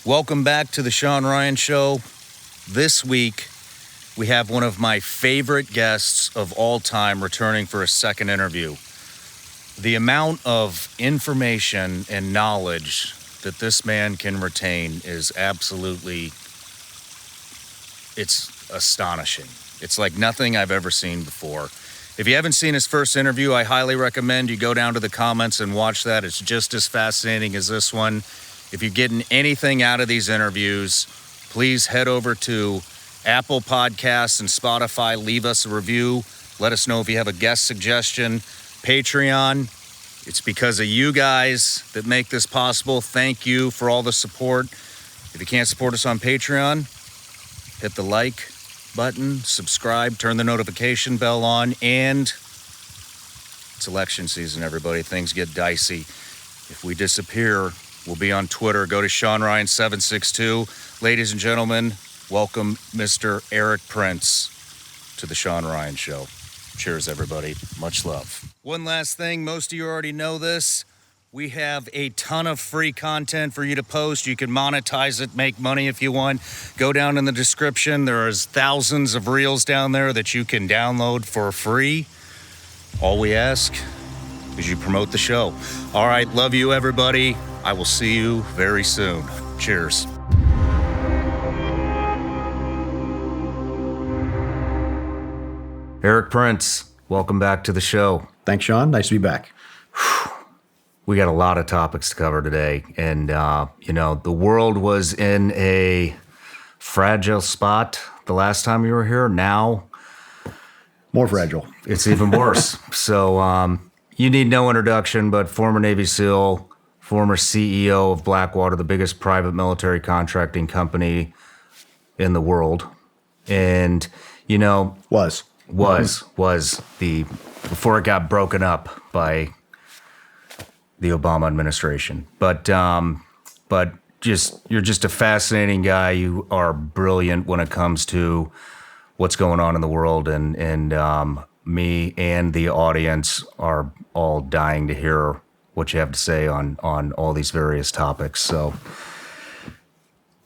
Welcome back to the Shawn Ryan Show. This week, we have one of my favorite guests of all time returning for a second interview. The amount of information and knowledge that this man can retain is absolutely, it's astonishing. It's like nothing I've ever seen before. If you haven't seen his first interview, I highly recommend you go down to the comments and watch that. It's just as fascinating as this one. If you're getting anything out of these interviews, please head over to Apple Podcasts and Spotify. Leave us a review. Let us know if you have a guest suggestion. Patreon, it's because of you guys that make this possible. Thank you for all the support. If you can't support us on Patreon, hit the like button, subscribe, turn the notification bell on, and it's election season, everybody. Things get dicey. If we disappear, we'll be on Twitter. Go to Shawn Ryan 762. Ladies and gentlemen, welcome Mr. Erik Prince to the Shawn Ryan Show. Cheers, everybody. Much love. One last thing. Most of you already know this. We have a ton of free content for you to post. You can monetize it, make money if you want. Go down in the description. There is thousands of reels down there that you can download for free. All we ask is you promote the show. All right. Love you, everybody. I will see you very soon. Cheers. Erik Prince, welcome back to the show. Thanks, Shawn. Nice to be back. We got a lot of topics to cover today. And, the world was in a fragile spot the last time you were here. Now, more fragile. It's even worse. So you need no introduction, but former Navy SEAL, former CEO of Blackwater, the biggest private military contracting company in the world. And, was before it got broken up by the Obama administration. But you're just a fascinating guy. You are brilliant when it comes to what's going on in the world, and me and the audience are all dying to hear what you have to say on all these various topics. So,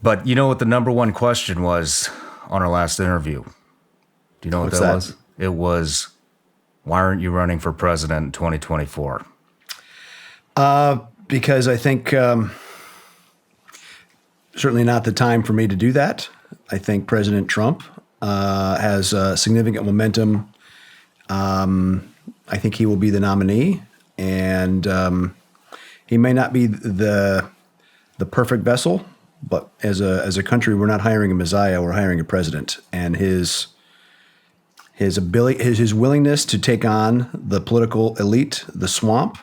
but you know what the number one question was on our last interview? Do you know what that was? It was, why aren't you running for president in 2024? Because I think certainly not the time for me to do that. I think President Trump has significant momentum. I think he will be the nominee, and he may not be the perfect vessel, but as a country, we're not hiring a messiah; we're hiring a president, and his ability, his willingness to take on the political elite, the swamp,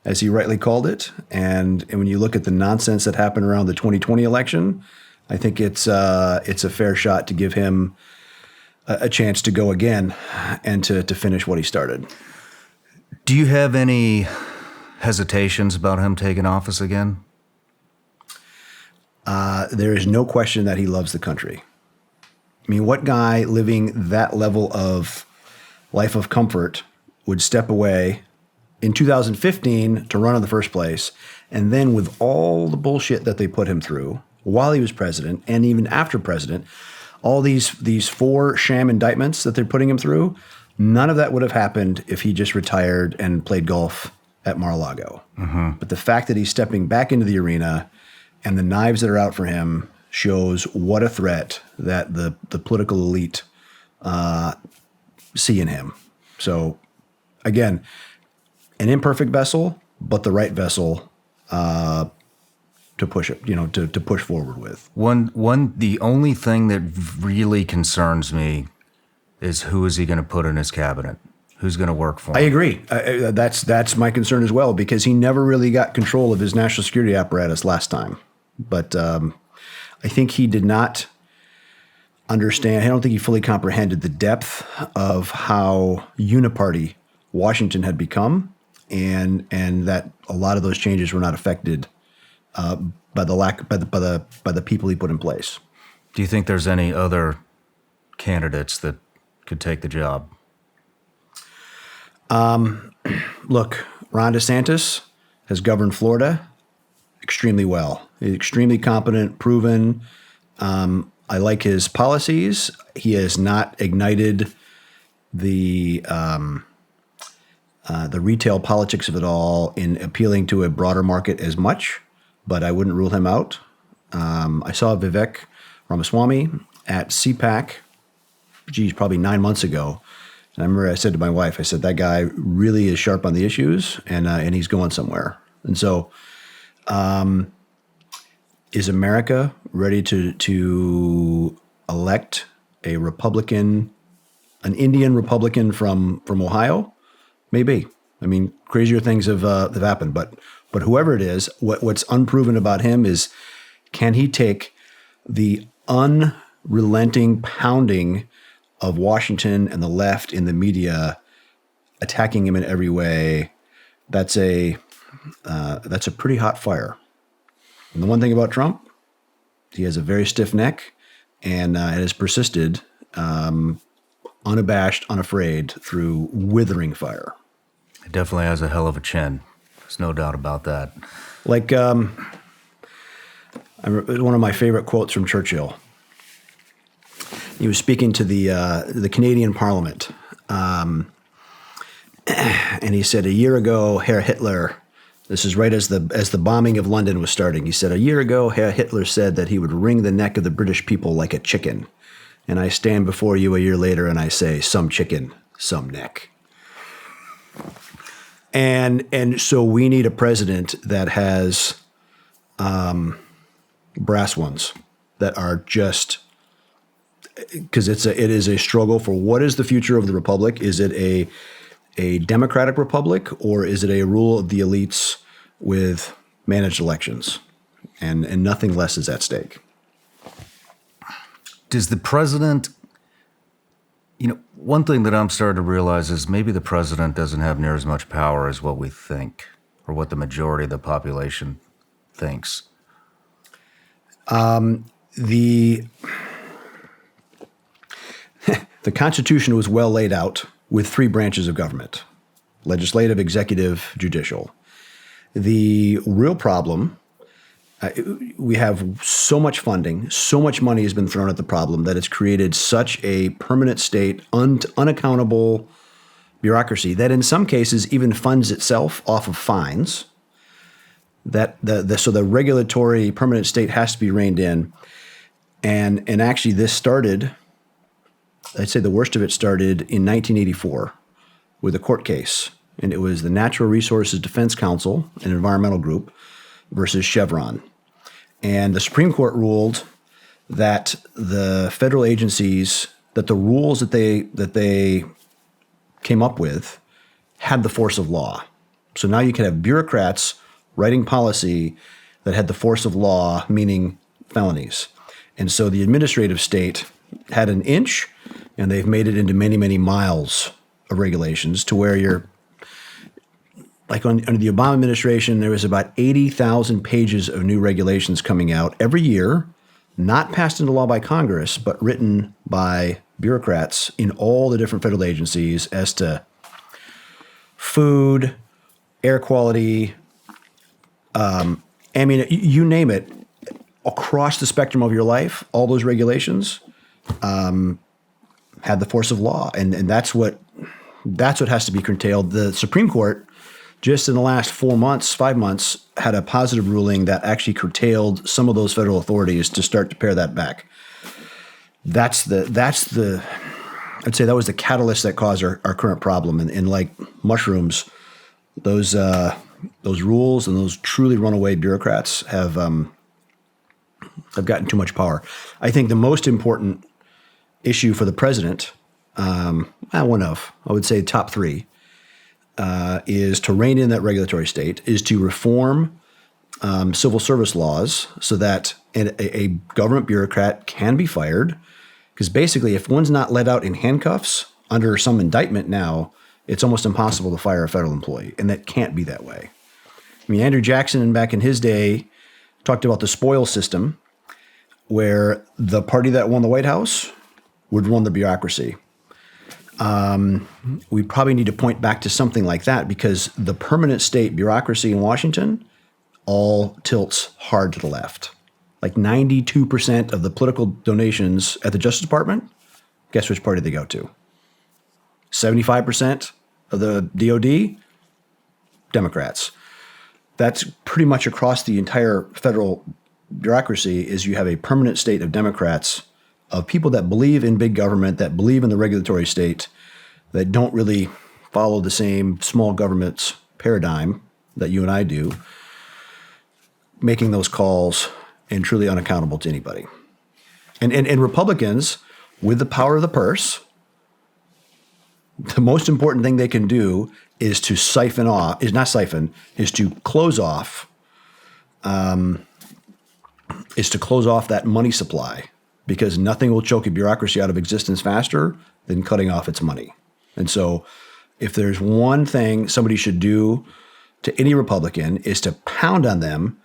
as he rightly called it. And when you look at the nonsense that happened around the 2020 election, I think it's a fair shot to give him a chance to go again and to finish what he started. Do you have any hesitations about him taking office again? There is no question that he loves the country. I mean, what guy living that level of life of comfort would step away in 2015 to run in the first place, and then with all the bullshit that they put him through while he was president and even after president, all these 4 sham indictments that they're putting him through, none of that would have happened if he just retired and played golf at Mar-a-Lago. Mm-hmm. But the fact that he's stepping back into the arena and the knives that are out for him shows what a threat that the political elite see in him. So, again, an imperfect vessel, but the right vessel to push it, to push forward with. The only thing that really concerns me is who is he going to put in his cabinet? Who's going to work for him? I agree. That's my concern as well, because he never really got control of his national security apparatus last time. But I think he did not understand. I don't think he fully comprehended the depth of how uniparty Washington had become, and that a lot of those changes were not affected by the people he put in place. Do you think there's any other candidates that could take the job? Look, Ron DeSantis has governed Florida extremely well. He's extremely competent, proven. I like his policies. He has not ignited the retail politics of it all in appealing to a broader market as much, but I wouldn't rule him out. I saw Vivek Ramaswamy at CPAC, probably 9 months ago. And I remember I said to my wife, I said, that guy really is sharp on the issues and he's going somewhere. And so is America ready to elect a Republican, an Indian Republican from Ohio? Maybe. I mean, crazier things have happened, but whoever it is, what's unproven about him is, can he take the unrelenting pounding of Washington and the left in the media, attacking him in every way? That's a pretty hot fire. And the one thing about Trump, he has a very stiff neck, and it has persisted, unabashed, unafraid, through withering fire. He definitely has a hell of a chin. There's no doubt about that. Like one of my favorite quotes from Churchill. He was speaking to the Canadian Parliament, and he said, a year ago, Herr Hitler. This is right as the bombing of London was starting. He said, a year ago, Herr Hitler said that he would wring the neck of the British people like a chicken. And I stand before you a year later and I say, some chicken, some neck. And so we need a president that has brass ones that are just, because it is a struggle for what is the future of the republic. Is it a democratic republic, or is it a rule of the elites with managed elections? And nothing less is at stake. Does the president, one thing that I'm starting to realize is maybe the president doesn't have near as much power as what we think, or what the majority of the population thinks. The Constitution was well laid out with 3 branches of government: legislative, executive, judicial. The real problem, we have so much funding, so much money has been thrown at the problem that it's created such a permanent state, unaccountable bureaucracy that in some cases even funds itself off of fines. So the regulatory permanent state has to be reined in. And actually this started, I'd say the worst of it started in 1984 with a court case. And it was the Natural Resources Defense Council, an environmental group, versus Chevron. And the Supreme Court ruled that the federal agencies, that the rules that they came up with had the force of law. So now you can have bureaucrats writing policy that had the force of law, meaning felonies. And so the administrative state had an inch, and they've made it into many, many miles of regulations to where you're, like under the Obama administration, there was about 80,000 pages of new regulations coming out every year, not passed into law by Congress, but written by bureaucrats in all the different federal agencies as to food, air quality, you name it, across the spectrum of your life, all those regulations had the force of law. And that's what has to be curtailed. The Supreme Court, just in the last 5 months, had a positive ruling that actually curtailed some of those federal authorities to start to pare that back. I'd say that was the catalyst that caused our current problem. And like mushrooms, those rules and those truly runaway bureaucrats have gotten too much power. I think the most important issue for the president, I would say top 3, is to rein in that regulatory state, is to reform civil service laws so that a government bureaucrat can be fired. Because basically, if one's not let out in handcuffs under some indictment now, it's almost impossible to fire a federal employee, and that can't be that way. I mean, Andrew Jackson, back in his day, talked about the spoil system, where the party that won the White House would run the bureaucracy. We probably need to point back to something like that, because the permanent state bureaucracy in Washington all tilts hard to the left. Like 92% of the political donations at the Justice Department, guess which party they go to? 75% of the DOD, Democrats. That's pretty much across the entire federal bureaucracy. Is you have a permanent state of Democrats, of people that believe in big government, that believe in the regulatory state, that don't really follow the same small government's paradigm that you and I do, making those calls and truly unaccountable to anybody. And Republicans, with the power of the purse, the most important thing they can do is to close off that money supply, because nothing will choke a bureaucracy out of existence faster than cutting off its money. And so if there's one thing somebody should do to any Republican, is to pound on them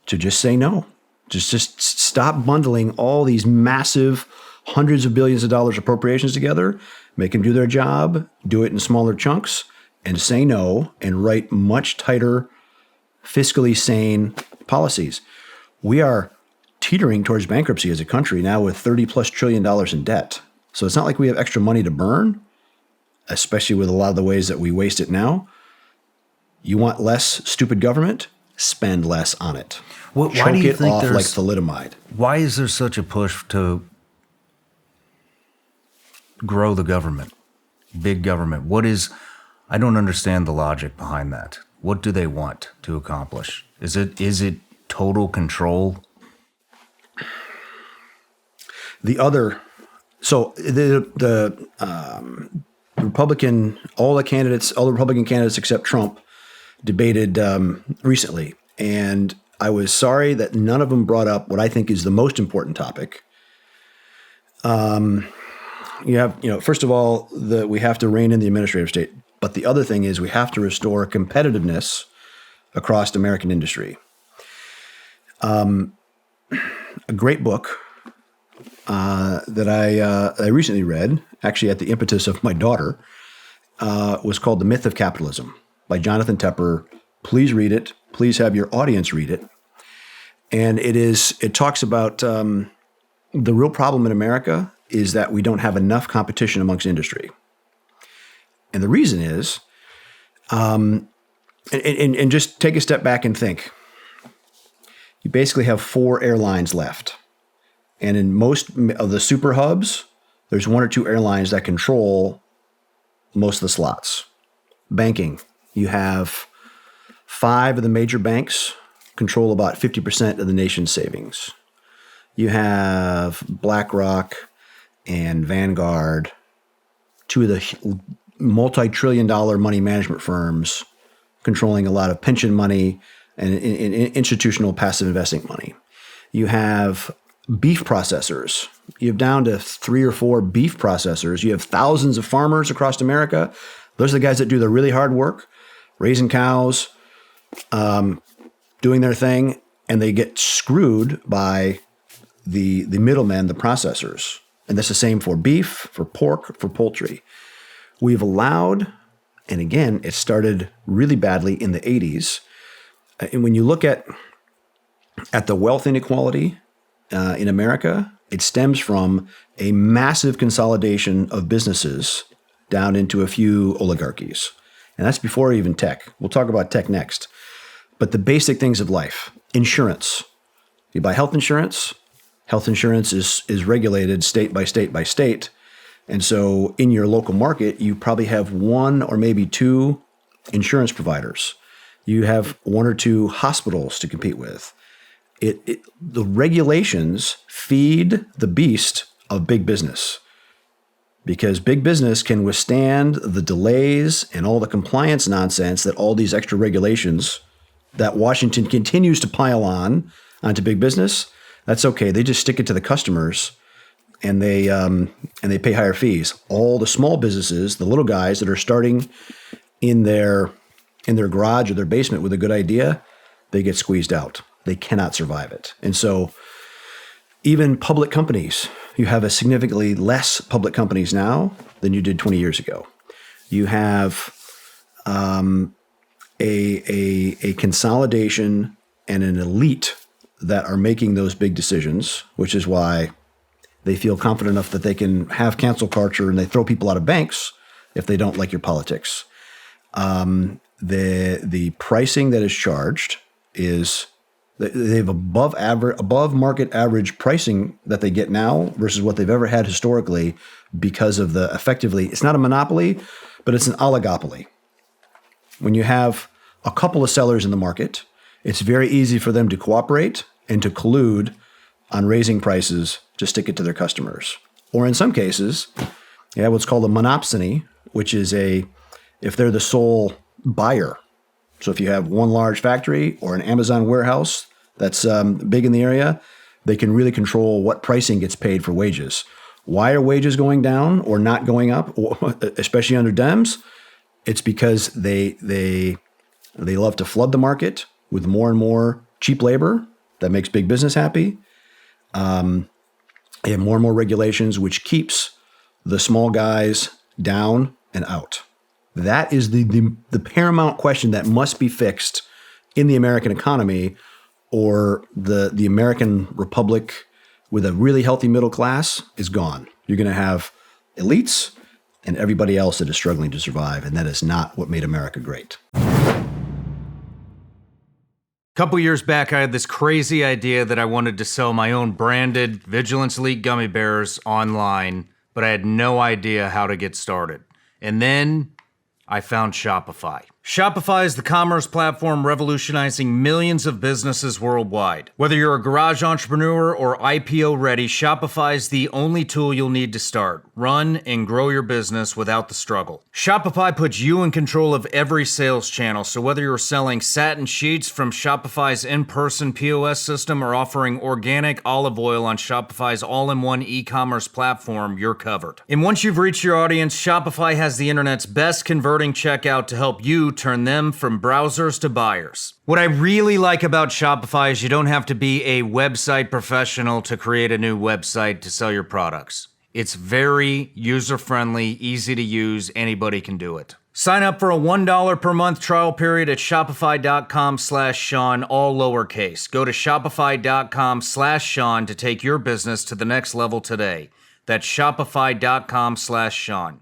to just say no. Just stop bundling all these massive hundreds of billions of dollars appropriations together, make them do their job, do it in smaller chunks, and say no, and write much tighter, fiscally sane policies. We are teetering towards bankruptcy as a country now with $30+ trillion in debt. So it's not like we have extra money to burn, especially with a lot of the ways that we waste it now. You want less stupid government? Spend less on it. Why Choke do you it think off like thalidomide. Why is there such a push to grow the government, big government? I don't understand the logic behind that. What do they want to accomplish? Is it total control? The Republican, all the Republican candidates except Trump debated recently, and I was sorry that none of them brought up what I think is the most important topic. First of all, we have to rein in the administrative state, but the other thing is we have to restore competitiveness across American industry. A great book that I recently read, actually at the impetus of my daughter, was called The Myth of Capitalism by Jonathan Tepper. Please read it. Please have your audience read it. And it talks about the real problem in America is that we don't have enough competition amongst industry. And the reason is, and just take a step back and think, you basically have 4 airlines left. And in most of the super hubs, there's 1 or 2 airlines that control most of the slots. Banking, you have 5 of the major banks control about 50% of the nation's savings. You have BlackRock and Vanguard, 2 of the multi-trillion-dollar money management firms controlling a lot of pension money and institutional passive investing money. You have beef processors. You have down to 3 or 4 beef processors. You have thousands of farmers across America. Those are the guys that do the really hard work, raising cows, doing their thing, and they get screwed by the middlemen, the processors. And that's the same for beef, for pork, for poultry. We've allowed, and again, it started really badly in the 80s. And when you look at the wealth inequality in America, it stems from a massive consolidation of businesses down into a few oligarchies. And that's before even tech. We'll talk about tech next. But the basic things of life, insurance. You buy health insurance. Health insurance is regulated state by state by state. And so in your local market, you probably have 1 or maybe 2 insurance providers. You have 1 or 2 hospitals to compete with. The regulations feed the beast of big business, because big business can withstand the delays and all the compliance nonsense that all these extra regulations that Washington continues to pile onto big business. That's okay. They just stick it to the customers, and they pay higher fees. All the small businesses, the little guys that are starting in their garage or their basement with a good idea, they get squeezed out. They cannot survive it. And so even public companies, you have a significantly less public companies now than you did 20 years ago. You have a consolidation and an elite that are making those big decisions, which is why they feel confident enough that they can have cancel culture and they throw people out of banks if they don't like your politics. The pricing that is charged is they have above market average pricing that they get now versus what they've ever had historically because of the effectively, it's not a monopoly, but it's an oligopoly. When you have a couple of sellers in the market, it's very easy for them to cooperate and to collude on raising prices to stick it to their customers. Or in some cases, what's called a monopsony, which is if they're the sole buyer. So if you have one large factory or an Amazon warehouse that's big in the area, they can really control what pricing gets paid for wages. Why are wages going down or not going up, especially under Dems? It's because they love to flood the market with more and more cheap labor that makes big business happy. They have more and more regulations, which keeps the small guys down and out. That is the paramount question that must be fixed in the American economy, or the American republic with a really healthy middle class is gone. You're going to have elites and everybody else that is struggling to survive, and that is not what made America great. Couple years back, I had this crazy idea that I wanted to sell my own branded Vigilance Elite gummy bears online, but I had no idea how to get started. And then I found Shopify. Shopify is the commerce platform revolutionizing millions of businesses worldwide. Whether you're a garage entrepreneur or IPO ready, Shopify is the only tool you'll need to start, run, and grow your business without the struggle. Shopify puts you in control of every sales channel, so whether you're selling satin sheets from Shopify's in-person POS system or offering organic olive oil on Shopify's all-in-one e-commerce platform, you're covered. And once you've reached your audience, Shopify has the internet's best converting checkout to help you turn them from browsers to buyers. What I really like about Shopify is you don't have to be a website professional to create a new website to sell your products. It's very user-friendly, easy to use, anybody can do it. Sign up for a $1 per month trial period at shopify.com/Shawn, all lowercase. Go to shopify.com/Shawn to take your business to the next level today. That's shopify.com/Shawn.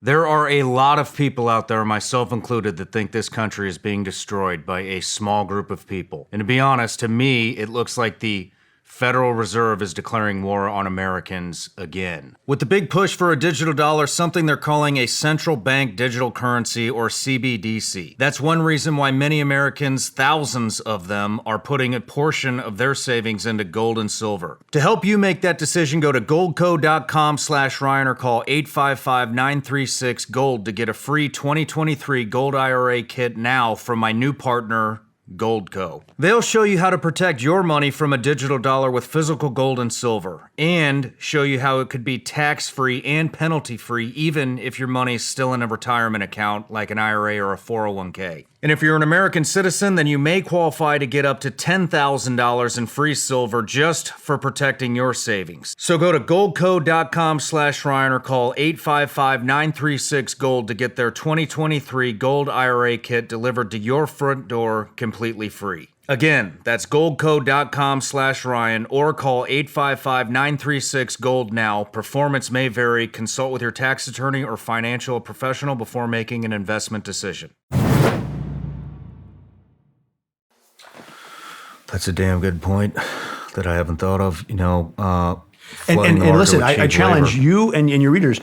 There are a lot of people out there, myself included, that think this country is being destroyed by a small group of people. And to be honest, to me, it looks like the Federal Reserve is declaring war on Americans again. With the big push for a digital dollar, something they're calling a central bank digital currency, or CBDC. That's one reason why many Americans, thousands of them, are putting a portion of their savings into gold and silver. To help you make that decision, go to goldco.com/Ryan or call 855-936-GOLD to get a free 2023 Gold IRA kit now from my new partner, Goldco. They'll show you how to protect your money from a digital dollar with physical gold and silver, and show you how it could be tax-free and penalty-free even if your money's still in a retirement account like an IRA or a 401k. And if you're an American citizen, then you may qualify to get up to $10,000 in free silver just for protecting your savings. So go to goldco.com/Ryan or call 855-936-GOLD to get their 2023 Gold IRA kit delivered to your front door completely free. Again, that's goldco.com/Ryan or call 855-936-GOLD now. Performance may vary. Consult with your tax attorney or financial professional before making an investment decision. That's a damn good point that I haven't thought of. And listen, I challenge you and your readers,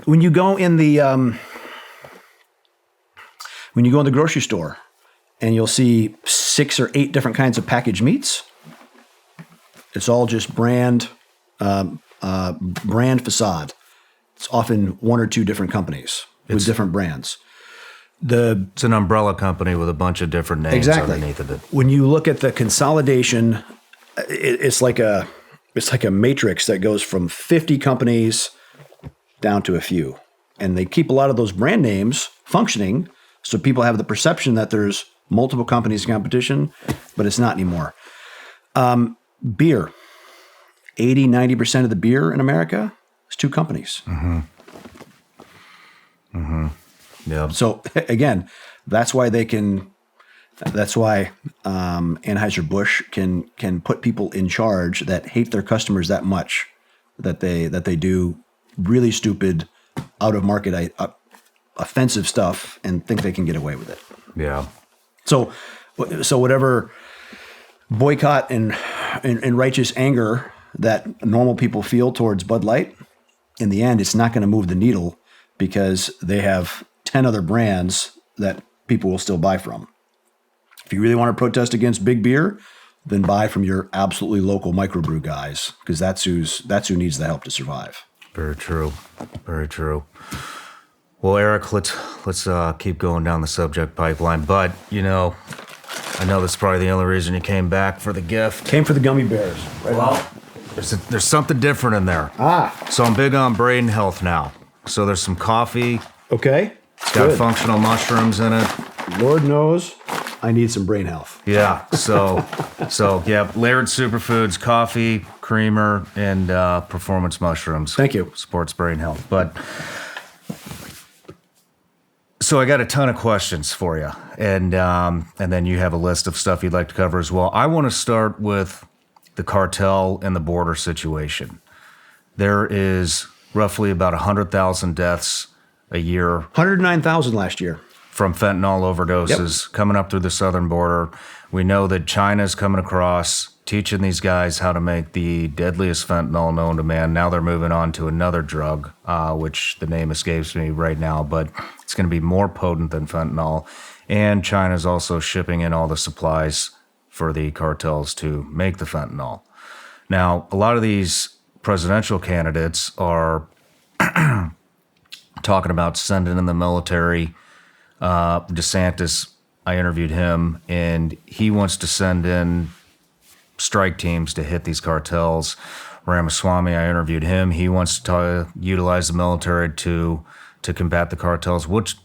when you go in the grocery store and you'll see 6 or 8 different kinds of packaged meats, it's all just brand facade. It's often 1 or 2 different companies with different brands. It's an umbrella company with a bunch of different names underneath of it. When you look at the consolidation, it's like a matrix that goes from 50 companies down to a few. And they keep a lot of those brand names functioning so people have the perception that there's multiple companies in competition, but it's not anymore. Beer. 80-90% of the beer in America is 2 companies. Yeah. So again, that's why they can That's why Anheuser-Busch can put people in charge that hate their customers that much that they do really stupid, out of market, offensive stuff and think they can get away with it. Yeah. So whatever boycott and righteous anger that normal people feel towards Bud Light, in the end, it's not going to move the needle because they have 10 other brands that people will still buy from. If you really want to protest against big beer, then buy from your absolutely local microbrew guys, because that's who needs the help to survive. Very true. Very true. Well, Erik, let's keep going down the subject pipeline. But, I know that's probably the only reason you came back for the gift. Came for the gummy bears. Right. Well, there's something different in there. So I'm big on brain health now. So there's some coffee. Okay. It's got functional mushrooms in it. Lord knows I need some brain health. Yeah. So yeah, layered superfoods, coffee, creamer, and performance mushrooms. Thank you. Supports brain health. But so I got a ton of questions for you, and then you have a list of stuff you'd like to cover as well. I want to start with the cartel and the border situation. There is roughly about 100,000 deaths a year. 109,000 last year. From fentanyl overdoses coming up through the southern border. We know that China's coming across, teaching these guys how to make the deadliest fentanyl known to man. Now they're moving on to another drug, which the name escapes me right now, but it's going to be more potent than fentanyl. And China's also shipping in all the supplies for the cartels to make the fentanyl. Now, a lot of these presidential candidates are talking about sending in the military. DeSantis, I interviewed him, and he wants to send in strike teams to hit these cartels. Ramaswamy, I interviewed him. He wants to utilize the military to combat the cartels. What's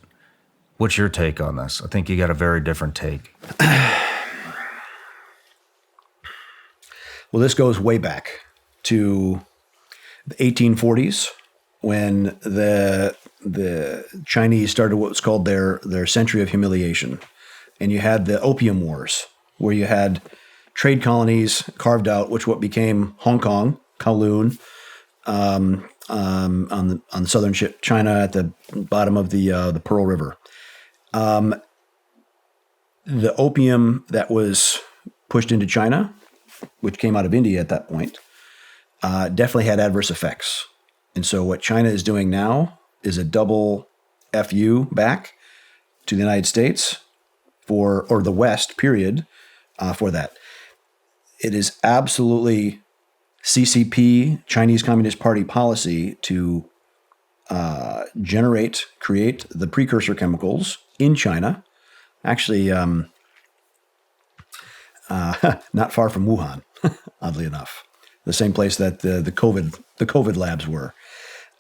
your take on this? I think you got a very different take. Well, this goes way back to the 1840s when the Chinese started what was called their century of humiliation. And you had the Opium Wars, where you had trade colonies carved out, which what became Hong Kong, Kowloon, on the southern China at the bottom of the Pearl River. The opium that was pushed into China, which came out of India at that point, definitely had adverse effects. And so what China is doing now is a double FU back to the United States or the West, period, for that. It is absolutely CCP, Chinese Communist Party policy to create the precursor chemicals in China, actually not far from Wuhan, oddly enough, the same place that the COVID labs were.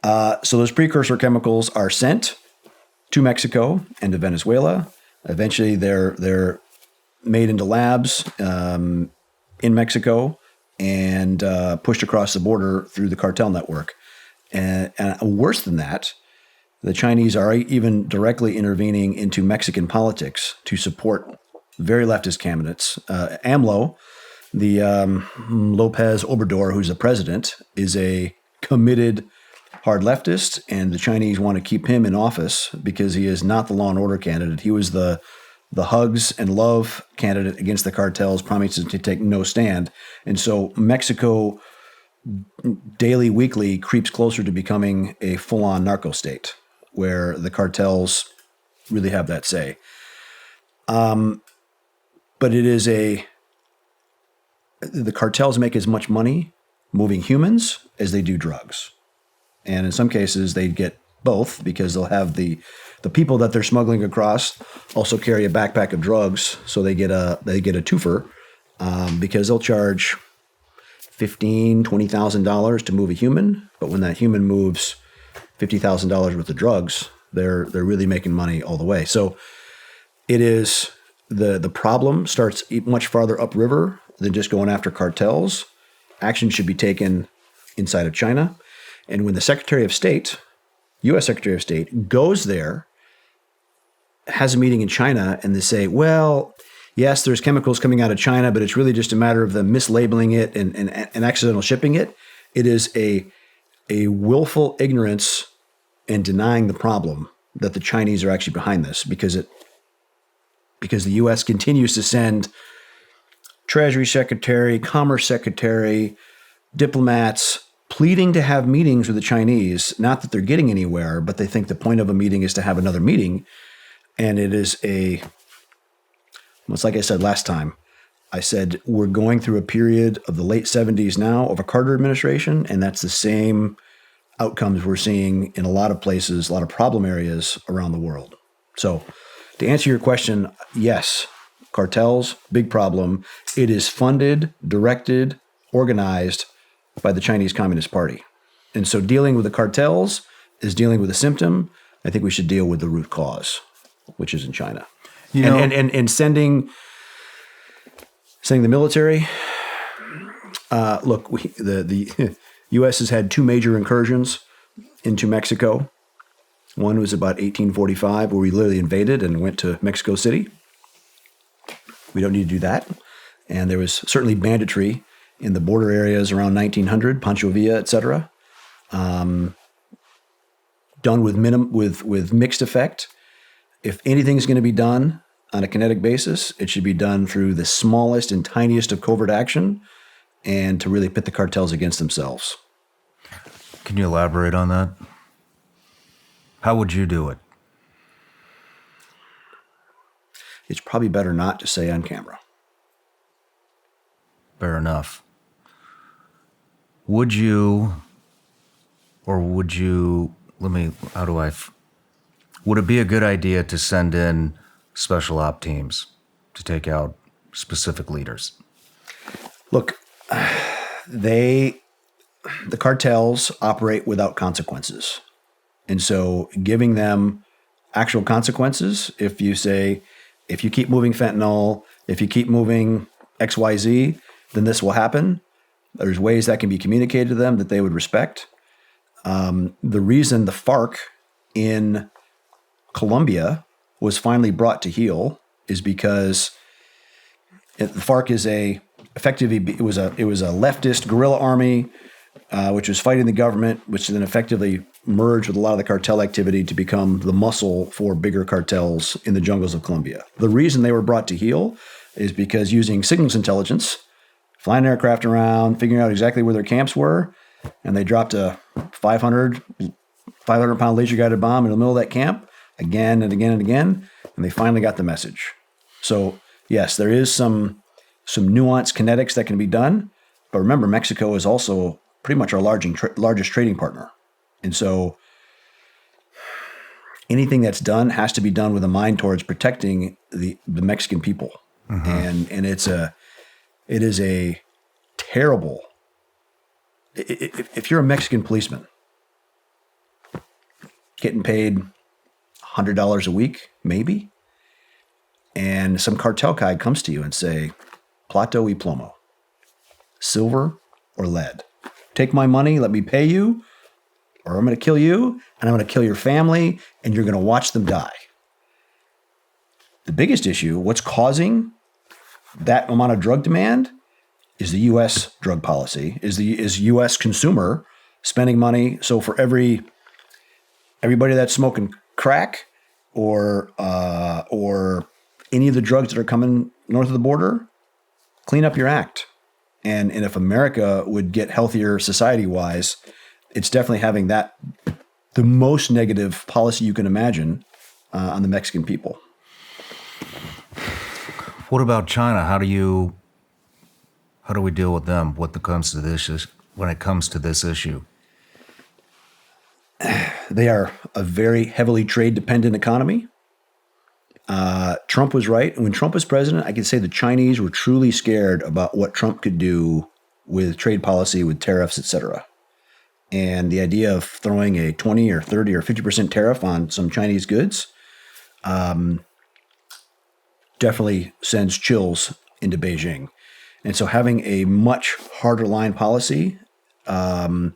So those precursor chemicals are sent to Mexico and to Venezuela. Eventually, they're made into labs in Mexico and pushed across the border through the cartel network. And worse than that, the Chinese are even directly intervening into Mexican politics to support very leftist candidates. AMLO, the Lopez Obrador, who's the president, is a committed hard leftist, and the Chinese want to keep him in office because he is not the law and order candidate. He was the hugs and love candidate against the cartels, promising to take no stand. And so Mexico daily, weekly creeps closer to becoming a full-on narco state where the cartels really have that say. But it is the cartels make as much money moving humans as they do drugs. And in some cases, they get both because they'll have the people that they're smuggling across also carry a backpack of drugs, so they get a twofer because they'll charge $15,000, $20,000 to move a human, but when that human moves $50,000 worth of drugs, they're really making money all the way. So it is the problem starts much farther upriver than just going after cartels. Action should be taken inside of China. And when the Secretary of State, U.S. Secretary of State, goes there, has a meeting in China, and they say, well, yes, there's chemicals coming out of China, but it's really just a matter of them mislabeling it and accidental shipping it. It is a willful ignorance and denying the problem that the Chinese are actually behind this, because the U.S. continues to send Treasury Secretary, Commerce Secretary, diplomats pleading to have meetings with the Chinese. Not that they're getting anywhere, but they think the point of a meeting is to have another meeting. And it is it's like I said last time. I said we're going through a period of the late 70s now of a Carter administration, and that's the same outcomes we're seeing in a lot of places, a lot of problem areas around the world. So to answer your question, yes, cartels, big problem. It is funded, directed, organized by the Chinese Communist Party. And so dealing with the cartels is dealing with a symptom. I think we should deal with the root cause, which is in China. And sending the military. Look, the U.S. has had two major incursions into Mexico. One was about 1845, where we literally invaded and went to Mexico City. We don't need to do that. And there was certainly banditry in the border areas around 1900, Pancho Villa, et cetera, done with mixed effect. If anything's going to be done on a kinetic basis, it should be done through the smallest and tiniest of covert action, and to really pit the cartels against themselves. Can you elaborate on that? How would you do it? It's probably better not to say on camera. Fair enough. Would it be a good idea to send in special op teams to take out specific leaders? Look, the cartels operate without consequences. And so giving them actual consequences, if you keep moving fentanyl, if you keep moving XYZ, then this will happen. There's ways that can be communicated to them that they would respect. The reason the FARC in Colombia was finally brought to heel is because the FARC is it was a leftist guerrilla army, which was fighting the government, which then effectively merged with a lot of the cartel activity to become the muscle for bigger cartels in the jungles of Colombia. The reason they were brought to heel is because using signals intelligence, flying aircraft around, figuring out exactly where their camps were, and they dropped a 500-pound laser-guided bomb in the middle of that camp again and again and again, and they finally got the message. So yes, there is some nuanced kinetics that can be done, but remember, Mexico is also pretty much our largest trading partner. And so anything that's done has to be done with a mind towards protecting the Mexican people. Mm-hmm. And it is a terrible, if you're a Mexican policeman getting paid $100 a week, maybe, and some cartel guy comes to you and say, Plato y plomo, silver or lead. Take my money, let me pay you, or I'm going to kill you, and I'm going to kill your family, and you're going to watch them die. The biggest issue, what's causing that amount of drug demand, is the U.S. drug policy, is U.S. consumer spending money. So for everybody that's smoking crack or any of the drugs that are coming north of the border, clean up your act. And if America would get healthier society-wise, it's definitely having the most negative policy you can imagine on the Mexican people. What about China? How do we deal with them when it comes to this issue? They are a very heavily trade-dependent economy. Trump was right. When Trump was president, I can say the Chinese were truly scared about what Trump could do with trade policy, with tariffs, et cetera. And the idea of throwing a 20 or 30 or 50% tariff on some Chinese goods definitely sends chills into Beijing. And so having a much harder line policy and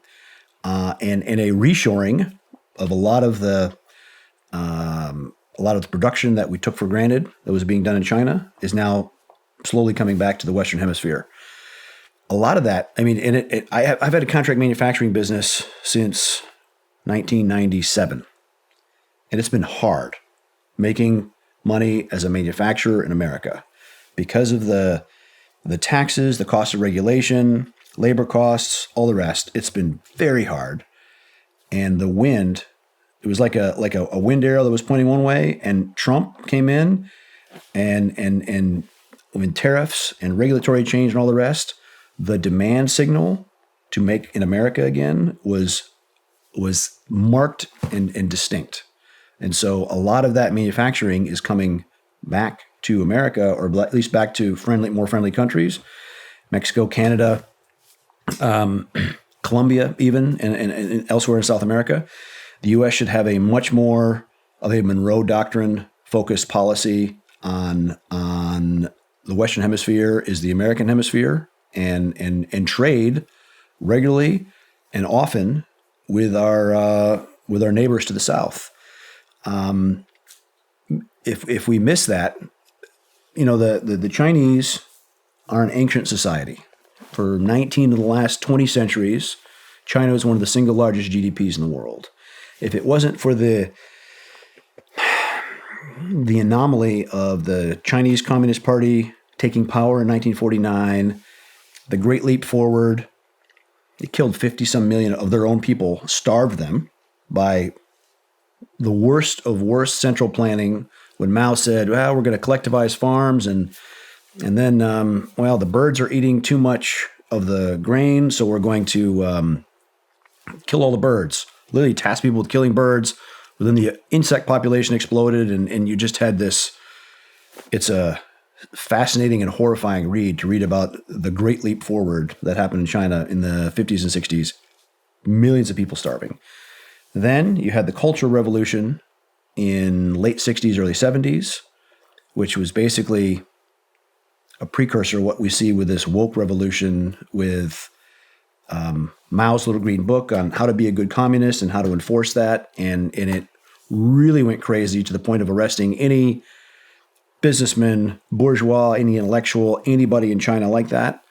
a reshoring of a lot of the a lot of the production that we took for granted that was being done in China is now slowly coming back to the Western Hemisphere. A lot of that, I mean, I've had a contract manufacturing business since 1997, and it's been hard making money as a manufacturer in America because of the taxes, the cost of regulation, labor costs, all the rest. It's been very hard. And the wind, it was like a wind arrow that was pointing one way, and Trump came in and when tariffs and regulatory change and all the rest, the demand signal to make in America again was marked and distinct. And so a lot of that manufacturing is coming back to America, or at least back to more friendly countries, Mexico, Canada, Colombia, even, and elsewhere in South America. The U.S. should have a much more of a Monroe Doctrine focused policy on the Western Hemisphere is the American Hemisphere, and trade regularly and often with our neighbors to the south. If we miss that, the Chinese are an ancient society. For 19 of the last 20 centuries, China is one of the single largest GDPs in the world. If it wasn't for the anomaly of the Chinese Communist Party taking power in 1949, the Great Leap Forward, it killed 50-some million of their own people, starved them by the worst of worst central planning. When Mao said, well, we're going to collectivize farms, and then, the birds are eating too much of the grain, so we're going to kill all the birds. Literally tasked people with killing birds. But then the insect population exploded, and you just had this. It's a fascinating and horrifying read to read about the Great Leap Forward that happened in China in the 50s and 60s. Millions of people starving. Then you had the Cultural Revolution in late 60s, early 70s, which was basically a precursor of what we see with this woke revolution with Mao's little green book on how to be a good communist and how to enforce that. And it really went crazy to the point of arresting any businessman, bourgeois, any intellectual, anybody in China like that.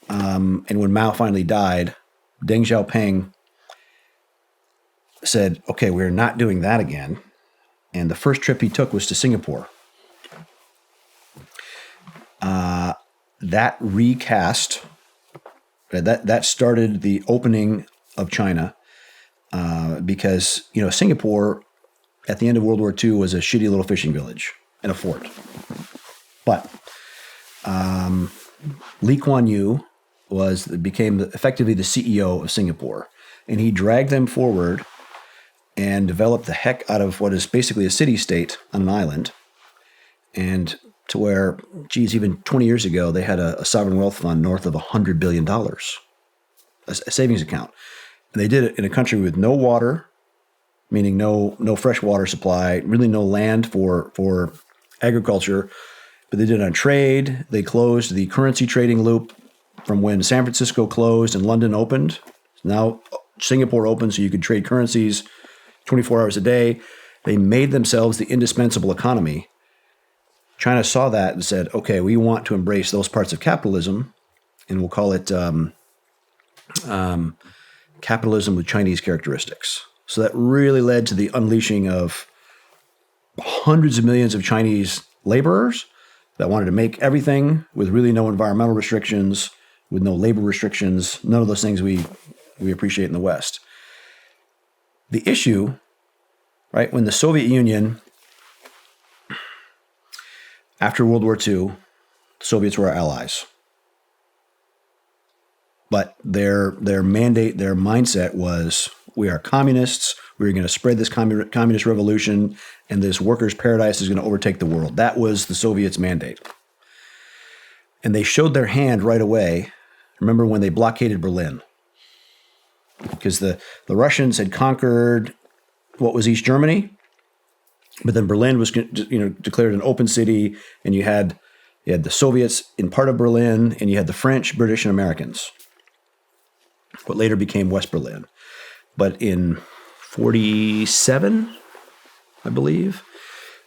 And when Mao finally died, Deng Xiaoping said, okay, we're not doing that again. And the first trip he took was to Singapore. That recast, that started the opening of China because, Singapore at the end of World War II was a shitty little fishing village and a fort. But Lee Kuan Yew became effectively the CEO of Singapore, and he dragged them forward and developed the heck out of what is basically a city-state on an island, and to where, even 20 years ago, they had a sovereign wealth fund north of $100 billion, a savings account. And they did it in a country with no water, meaning no fresh water supply, really no land for agriculture, but they did it on trade. They closed the currency trading loop from when San Francisco closed and London opened. Now Singapore opened so you could trade currencies 24 hours a day. They made themselves the indispensable economy. China saw that and said, okay, we want to embrace those parts of capitalism, and we'll call it capitalism with Chinese characteristics. So that really led to the unleashing of hundreds of millions of Chinese laborers that wanted to make everything with really no environmental restrictions, with no labor restrictions, none of those things we appreciate in the West. The issue, right, when the Soviet Union, after World War II, the Soviets were our allies. But their mandate, their mindset was, we are communists, we're going to spread this communist revolution, and this workers' paradise is going to overtake the world. That was the Soviets' mandate. And they showed their hand right away. Remember when they blockaded Berlin? Because the Russians had conquered what was East Germany, but then Berlin was declared an open city, and you had the Soviets in part of Berlin, and you had the French, British, and Americans, what later became West Berlin. But in 1947, I believe,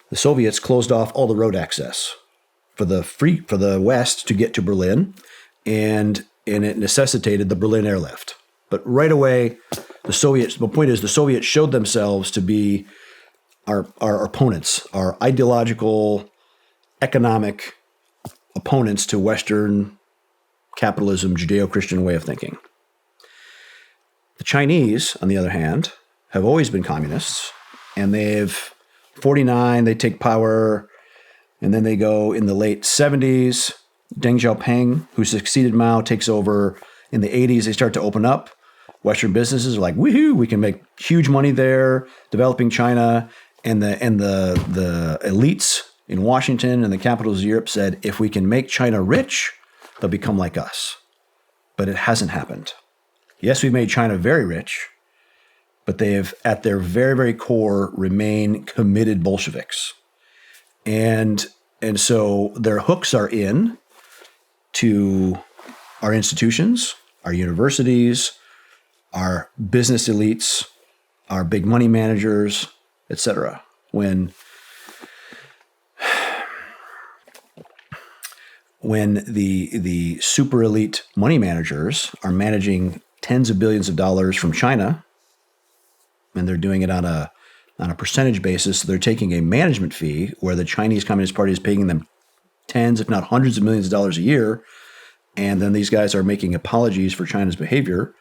the Soviets closed off all the road access for the West to get to Berlin, and it necessitated the Berlin airlift. But right away, the point is the Soviets showed themselves to be our opponents, our ideological, economic opponents to Western capitalism, Judeo-Christian way of thinking. The Chinese, on the other hand, have always been communists, and they've 49, they take power, and then they go in the late 70s. Deng Xiaoping, who succeeded Mao, takes over. In the 80s, they start to open up. Western businesses are like, woohoo, we can make huge money there, developing China. And the elites in Washington and the capitals of Europe said, if we can make China rich, they'll become like us. But it hasn't happened. Yes, we've made China very rich, but they have, at their very, very core, remain committed Bolsheviks. And so their hooks are in to our institutions, our universities, our business elites, our big money managers, etc. When the super elite money managers are managing tens of billions of dollars from China, and they're doing it on a percentage basis, so they're taking a management fee where the Chinese Communist Party is paying them tens, if not hundreds of millions of dollars a year, and then these guys are making apologies for China's behavior.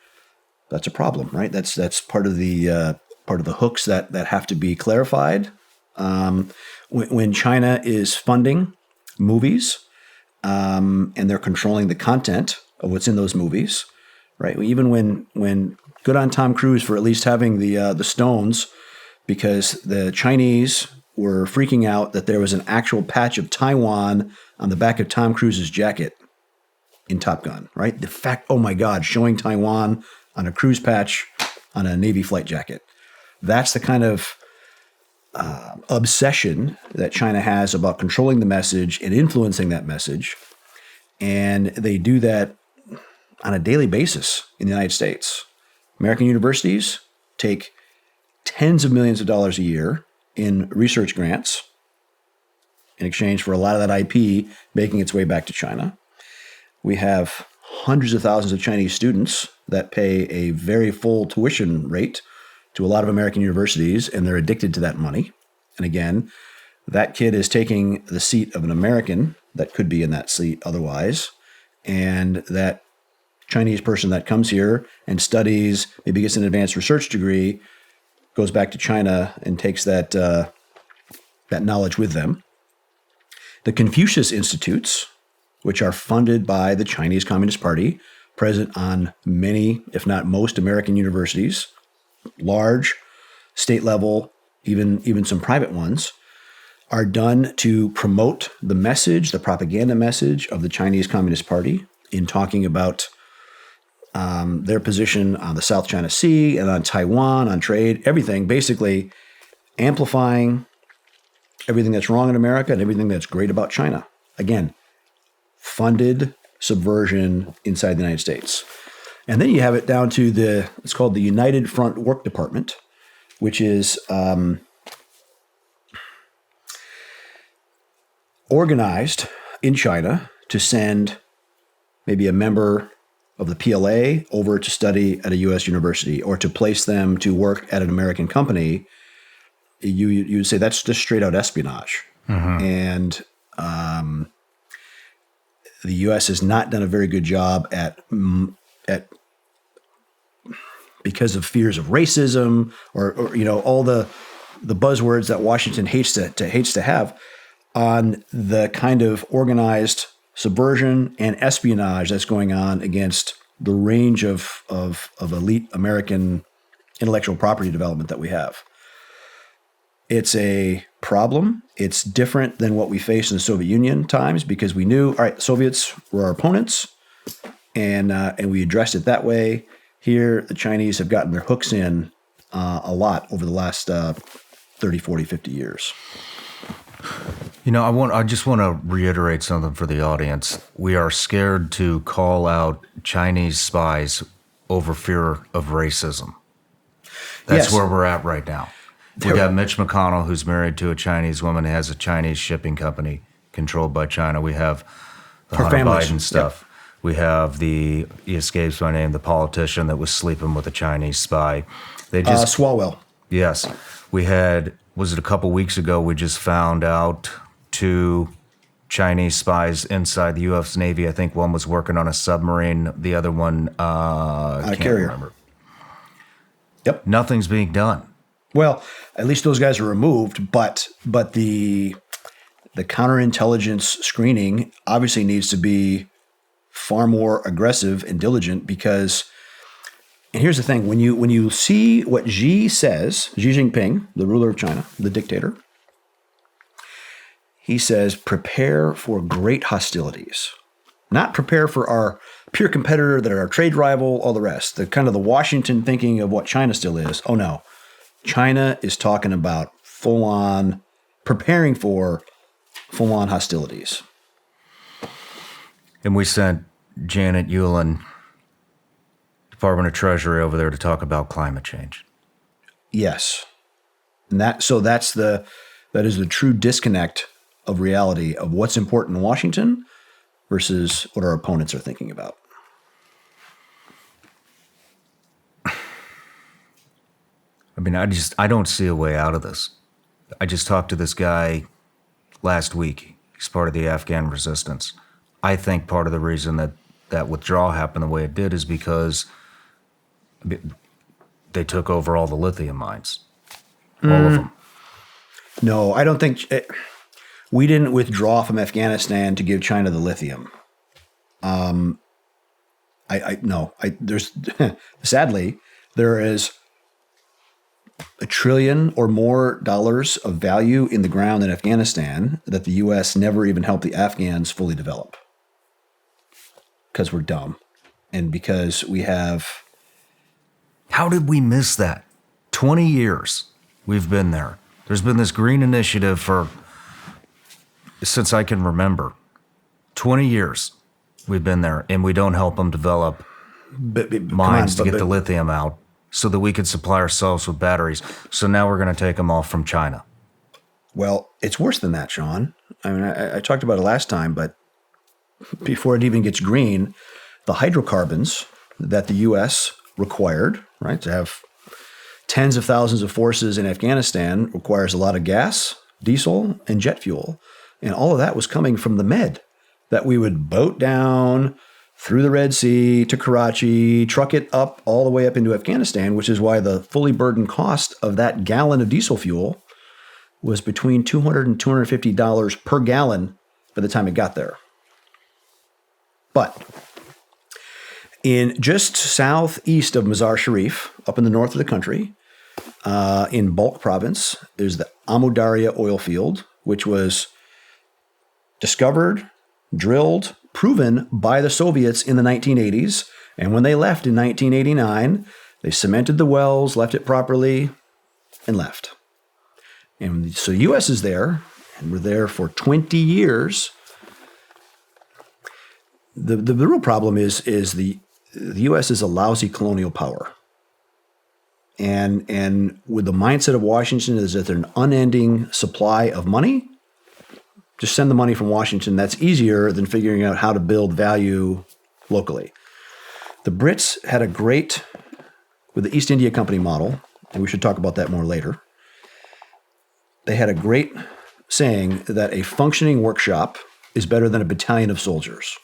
That's a problem, right? That's part of the hooks that have to be clarified. When China is funding movies, and they're controlling the content of what's in those movies, right? Even when good on Tom Cruise for at least having the stones, because the Chinese were freaking out that there was an actual patch of Taiwan on the back of Tom Cruise's jacket in Top Gun, right? The fact, oh my God, showing Taiwan on a cruise patch on a Navy flight jacket. That's the kind of obsession that China has about controlling the message and influencing that message. And they do that on a daily basis in the United States. American universities take tens of millions of dollars a year in research grants in exchange for a lot of that IP making its way back to China. We have hundreds of thousands of Chinese students that pay a very full tuition rate to a lot of American universities, and they're addicted to that money. And again, that kid is taking the seat of an American that could be in that seat otherwise, and that Chinese person that comes here and studies, maybe gets an advanced research degree, goes back to China and takes that knowledge with them. The Confucius Institutes, which are funded by the Chinese Communist Party, present on many, if not most, American universities, large, state level, even some private ones, are done to promote the message, the propaganda message of the Chinese Communist Party in talking about their position on the South China Sea and on Taiwan, on trade, everything, basically amplifying everything that's wrong in America and everything that's great about China. Again, funded subversion inside the United States. And then you have it down to it's called the United Front Work Department, which is organized in China to send maybe a member of the PLA over to study at a U.S. university or to place them to work at an American company. You would say that's just straight out espionage. Mm-hmm. And the U.S. has not done a very good job at because of fears of racism or all the buzzwords that Washington hates to have on the kind of organized subversion and espionage that's going on against the range of elite American intellectual property development that we have. It's a problem. It's different than what we faced in the Soviet Union times because we knew, all right, Soviets were our opponents, and we addressed it that way. Here, the Chinese have gotten their hooks in a lot over the last 30, 40, 50 years. I just want to reiterate something for the audience. We are scared to call out Chinese spies over fear of racism. That's where we're at right now. We got Mitch McConnell, who's married to a Chinese woman, who has a Chinese shipping company controlled by China. We have the Hunter Biden stuff. Yep. We have he escapes my name, the politician that was sleeping with a Chinese spy. They just Swalwell. Yes. We had, was it a couple weeks ago, we just found out 2 Chinese spies inside the U.S. Navy. I think one was working on a submarine. The other one, can't carrier. remember. Yep. Nothing's being done. Well, at least those guys are removed, but the counterintelligence screening obviously needs to be far more aggressive and diligent because, and here's the thing, when you see what Xi says, Xi Jinping, the ruler of China, the dictator, he says, prepare for great hostilities. Not prepare for our peer competitor that are our trade rival, all the rest. The kind of the Washington thinking of what China still is. Oh no, China is talking about preparing for full-on hostilities. And we sent Janet Yellen, Department of Treasury, over there to talk about climate change. Yes. And that is the true disconnect of reality of what's important in Washington versus what our opponents are thinking about. I mean, I don't see a way out of this. I just talked to this guy last week. He's part of the Afghan resistance. I think part of the reason that withdrawal happened the way it did is because they took over all the lithium mines. All of them. No, I don't think we didn't withdraw from Afghanistan to give China the lithium. There's sadly, there is $1 trillion or more of value in the ground in Afghanistan that the U.S. never even helped the Afghans fully develop. Because we're dumb. And because we have... How did we miss that? 20 years we've been there. There's been this green initiative since I can remember. 20 years we've been there, and we don't help them develop mines to get the lithium out so that we could supply ourselves with batteries. So now we're going to take them off from China. Well, it's worse than that, Shawn. I mean, I talked about it last time, but before it even gets green, the hydrocarbons that the U.S. required, right, to have tens of thousands of forces in Afghanistan requires a lot of gas, diesel, and jet fuel. And all of that was coming from the Med that we would boat down through the Red Sea to Karachi, truck it up all the way up into Afghanistan, which is why the fully burdened cost of that gallon of diesel fuel was between $200 and $250 per gallon by the time it got there. But in just southeast of Mazar Sharif, up in the north of the country, in Balkh province, there's the Amu Darya oil field, which was discovered, drilled, proven by the Soviets in the 1980s. And when they left in 1989, they cemented the wells, left it properly, and left. And so the U.S. is there, and we're there for 20 years. The real problem is the U.S. is a lousy colonial power. And with the mindset of Washington is that there's an unending supply of money. Just send the money from Washington. That's easier than figuring out how to build value locally. The Brits had a great, with the East India Company model, and we should talk about that more later. They had a great saying that a functioning workshop is better than a battalion of soldiers.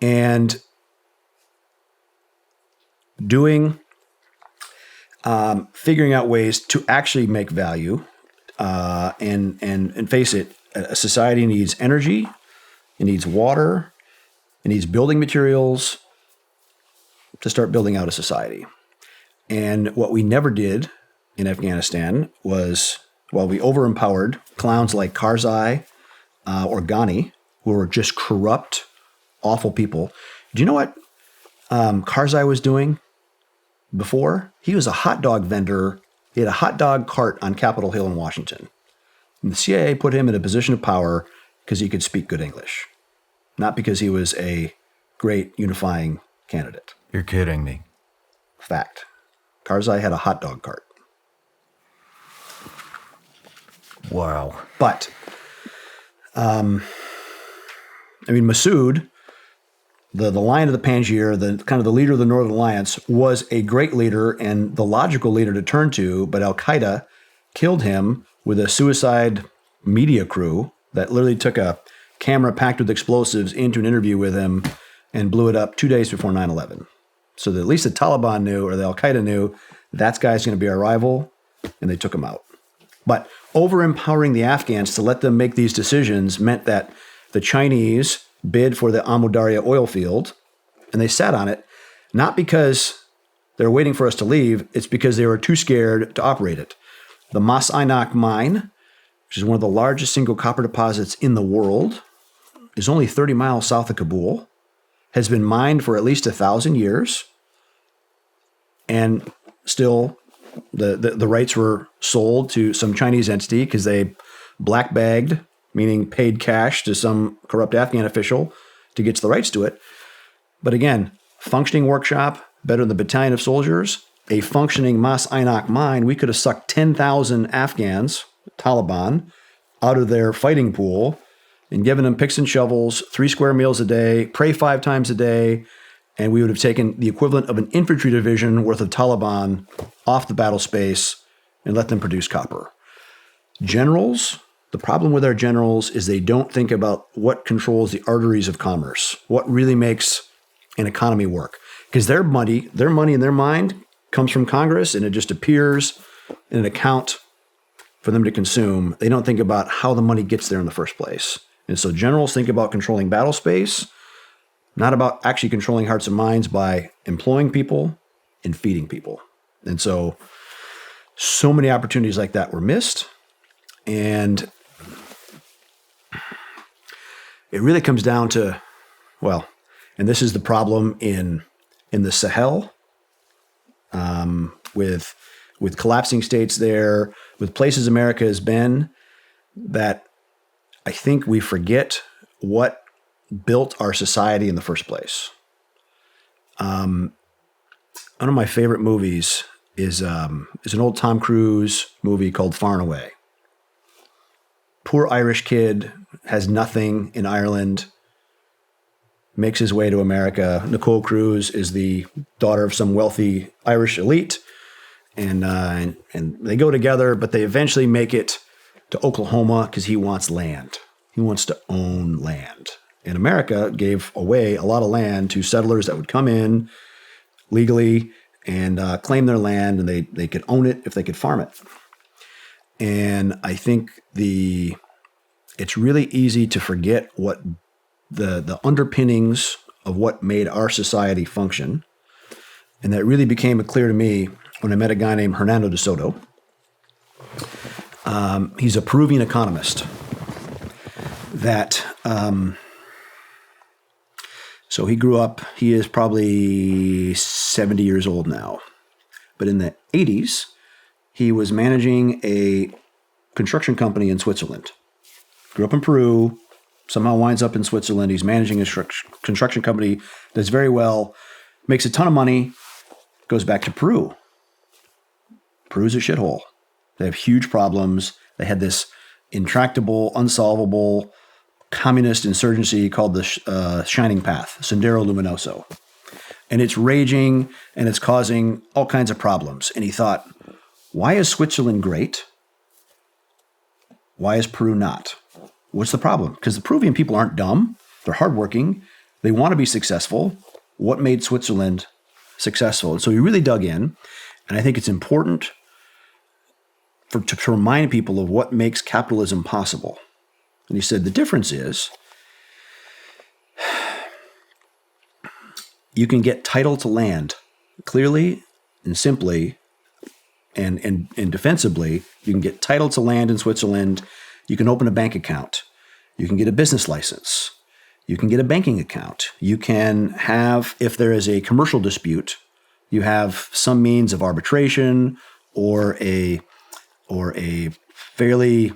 And figuring out ways to actually make value, and face it, a society needs energy, it needs water, it needs building materials to start building out a society. And what we never did in Afghanistan was, while we over-empowered clowns like Karzai or Ghani, who were just corrupt, awful people. Do you know what Karzai was doing before? He was a hot dog vendor. He had a hot dog cart on Capitol Hill in Washington. And the CIA put him in a position of power because he could speak good English, not because he was a great unifying candidate. You're kidding me. Fact. Karzai had a hot dog cart. Wow. But, Massoud, the Lion of the Panjshir, the kind of the leader of the Northern Alliance, was a great leader and the logical leader to turn to, but Al-Qaeda killed him with a suicide media crew that literally took a camera packed with explosives into an interview with him and blew it up 2 days before 9/11. So that at least the Taliban knew, or the Al-Qaeda knew, that guy's going to be our rival, and they took him out. But over-empowering the Afghans to let them make these decisions meant that the Chinese bid for the Amu Darya oil field, and they sat on it, not because they were waiting for us to leave, it's because they were too scared to operate it. The Mas Ainak mine, which is one of the largest single copper deposits in the world, is only 30 miles south of Kabul, has been mined for at least 1,000 years, and still the rights were sold to some Chinese entity because they black bagged, meaning paid cash to some corrupt Afghan official to get to the rights to it. But again, functioning workshop, better than the battalion of soldiers, a functioning Mas Ainak mine, we could have sucked 10,000 Afghans, Taliban, out of their fighting pool and given them picks and shovels, 3 square meals a day, pray 5 times a day, and we would have taken the equivalent of an infantry division worth of Taliban off the battle space and let them produce copper. Generals, the problem with our generals is they don't think about what controls the arteries of commerce, what really makes an economy work. Because their money in their mind comes from Congress and it just appears in an account for them to consume. They don't think about how the money gets there in the first place. And so generals think about controlling battle space, not about actually controlling hearts and minds by employing people and feeding people. And so many opportunities like that were missed. And it really comes down to, well, and this is the problem in the Sahel, with collapsing states there, with places America has been, that I think we forget what built our society in the first place. One of my favorite movies is an old Tom Cruise movie called Far and Away. Poor Irish kid, has nothing in Ireland, makes his way to America. Nicole Cruz is the daughter of some wealthy Irish elite, and they go together, but they eventually make it to Oklahoma because he wants land. He wants to own land. And America gave away a lot of land to settlers that would come in legally and claim their land, and they could own it if they could farm it. And I think it's really easy to forget what the underpinnings of what made our society function. And that really became clear to me when I met a guy named Hernando de Soto. He's a Peruvian economist that, so he grew up, he is probably 70 years old now. But in the 80s, he was managing a construction company in Switzerland. Grew up in Peru, somehow winds up in Switzerland. He's managing a construction company, does very well, makes a ton of money, goes back to Peru. Peru's a shithole. They have huge problems. They had this intractable, unsolvable communist insurgency called the Shining Path, Sendero Luminoso. And it's raging, and it's causing all kinds of problems. And he thought, why is Switzerland great? Why is Peru not? What's the problem? Because the Peruvian people aren't dumb. They're hardworking. They want to be successful. What made Switzerland successful? And so he really dug in. And I think it's important to remind people of what makes capitalism possible. And he said the difference is you can get title to land clearly and simply and defensively. You can get title to land in Switzerland. You can open a bank account. You can get a business license. You can get a banking account. You can have, if there is a commercial dispute, you have some means of arbitration or a fairly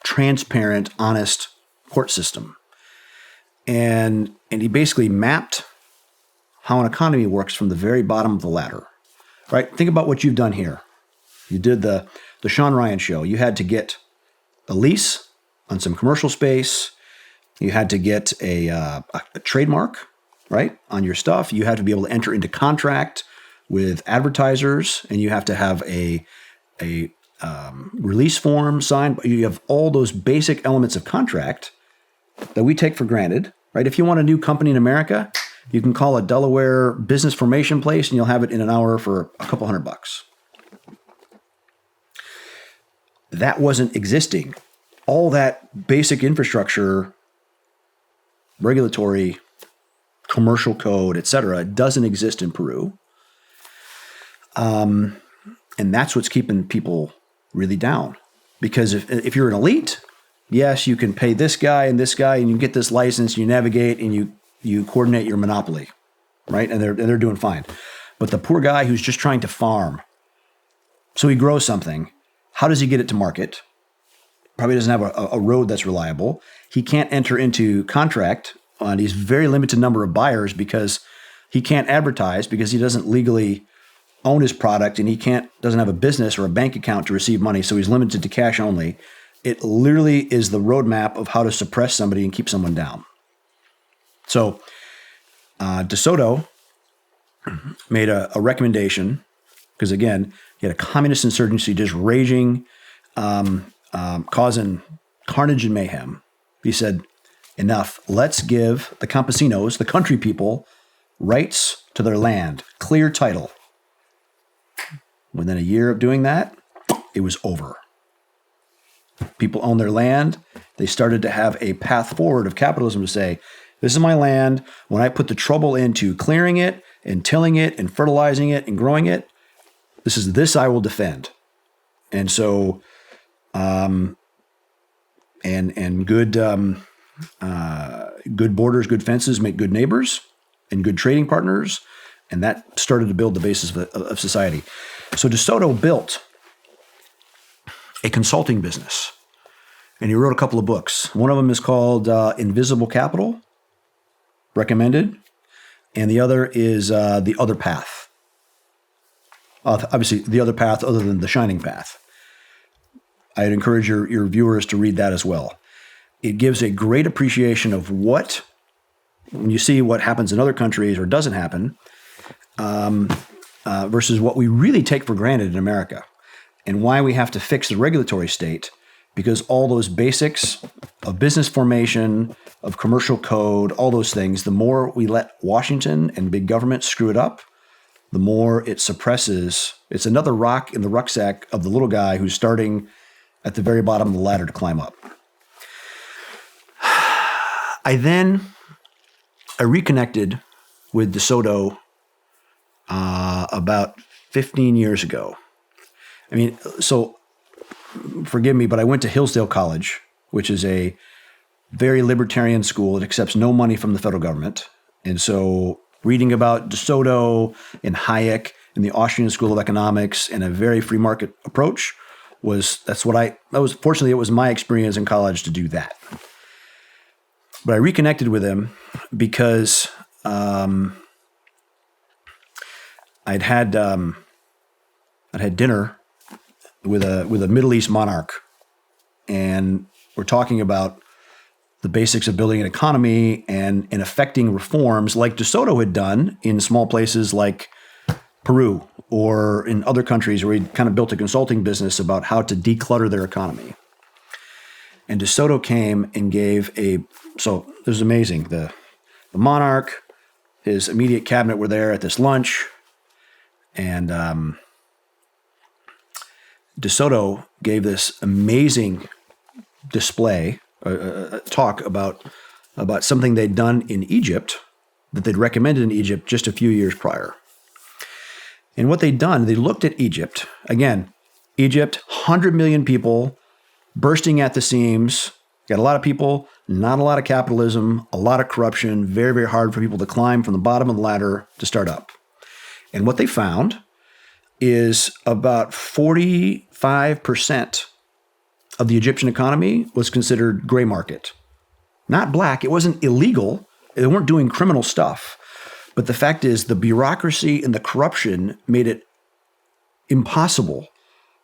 transparent, honest court system. And he basically mapped how an economy works from the very bottom of the ladder. Right? Think about what you've done here. You did the Shawn Ryan show. You had to get a lease on some commercial space. You had to get a trademark, right, on your stuff. You had to be able to enter into contract with advertisers, and you have to have a release form signed. You have all those basic elements of contract that we take for granted, right? If you want a new company in America, you can call a Delaware business formation place, and you'll have it in an hour for a couple $100. That wasn't existing. All that basic infrastructure, regulatory, commercial code, et cetera, doesn't exist in Peru. And that's what's keeping people really down. Because if you're an elite, yes, you can pay this guy, and you get this license, you navigate, and you coordinate your monopoly, right? And they're doing fine. But the poor guy who's just trying to farm, so he grows something, how does he get it to market? Probably doesn't have a road that's reliable. He can't enter into contract on his very limited number of buyers because he can't advertise, because he doesn't legally own his product, and he doesn't have a business or a bank account to receive money, so he's limited to cash only. It literally is the roadmap of how to suppress somebody and keep someone down. So De Soto made a recommendation, because again, he had a communist insurgency just raging, causing carnage and mayhem. He said, enough, let's give the campesinos, the country people, rights to their land, clear title. Within a year of doing that, it was over. People own their land. They started to have a path forward of capitalism to say, this is my land. When I put the trouble into clearing it and tilling it and fertilizing it and growing it, this I will defend. And so, and good borders, good fences make good neighbors and good trading partners. And that started to build the basis of society. So De Soto built a consulting business, and he wrote a couple of books. One of them is called Invisible Capital, recommended, and the other is The Other Path. Obviously, The Other Path other than The Shining Path. I'd encourage your viewers to read that as well. It gives a great appreciation of when you see what happens in other countries or doesn't happen, versus what we really take for granted in America, and why we have to fix the regulatory state, because all those basics of business formation, of commercial code, all those things, the more we let Washington and big government screw it up, the more it suppresses. It's another rock in the rucksack of the little guy who's starting at the very bottom of the ladder to climb up. I reconnected with De Soto about 15 years ago. I mean, so forgive me, but I went to Hillsdale College, which is a very libertarian school. It accepts no money from the federal government. And so reading about De Soto and Hayek and the Austrian School of Economics and a very free market approach fortunately, it was my experience in college to do that. But I reconnected with him because I'd had dinner with a Middle East monarch, and we're talking about the basics of building an economy and affecting reforms like De Soto had done in small places like Peru or in other countries where he kind of built a consulting business about how to declutter their economy. And De Soto came and so it was amazing. The monarch, his immediate cabinet were there at this lunch, and De Soto gave this amazing display, talk about something they'd done in Egypt, that they'd recommended in Egypt just a few years prior. And what they'd done, they looked at Egypt. Again, Egypt, 100 million people, bursting at the seams, got a lot of people, not a lot of capitalism, a lot of corruption, very, very hard for people to climb from the bottom of the ladder to start up. And what they found is about 45% of the Egyptian economy was considered gray market. Not black. It wasn't illegal. They weren't doing criminal stuff. But the fact is the bureaucracy and the corruption made it impossible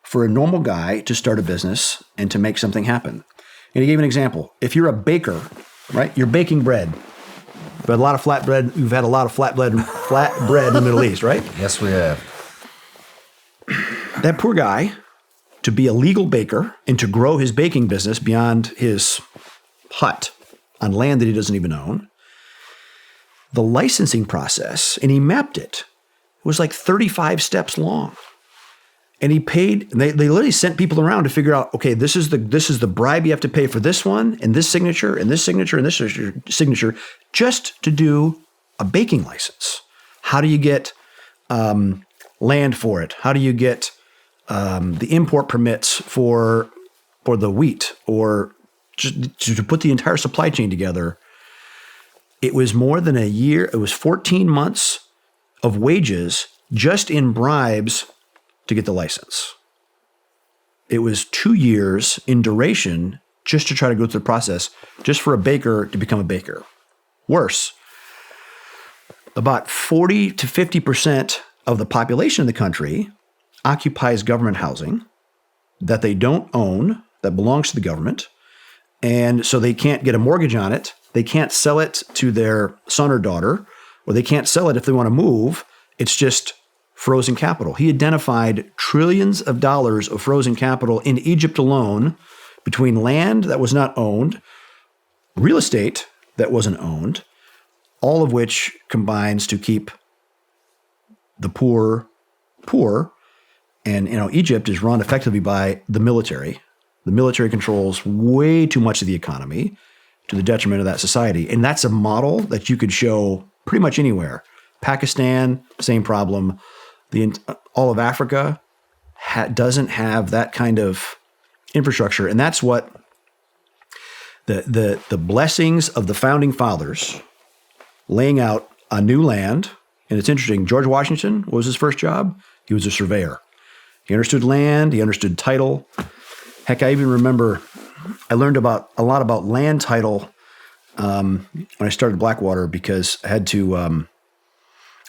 for a normal guy to start a business and to make something happen. And he gave an example. If you're a baker, right? You're baking bread. You've had a lot of flatbread. You've had a lot of flatbread in the Middle East, right? Yes, we have. That poor guy, to be a legal baker and to grow his baking business beyond his hut on land that he doesn't even own, the licensing process, and he mapped it, was like 35 steps long. And he paid, and they literally sent people around to figure out, okay, this is the bribe you have to pay for this one, and this signature, and this signature, and this signature, just to do a baking license. How do you get land for it? How do you get the import permits for the wheat, or just to put the entire supply chain together? It was more than a year. It was 14 months of wages just in bribes to get the license. It was 2 years in duration just to try to go through the process, just for a baker to become a baker. Worse, about 40 to 50% of the population of the country occupies government housing that they don't own, that belongs to the government. And so they can't get a mortgage on it. They can't sell it to their son or daughter, or they can't sell it if they want to move. It's just frozen capital. He identified trillions of dollars of frozen capital in Egypt alone, between land that was not owned, real estate that wasn't owned, all of which combines to keep the poor poor. And Egypt is run effectively by the military. The military controls way too much of the economy to the detriment of that society. And that's a model that you could show pretty much anywhere. Pakistan, same problem. All of Africa doesn't have that kind of infrastructure. And that's what the blessings of the founding fathers laying out a new land. And it's interesting. George Washington, what was his first job? He was a surveyor. He understood land. He understood title. Heck, I even remember I learned a lot about land title when I started Blackwater, because I had to.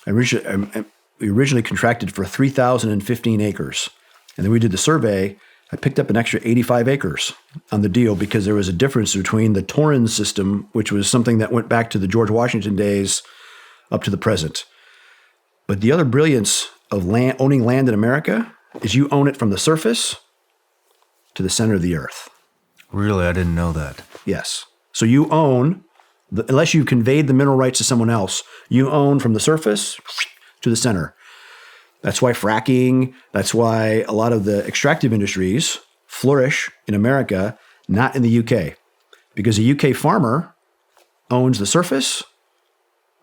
We originally contracted for 3,015 acres, and then we did the survey. I picked up an extra 85 acres on the deal because there was a difference between the Torrens system, which was something that went back to the George Washington days, up to the present. But the other brilliance of owning land in America is you own it from the surface to the center of the earth. Really? I didn't know that. Yes. So you own, unless you've conveyed the mineral rights to someone else, you own from the surface to the center. That's why fracking, that's why a lot of the extractive industries flourish in America, not in the UK. Because a UK farmer owns the surface,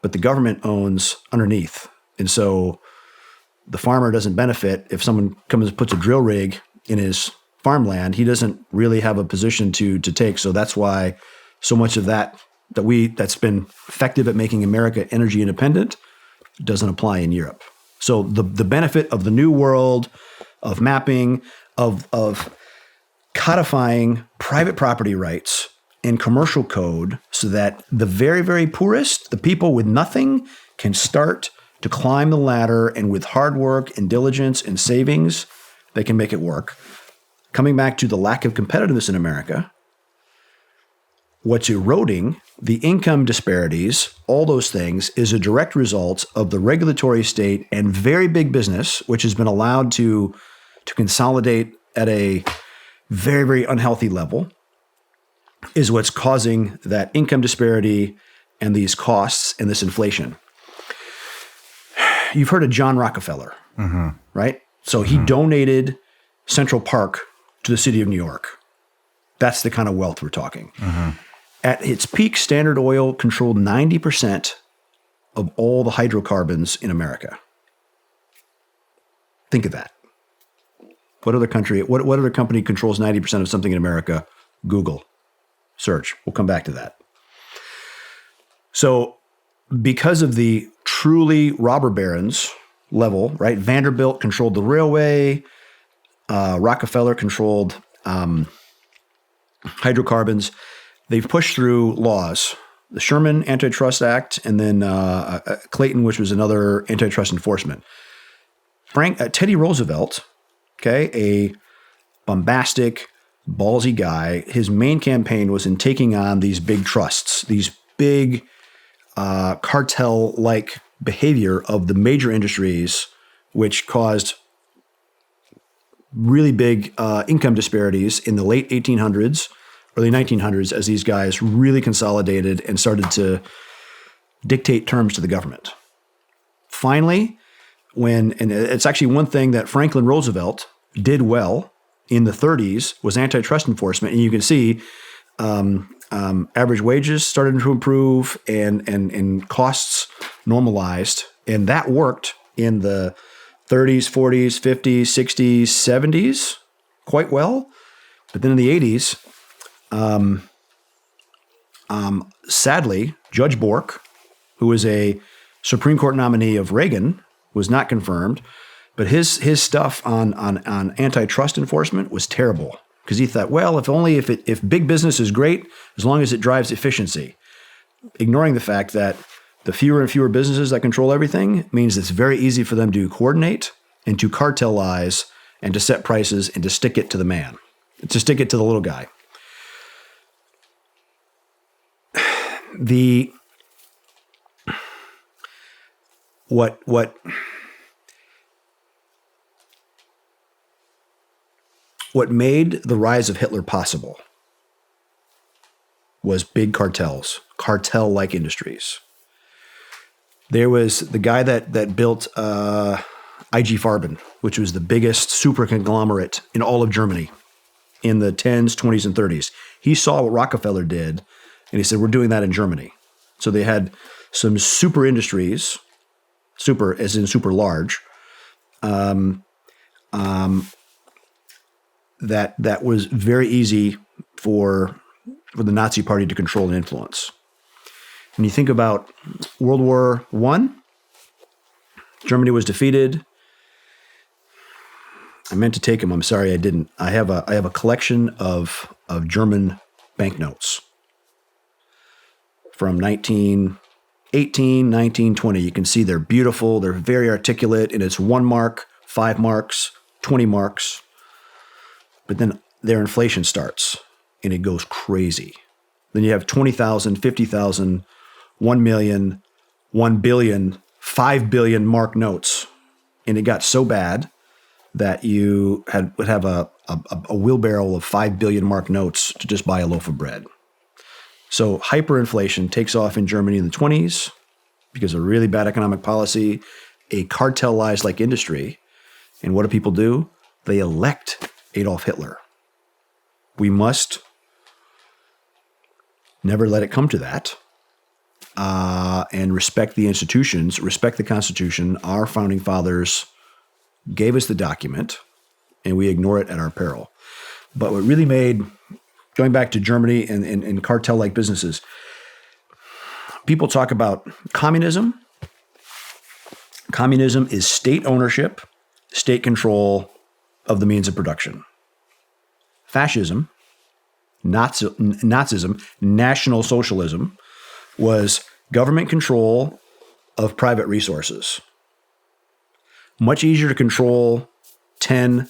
but the government owns underneath. And so the farmer doesn't benefit if someone comes and puts a drill rig in his farmland. He doesn't really have a position to take. So that's why so much of that's been effective at making America energy independent doesn't apply in Europe. So the benefit of the new world, of mapping, of codifying private property rights in commercial code so that the very, very poorest, the people with nothing, can start to climb the ladder, and with hard work and diligence and savings, they can make it work. Coming back to the lack of competitiveness in America, what's eroding the income disparities, all those things, is a direct result of the regulatory state and very big business, which has been allowed to consolidate at a very, very unhealthy level, is what's causing that income disparity and these costs and this inflation. You've heard of John Rockefeller, right? So he donated Central Park to the city of New York. That's the kind of wealth we're talking. At its peak, Standard Oil controlled 90% of all the hydrocarbons in America. Think of that. What other company controls 90% of something in America? Google. Search. We'll come back to that. So because of the truly robber barons level, right? Vanderbilt controlled the railway. Rockefeller controlled hydrocarbons. They've pushed through laws, the Sherman Antitrust Act, and then Clayton, which was another antitrust enforcement. Teddy Roosevelt, okay, bombastic, ballsy guy. His main campaign was in taking on these big trusts, these big cartel-like behavior of the major industries, which caused really big income disparities in the late 1800s, early 1900s, as these guys really consolidated and started to dictate terms to the government. Finally, and it's actually one thing that Franklin Roosevelt did well in the 30s was antitrust enforcement. And you can see average wages started to improve and costs normalized. And that worked in the 30s, 40s, 50s, 60s, 70s quite well. But then in the 80s, sadly, Judge Bork, who was a Supreme Court nominee of Reagan, was not confirmed. But his stuff on antitrust enforcement was terrible because he thought, well, if big business is great, as long as it drives efficiency, ignoring the fact that the fewer and fewer businesses that control everything means it's very easy for them to coordinate and to cartelize and to set prices and to stick it to the man, to stick it to the little guy. What made the rise of Hitler possible was big cartels, cartel-like industries. There was the guy that built IG Farben, which was the biggest super conglomerate in all of Germany in the 10s, 20s, and 30s. He saw what Rockefeller did, and he said, we're doing that in Germany. So they had some super industries, super as in super large, that was very easy for the Nazi Party to control and influence. When you think about World War I, Germany was defeated. I meant to take them. I'm sorry I didn't. I have a collection of German banknotes from 1918, 1920. You can see they're beautiful. They're very articulate, and it's 1 mark, 5 marks, 20 marks. But then their inflation starts, and it goes crazy. Then you have 20,000, 50,000, 1 million, 1 billion, 5 billion mark notes. And it got so bad that you would have a wheelbarrow of 5 billion mark notes to just buy a loaf of bread. So hyperinflation takes off in Germany in the 20s because of really bad economic policy, a cartelized like industry. And what do people do? They elect Adolf Hitler. We must never let it come to that, and respect the institutions, respect the Constitution. Our founding fathers gave us the document, and we ignore it at our peril. But what really made, going back to Germany and cartel-like businesses, people talk about communism. Communism is state ownership, state control of the means of production. Fascism, Nazism, National Socialism was government control of private resources. Much easier to control 10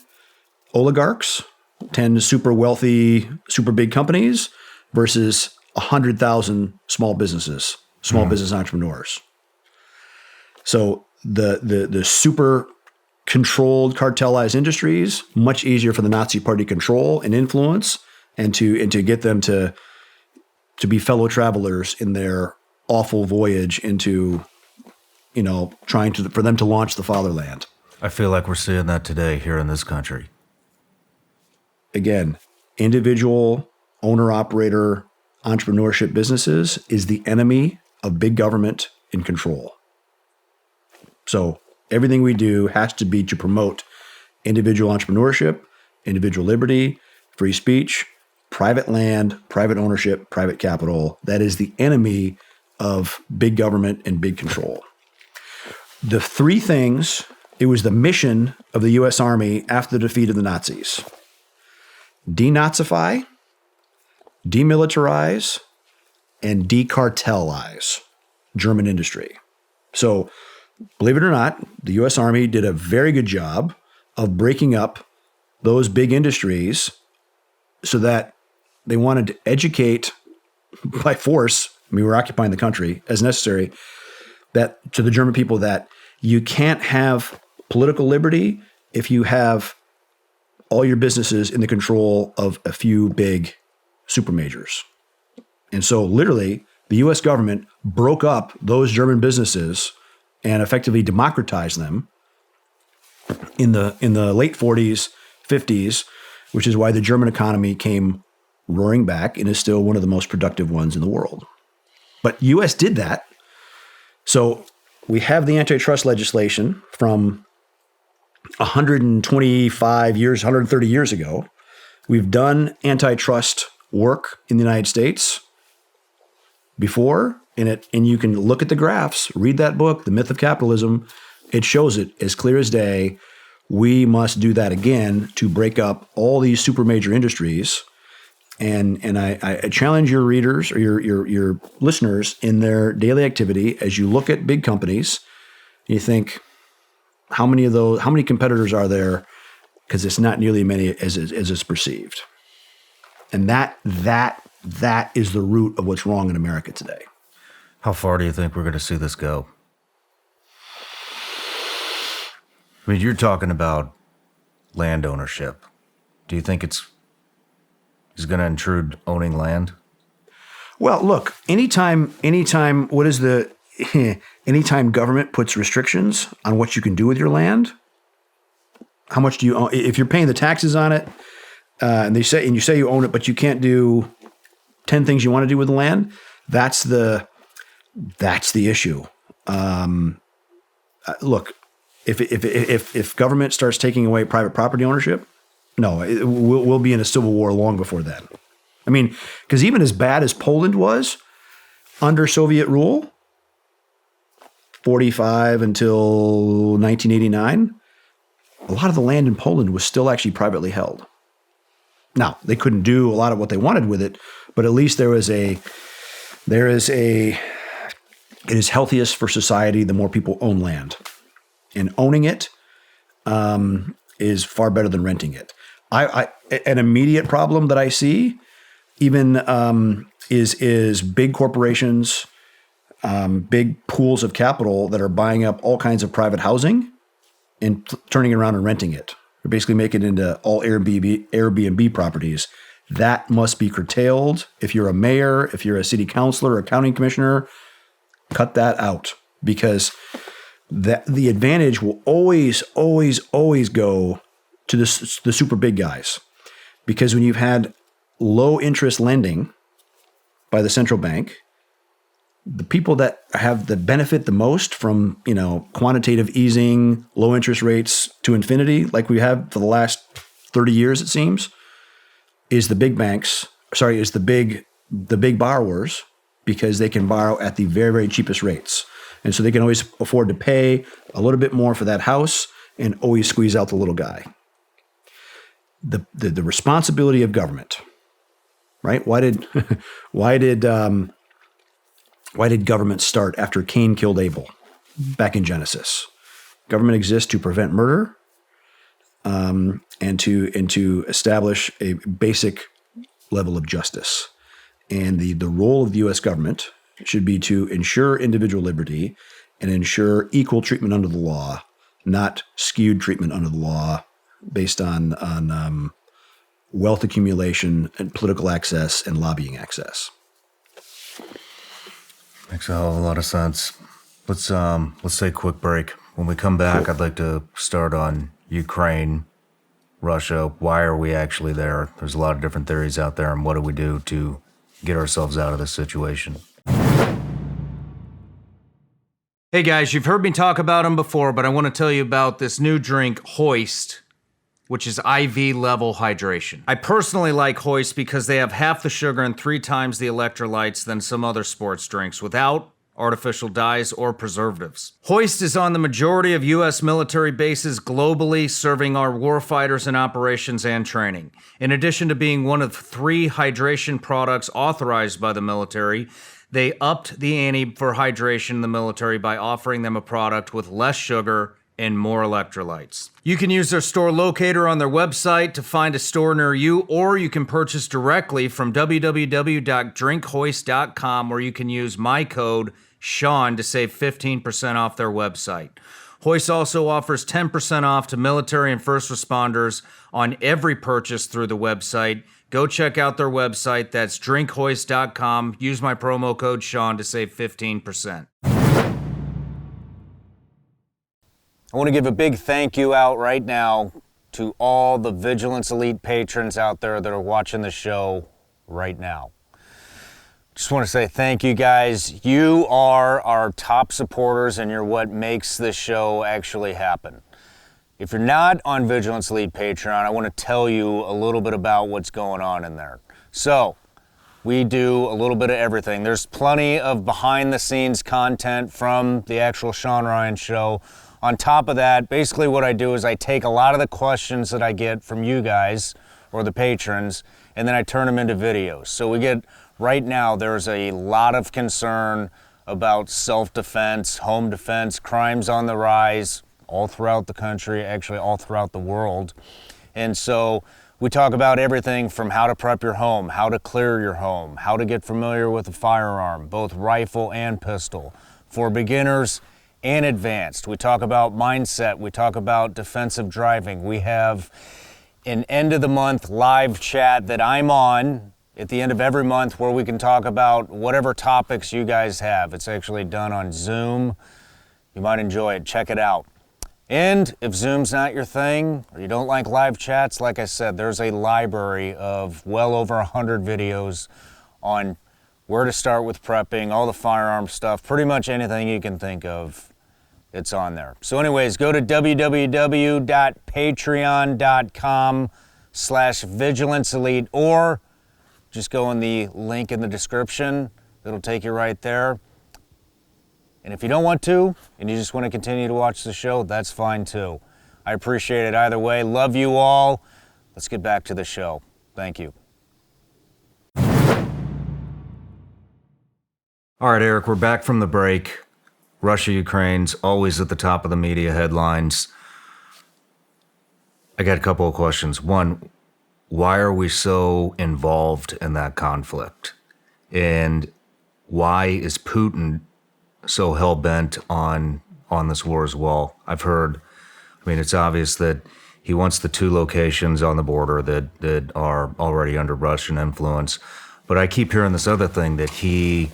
oligarchs, 10 super wealthy, super big companies versus 100,000 small businesses, small business entrepreneurs. So the super controlled cartelized industries, much easier for the Nazi Party to control and influence and to get them to be fellow travelers in their awful voyage into, trying for them to launch the fatherland. I feel like we're seeing that today here in this country. Again, individual owner-operator entrepreneurship businesses is the enemy of big government and control. So everything we do has to be to promote individual entrepreneurship, individual liberty, free speech, private land, private ownership, private capital. That is the enemy of big government and big control. The three things, it was the mission of the U.S. Army after the defeat of the Nazis: denazify, demilitarize, and decartelize German industry. So, believe it or not, the U.S. Army did a very good job of breaking up those big industries so that they wanted to educate by force. I mean, we're occupying the country as necessary, that to the German people that you can't have political liberty if you have all your businesses in the control of a few big super majors. And so literally the US government broke up those German businesses and effectively democratized them in the late 40s, 50s, which is why the German economy came roaring back and is still one of the most productive ones in the world. But US did that. So we have the antitrust legislation from 125 years, 130 years ago. We've done antitrust work in the United States before, and you can look at the graphs, read that book, The Myth of Capitalism. It shows it as clear as day. We must do that again to break up all these super major industries. And I challenge your readers or your listeners in their daily activity as you look at big companies, you think, how many competitors are there? Because it's not nearly as many as it's perceived. And that is the root of what's wrong in America today. How far do you think we're going to see this go? I mean, you're talking about land ownership. Do you think it's going to intrude owning land? Well, look, anytime government puts restrictions on what you can do with your land, how much do you own? If you're paying the taxes on it, and you say you own it, but you can't do 10 things you want to do with the land, that's the issue. Look, if government starts taking away private property ownership, no, we'll be in a civil war long before then. I mean, because even as bad as Poland was under Soviet rule, 45 until 1989, a lot of the land in Poland was still actually privately held. Now, they couldn't do a lot of what they wanted with it, but at least it is healthiest for society the more people own land. And owning it is far better than renting it. An immediate problem that I see even is big corporations, big pools of capital that are buying up all kinds of private housing and turning it around and renting it. They're basically making it into all Airbnb properties. That must be curtailed. If you're a mayor, if you're a city councilor or county commissioner, cut that out, because the advantage will always go to the super big guys. Because when you've had low interest lending by the central bank, the people that have the benefit the most from, quantitative easing, low interest rates to infinity, like we have for the last 30 years, it seems, is the big banks. Sorry, is the big borrowers, because they can borrow at the very, very cheapest rates. And so they can always afford to pay a little bit more for that house and always squeeze out the little guy. The responsibility of government, right? Why did government start after Cain killed Abel back in Genesis? Government exists to prevent murder, and to establish a basic level of justice. And the role of the U.S. government should be to ensure individual liberty and ensure equal treatment under the law, not skewed treatment under the law based on wealth accumulation and political access and lobbying access. Makes a hell of a lot of sense. Let's take a quick break. When we come back, cool. I'd like to start on Ukraine, Russia. Why are we actually there? There's a lot of different theories out there, and what do we do to get ourselves out of this situation? Hey guys, you've heard me talk about them before, but I want to tell you about this new drink, Hoist, which is IV level hydration. I personally like Hoist because they have half the sugar and 3 times the electrolytes than some other sports drinks without artificial dyes or preservatives. Hoist is on the majority of U.S. military bases globally, serving our warfighters in operations and training. In addition to being one of 3 hydration products authorized by the military, they upped the ante for hydration in the military by offering them a product with less sugar and more electrolytes. You can use their store locator on their website to find a store near you, or you can purchase directly from www.drinkhoist.com, where you can use my code Shawn to save 15% off their website. Hoist also offers 10% off to military and first responders on every purchase through the website. Go check out their website. That's drinkhoist.com. Use my promo code Shawn to save 15%. I want to give a big thank you out right now to all the Vigilance Elite patrons out there that are watching the show right now. Just want to say thank you guys. You are our top supporters and you're what makes this show actually happen. If you're not on Vigilance Elite Patreon, I want to tell you a little bit about what's going on in there. So, we do a little bit of everything. There's plenty of behind the scenes content from the actual Shawn Ryan show. On top of that, basically what I do is I take a lot of the questions that I get from you guys or the patrons, and then I turn them into videos. So we get, right now, there's a lot of concern about self-defense, home defense, crimes on the rise all throughout the country, actually all throughout the world. And so we talk about everything from how to prep your home, how to clear your home, how to get familiar with a firearm, both rifle and pistol, for beginners and advanced. We talk about mindset. We talk about defensive driving. We have an end of the month live chat that I'm on at the end of every month where we can talk about whatever topics you guys have. It's actually done on Zoom. You might enjoy it. Check it out. And if Zoom's not your thing, or you don't like live chats, like I said, there's a library of well over 100 videos on where to start with prepping, all the firearm stuff, pretty much anything you can think of, it's on there. So anyways, go to www.patreon.com/vigilanceelite, or just go in the link in the description. It'll take you right there. And if you don't want to, and you just want to continue to watch the show, that's fine too. I appreciate it either way. Love you all. Let's get back to the show. Thank you. All right, Erik, we're back from the break. Russia, Ukraine's always at the top of the media headlines. I got a couple of questions. One, why are we so involved in that conflict? And why is Putin so hell-bent on this war as well? I've heard, I mean, it's obvious that he wants the two locations on the border that are already under Russian influence. But I keep hearing this other thing that it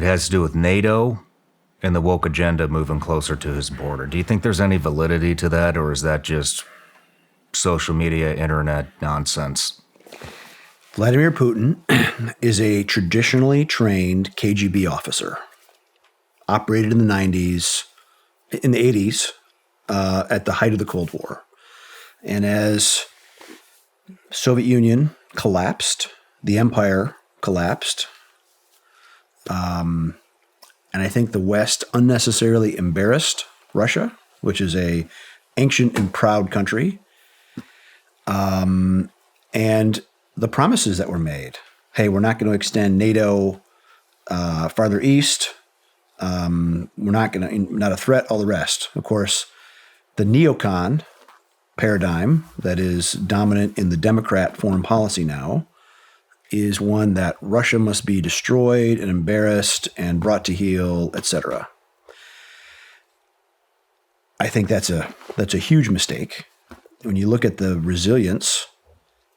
has to do with NATO and the woke agenda moving closer to his border. Do you think there's any validity to that, or is that just social media, internet nonsense? Vladimir Putin is a traditionally trained KGB officer, operated in the 80s, at the height of the Cold War. And as Soviet Union collapsed, the empire collapsed, and I think the West unnecessarily embarrassed Russia, which is a ancient and proud country. And the promises that were made, hey, we're not going to extend NATO farther east. We're not a threat, all the rest. Of course, the neocon paradigm that is dominant in the Democrat foreign policy now is one that Russia must be destroyed and embarrassed and brought to heel, etc. I think that's a huge mistake. When you look at the resilience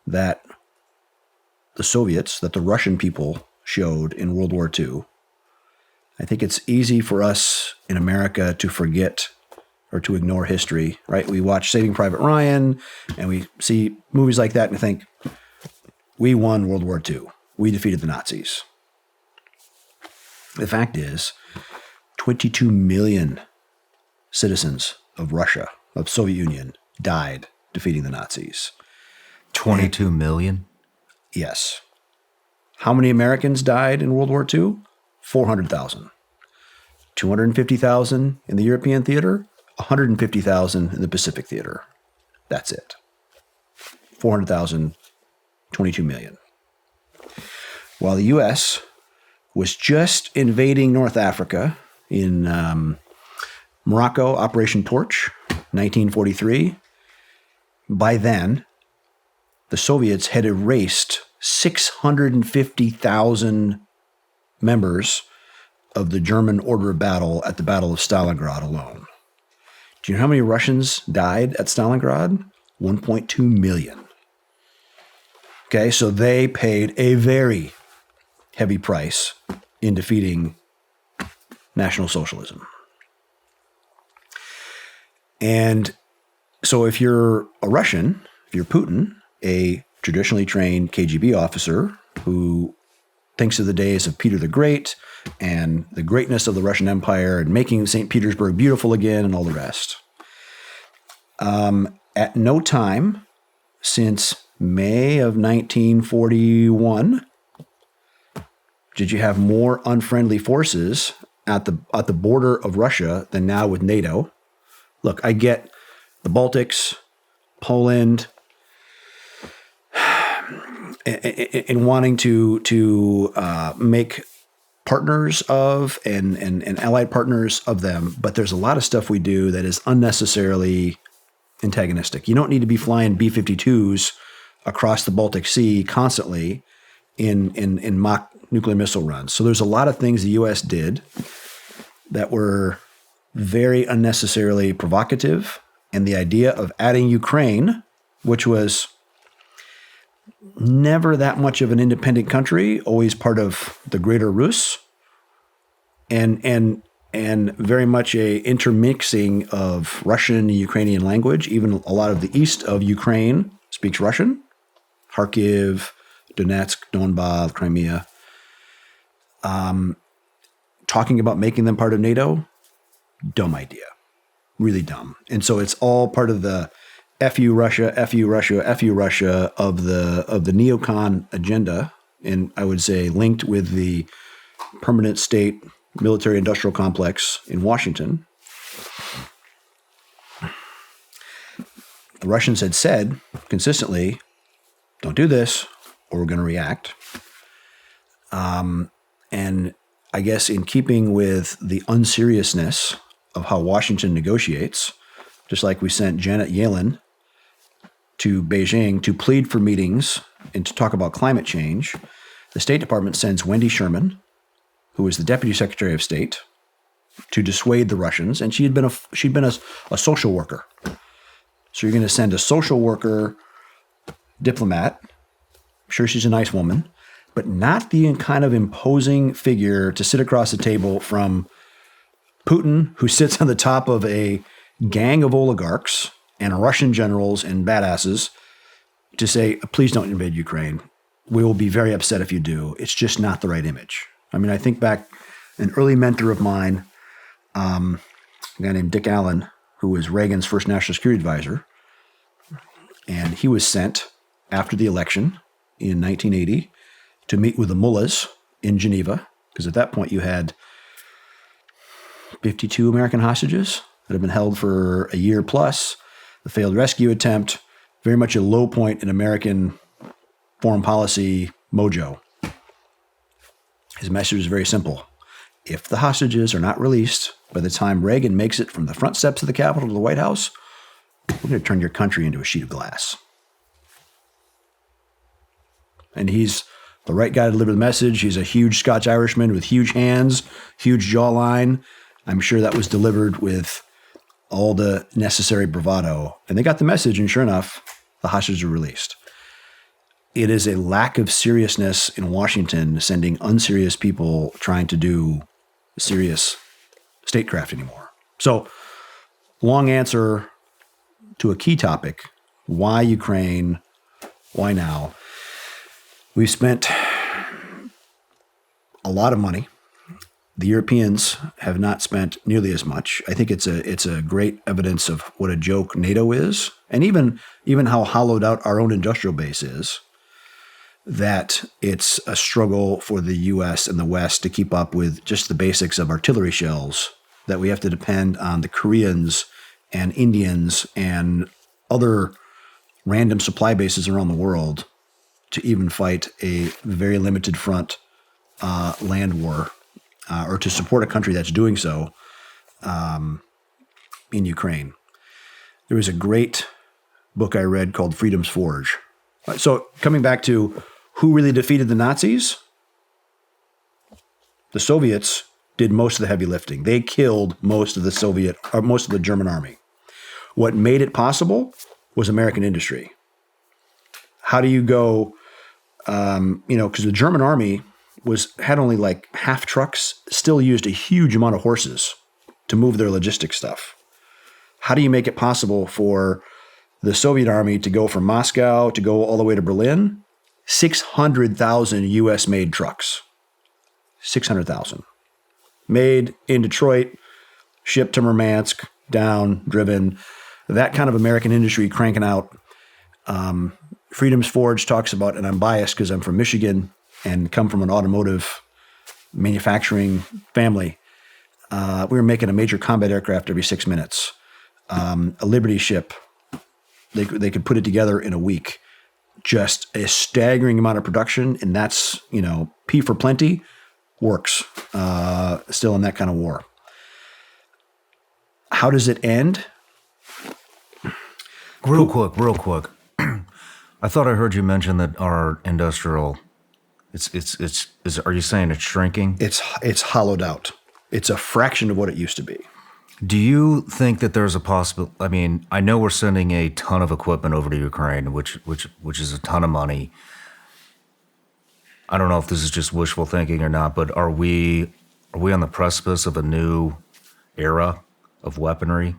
that the Soviets, that the Russian people showed in World War II, I think it's easy for us in America to forget or to ignore history, right? We watch Saving Private Ryan and we see movies like that and think, we won World War II. We defeated the Nazis. The fact is, 22 million citizens of Russia, of Soviet Union, died defeating the Nazis. 22 million? Yes. How many Americans died in World War II? 400,000. 250,000 in the European theater, 150,000 in the Pacific theater. That's it. 400,000, 22 million. While the U.S. was just invading North Africa in Morocco, Operation Torch, 1943. By then, the Soviets had erased 650,000 members of the German order of battle at the Battle of Stalingrad alone. Do you know how many Russians died at Stalingrad? 1.2 million. Okay, so they paid a very heavy price in defeating National Socialism. And so if you're a Russian, if you're Putin, a traditionally trained KGB officer who thinks of the days of Peter the Great and the greatness of the Russian Empire and making St. Petersburg beautiful again and all the rest. At no time since May of 1941 did you have more unfriendly forces at the border of Russia than now with NATO. Look, I get the Baltics, Poland, and wanting to make partners of and allied partners of them, but there's a lot of stuff we do that is unnecessarily antagonistic. You don't need to be flying B-52s across the Baltic Sea constantly in mock nuclear missile runs. So there's a lot of things the U.S. did that were very unnecessarily provocative, and the idea of adding Ukraine, which was never that much of an independent country, always part of the greater Rus, and very much a intermixing of Russian and Ukrainian language. Even a lot of the east of Ukraine speaks Russian. Kharkiv, Donetsk, Donbas, Crimea. Talking about making them part of NATO, dumb idea. Really dumb. And so it's all part of the FU Russia, FU Russia, FU Russia of the neocon agenda, and I would say linked with the permanent state military industrial complex in Washington. The Russians had said consistently, don't do this or we're going to react. And I guess in keeping with the unseriousness of how Washington negotiates, just like we sent Janet Yellen to Beijing to plead for meetings and to talk about climate change, the State Department sends Wendy Sherman, who was the Deputy Secretary of State, to dissuade the Russians, and she'd been a social worker. So you're going to send a social worker diplomat. I'm sure she's a nice woman, but not the kind of imposing figure to sit across the table from Putin, who sits on the top of a gang of oligarchs and Russian generals and badasses, to say, please don't invade Ukraine. We will be very upset if you do. It's just not the right image. I mean, I think back, an early mentor of mine, a guy named Dick Allen, who was Reagan's first national security advisor, and he was sent after the election in 1980 to meet with the mullahs in Geneva, because at that point you had 52 American hostages that had been held for a year plus, the failed rescue attempt, very much a low point in American foreign policy mojo. His message was very simple. If the hostages are not released by the time Reagan makes it from the front steps of the Capitol to the White House, we're going to turn your country into a sheet of glass. And he's the right guy to deliver the message. He's a huge Scotch-Irishman with huge hands, huge jawline. I'm sure that was delivered with all the necessary bravado. And they got the message, and sure enough, the hostages were released. It is a lack of seriousness in Washington sending unserious people trying to do serious statecraft anymore. So, long answer to a key topic. Why Ukraine? Why now? We've spent a lot of money. The Europeans have not spent nearly as much. I think it's a great evidence of what a joke NATO is, and even how hollowed out our own industrial base is, that it's a struggle for the U.S. and the West to keep up with just the basics of artillery shells, that we have to depend on the Koreans and Indians and other random supply bases around the world to even fight a very limited front land war, or to support a country that's doing so. in Ukraine. There was a great book I read called Freedom's Forge. So coming back to who really defeated the Nazis, the Soviets did most of the heavy lifting. They killed most of the German army. What made it possible was American industry. How do you go, because the German army had only like half trucks, still used a huge amount of horses to move their logistic stuff. How do you make it possible for the Soviet army to go from Moscow to go all the way to Berlin? 600,000 U.S.-made trucks. 600,000. Made in Detroit, shipped to Murmansk, down, driven. That kind of American industry cranking out. Freedom's Forge talks about, and I'm biased because I'm from Michigan and come from an automotive manufacturing family. We were making a major combat aircraft every 6 minutes. A Liberty ship, they could put it together in a week. Just a staggering amount of production, and that's, P for plenty, works still in that kind of war. How does it end? Real quick. I thought I heard you mention that our industrial, are you saying it's shrinking? It's hollowed out. It's a fraction of what it used to be. Do you think that there's a possible? I mean, I know we're sending a ton of equipment over to Ukraine, which is a ton of money. I don't know if this is just wishful thinking or not, but are we on the precipice of a new era of weaponry,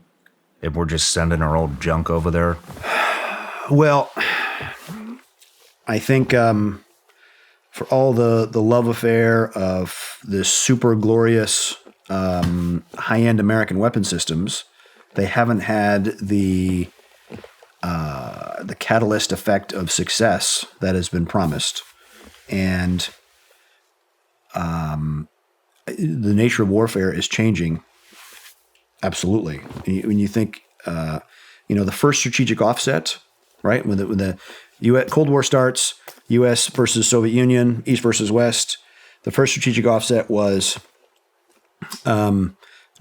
and we're just sending our old junk over there? Well, I think for all the love affair of this super glorious high-end American weapon systems, they haven't had the catalyst effect of success that has been promised. And the nature of warfare is changing. Absolutely. When you think, the first strategic offset, right? When the US Cold War starts, U.S. versus Soviet Union, East versus West, the first strategic offset was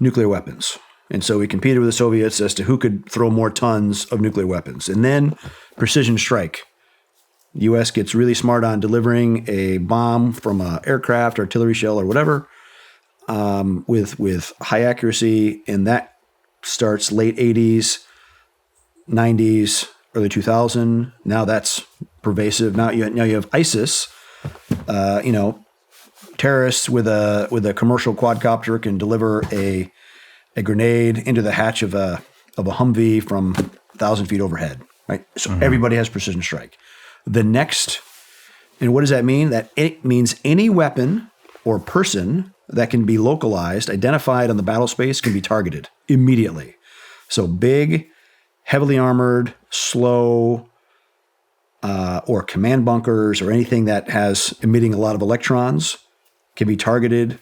nuclear weapons. And so we competed with the Soviets as to who could throw more tons of nuclear weapons. And then precision strike. The U.S. gets really smart on delivering a bomb from an aircraft, artillery shell, or whatever, with high accuracy, and that starts late 80s, 90s, early 2000. Now that's pervasive. Now you have ISIS, terrorists with a commercial quadcopter can deliver a grenade into the hatch of a Humvee from 1,000 feet overhead. Right, so everybody has precision strike. The next, and what does that mean? That it means any weapon or person that can be localized, identified on the battle space, can be targeted immediately. So big, heavily armored, slow, or command bunkers or anything that has emitting a lot of electrons can be targeted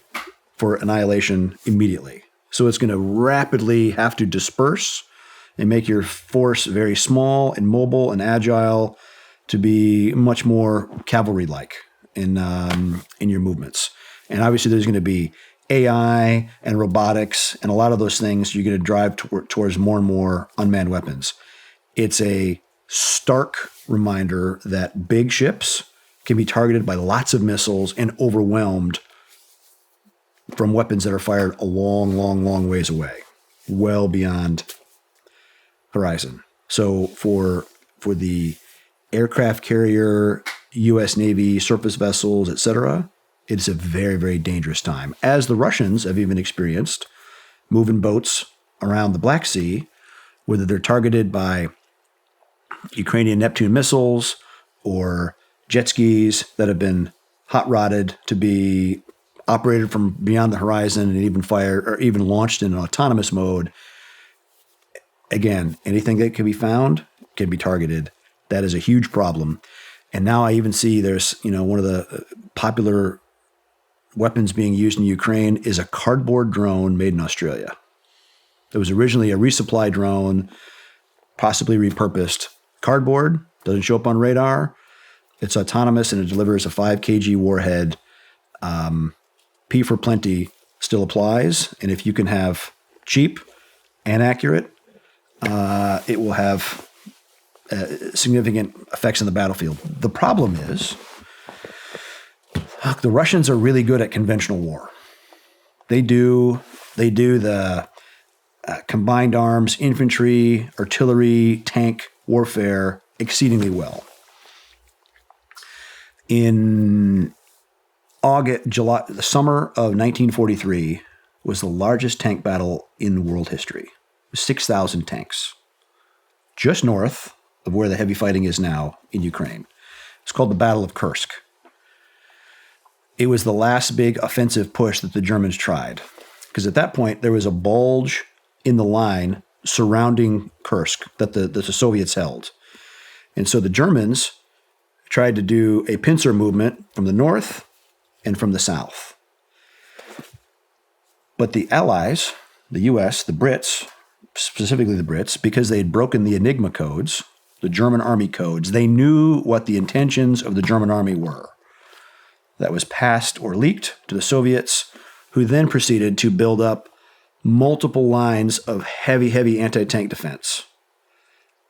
for annihilation immediately. So it's going to rapidly have to disperse and make your force very small and mobile and agile to be much more cavalry-like in your movements. And obviously there's going to be AI and robotics and a lot of those things. You're going to drive towards more and more unmanned weapons. It's a stark reminder that big ships can be targeted by lots of missiles and overwhelmed from weapons that are fired a long, long, long ways away, well beyond horizon. So for the aircraft carrier, U.S. Navy, surface vessels, etc., it's a very, very dangerous time. As the Russians have even experienced, moving boats around the Black Sea, whether they're targeted by Ukrainian Neptune missiles or jet skis that have been hot-rodded to be operated from beyond the horizon and even fired or even launched in an autonomous mode. Again, anything that can be found can be targeted. That is a huge problem. And now I even see there's, one of the popular weapons being used in Ukraine is a cardboard drone made in Australia. It was originally a resupply drone, possibly repurposed. Cardboard, doesn't show up on radar. It's autonomous and it delivers a 5 kg warhead. P for plenty still applies. And if you can have cheap and accurate, it will have significant effects on the battlefield. The problem is, the Russians are really good at conventional war. They do the combined arms, infantry, artillery, tank warfare exceedingly well. In July, the summer of 1943 was the largest tank battle in world history. 6,000 tanks, just north of where the heavy fighting is now in Ukraine. It's called the Battle of Kursk. It was the last big offensive push that the Germans tried, because at that point there was a bulge in the line surrounding Kursk that the Soviets held. And so the Germans tried to do a pincer movement from the north and from the south. But the Allies, the US, the Brits, specifically the Brits, because they had broken the Enigma codes, the German army codes, they knew what the intentions of the German army were. That was passed or leaked to the Soviets, who then proceeded to build up multiple lines of heavy anti-tank defense.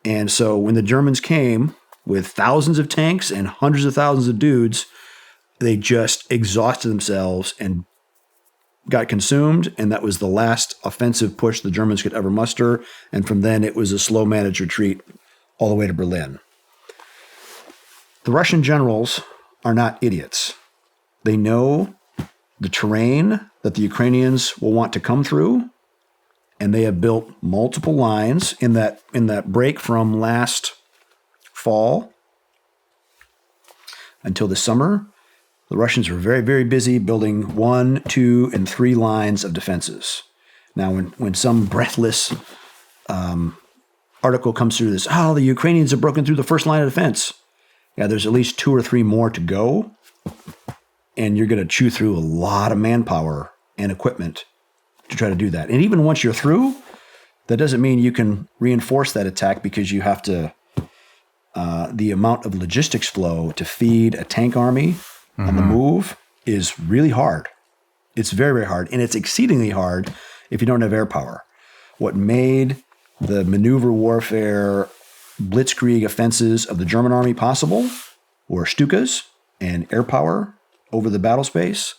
And so when the Germans came with thousands of tanks and hundreds of thousands of dudes, they just exhausted themselves and got consumed, and that was the last offensive push the Germans could ever muster, and from then it was a slow managed retreat all the way to Berlin. The Russian generals are not idiots. They know the terrain that the Ukrainians will want to come through, and they have built multiple lines in that break from last fall until the summer. The Russians were very, very busy building 1, 2, and 3 lines of defenses. Now, when some breathless article comes through this, the Ukrainians have broken through the first line of defense. Yeah, there's at least 2 or 3 more to go, and you're going to chew through a lot of manpower and equipment to try to do that. And even once you're through, that doesn't mean you can reinforce that attack, because you have to, the amount of logistics flow to feed a tank army on the move is really hard. It's very, very hard. And it's exceedingly hard if you don't have air power. What made the maneuver warfare blitzkrieg offenses of the German army possible were Stukas and air power over the battle space.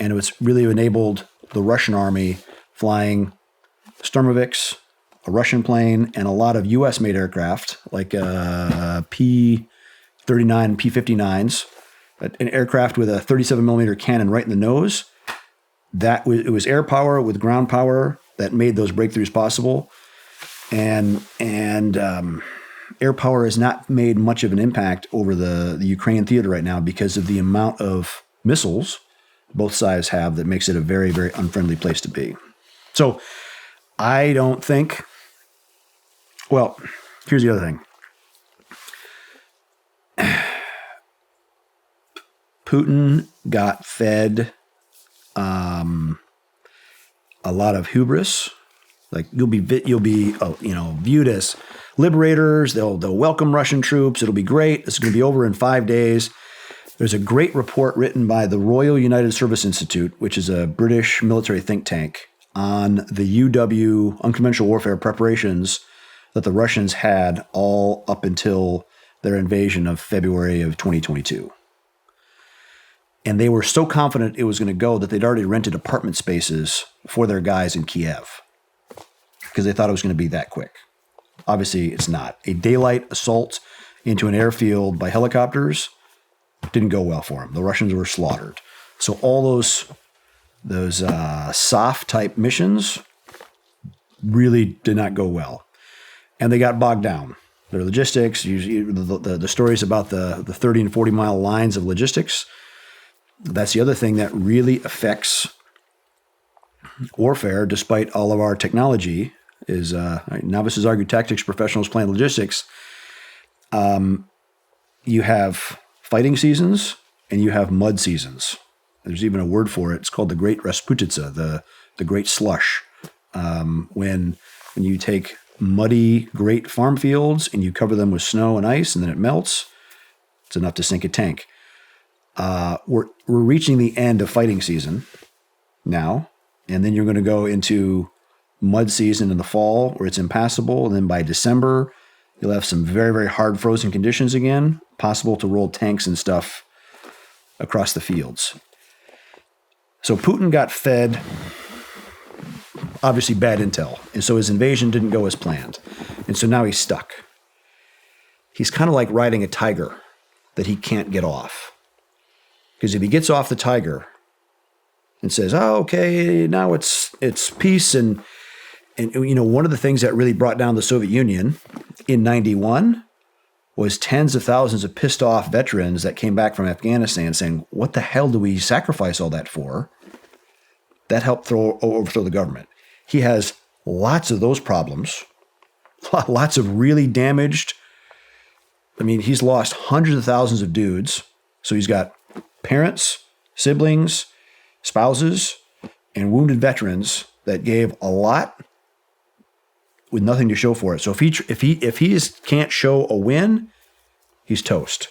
And it's really enabled the Russian army flying Sturmovix, a Russian plane, and a lot of U.S.-made aircraft like P-39 and P-59s, an aircraft with a 37-millimeter cannon right in the nose. It was air power with ground power that made those breakthroughs possible. And air power has not made much of an impact over the Ukrainian theater right now because of the amount of missiles both sides have that makes it a very, very unfriendly place to be. So I don't think, well, here's the other thing. Putin got fed a lot of hubris. Like you'll be viewed as liberators. They'll welcome Russian troops. It'll be great. It's going to be over in 5 days. There's a great report written by the Royal United Service Institute, which is a British military think tank, on the UW, unconventional warfare preparations that the Russians had all up until their invasion of February of 2022. And they were so confident it was going to go that they'd already rented apartment spaces for their guys in Kiev because they thought it was going to be that quick. Obviously, it's not. A daylight assault into an airfield by helicopters didn't go well for them. The Russians were slaughtered. So all those soft type missions really did not go well, and they got bogged down. Their logistics, the stories about the 30 and 40 mile lines of logistics. That's the other thing that really affects warfare, despite all of our technology, is novices argue tactics, professionals plan logistics. You have fighting seasons and you have mud seasons. There's even a word for it. It's called the Great Rasputitsa, the Great Slush. When you take muddy, great farm fields and you cover them with snow and ice and then it melts, it's enough to sink a tank. We're reaching the end of fighting season now, and then you're going to go into mud season in the fall where it's impassable. And then by December, you'll have some very, very hard frozen conditions again, possible to roll tanks and stuff across the fields. So Putin got fed, obviously, bad intel. And so his invasion didn't go as planned. And so now he's stuck. He's kind of like riding a tiger that he can't get off. Because if he gets off the tiger and says, oh, okay, now it's peace. And one of the things that really brought down the Soviet Union in 91 was tens of thousands of pissed off veterans that came back from Afghanistan saying, what the hell do we sacrifice all that for? That helped overthrow the government. He has lots of those problems, lots of really damaged. I mean, he's lost hundreds of thousands of dudes. So he's got parents, siblings, spouses, and wounded veterans that gave a lot with nothing to show for it. So if he can't show a win, he's toast.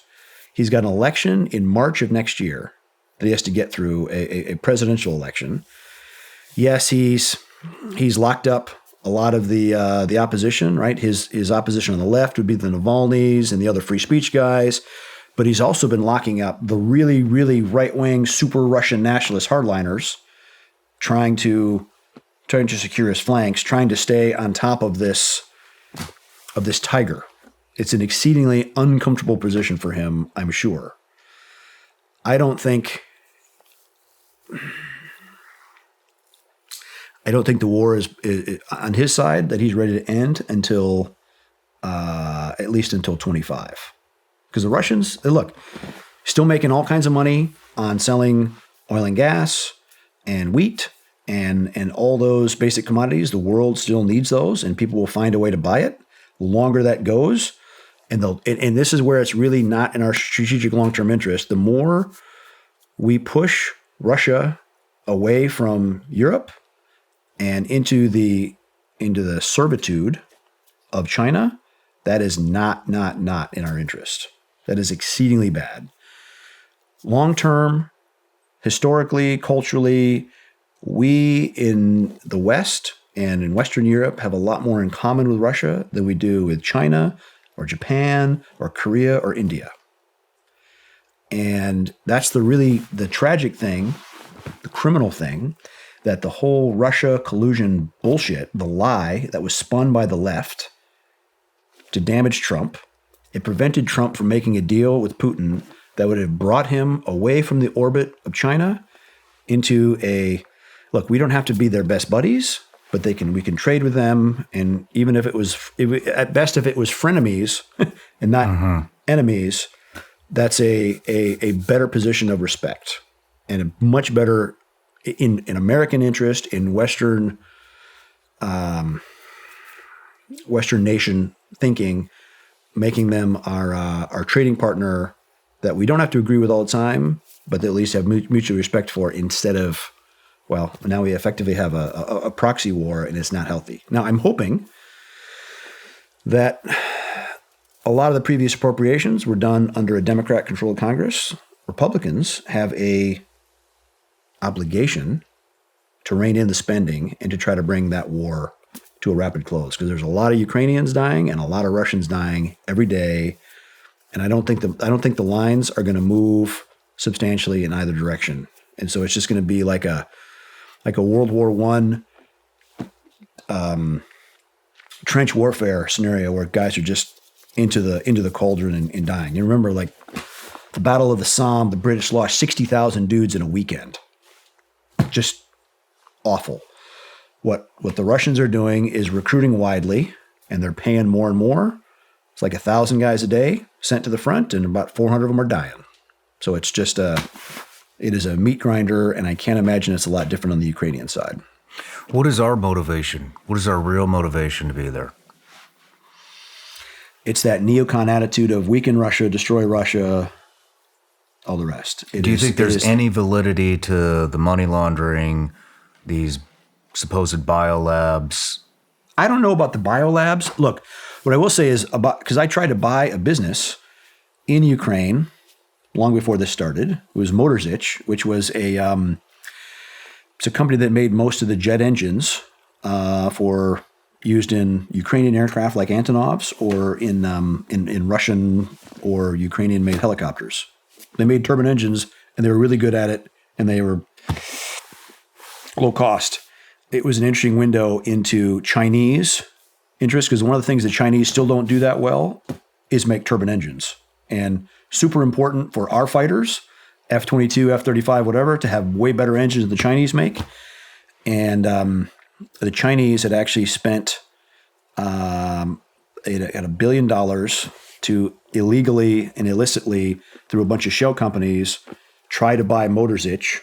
He's got an election in March of next year that he has to get through, a presidential election. Yes, he's locked up a lot of the opposition, right? His opposition on the left would be the Navalny's and the other free speech guys, but he's also been locking up the really, really right-wing, super Russian nationalist hardliners, trying to secure his flanks, trying to stay on top of this tiger. It's an exceedingly uncomfortable position for him, I'm sure. I don't think the war is on his side, that he's ready to end until at least until 25. Because the Russians, look, still making all kinds of money on selling oil and gas and wheat and all those basic commodities. The world still needs those, and people will find a way to buy it. The longer that goes, and this is where it's really not in our strategic long-term interest. The more we push Russia away from Europe and into the servitude of China, that is not in our interest. That is exceedingly bad. Long-term, historically, culturally, we in the West and in Western Europe have a lot more in common with Russia than we do with China or Japan or Korea or India. And that's the tragic thing, the criminal thing, that the whole Russia collusion bullshit, the lie that was spun by the left to damage Trump, it prevented Trump from making a deal with Putin that would have brought him away from the orbit of China into look, we don't have to be their best buddies, but we can trade with them. And even if at best, if it was frenemies and not enemies, that's a better position of respect and a much better in American interest, in Western nation thinking, making them our trading partner that we don't have to agree with all the time, but at least have mutual respect for, instead of, well, now we effectively have a proxy war, and it's not healthy. Now, I'm hoping that a lot of the previous appropriations were done under a Democrat-controlled Congress. Republicans have a obligation to rein in the spending and to try to bring that war to a rapid close, because there's a lot of Ukrainians dying and a lot of Russians dying every day, and I don't think the lines are going to move substantially in either direction. And so it's just going to be like a World War I trench warfare scenario where guys are just into the cauldron and dying. You remember, like, the Battle of the Somme, the British lost 60,000 dudes in a weekend. Just awful. What the Russians are doing is recruiting widely, and they're paying more and more. It's like 1,000 guys a day sent to the front, and about 400 of them are dying. So it's just it is a meat grinder, and I can't imagine it's a lot different on the Ukrainian side. What is our motivation? What is our real motivation to be there? It's that neocon attitude of weaken Russia, destroy Russia, all the rest. Do you think there's any validity to the money laundering, these supposed biolabs? I don't know about the biolabs. Look, what I will say is, because I tried to buy a business in Ukraine long before this started. It was Motorzich, which was it's a company that made most of the jet engines for used in Ukrainian aircraft like Antonovs or in Russian or Ukrainian-made helicopters. They made turbine engines, and they were really good at it, and they were low cost. It was an interesting window into Chinese interest, because one of the things the Chinese still don't do that well is make turbine engines. And super important for our fighters, F-22, F-35, whatever, to have way better engines than the Chinese make. And the Chinese had actually spent $1 billion to illegally and illicitly, through a bunch of shell companies, try to buy Motors Itch.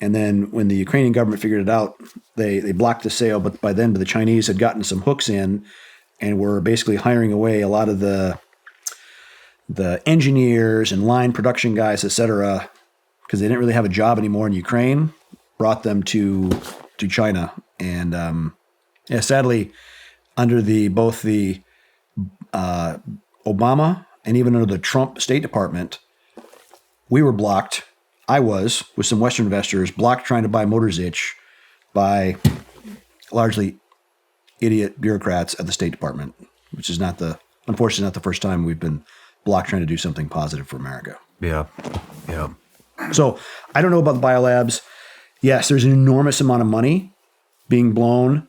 And then when the Ukrainian government figured it out, they blocked the sale. But by then, the Chinese had gotten some hooks in and were basically hiring away a lot of the engineers and line production guys, et cetera, because they didn't really have a job anymore in Ukraine, brought them to China. And sadly, under both the Obama and even under the Trump State Department, we were blocked. I was, with some Western investors, blocked trying to buy Motors Itch by largely idiot bureaucrats at the State Department, which is unfortunately not the first time we've been blocked trying to do something positive for America. Yeah. So I don't know about the biolabs. Yes, there's an enormous amount of money being blown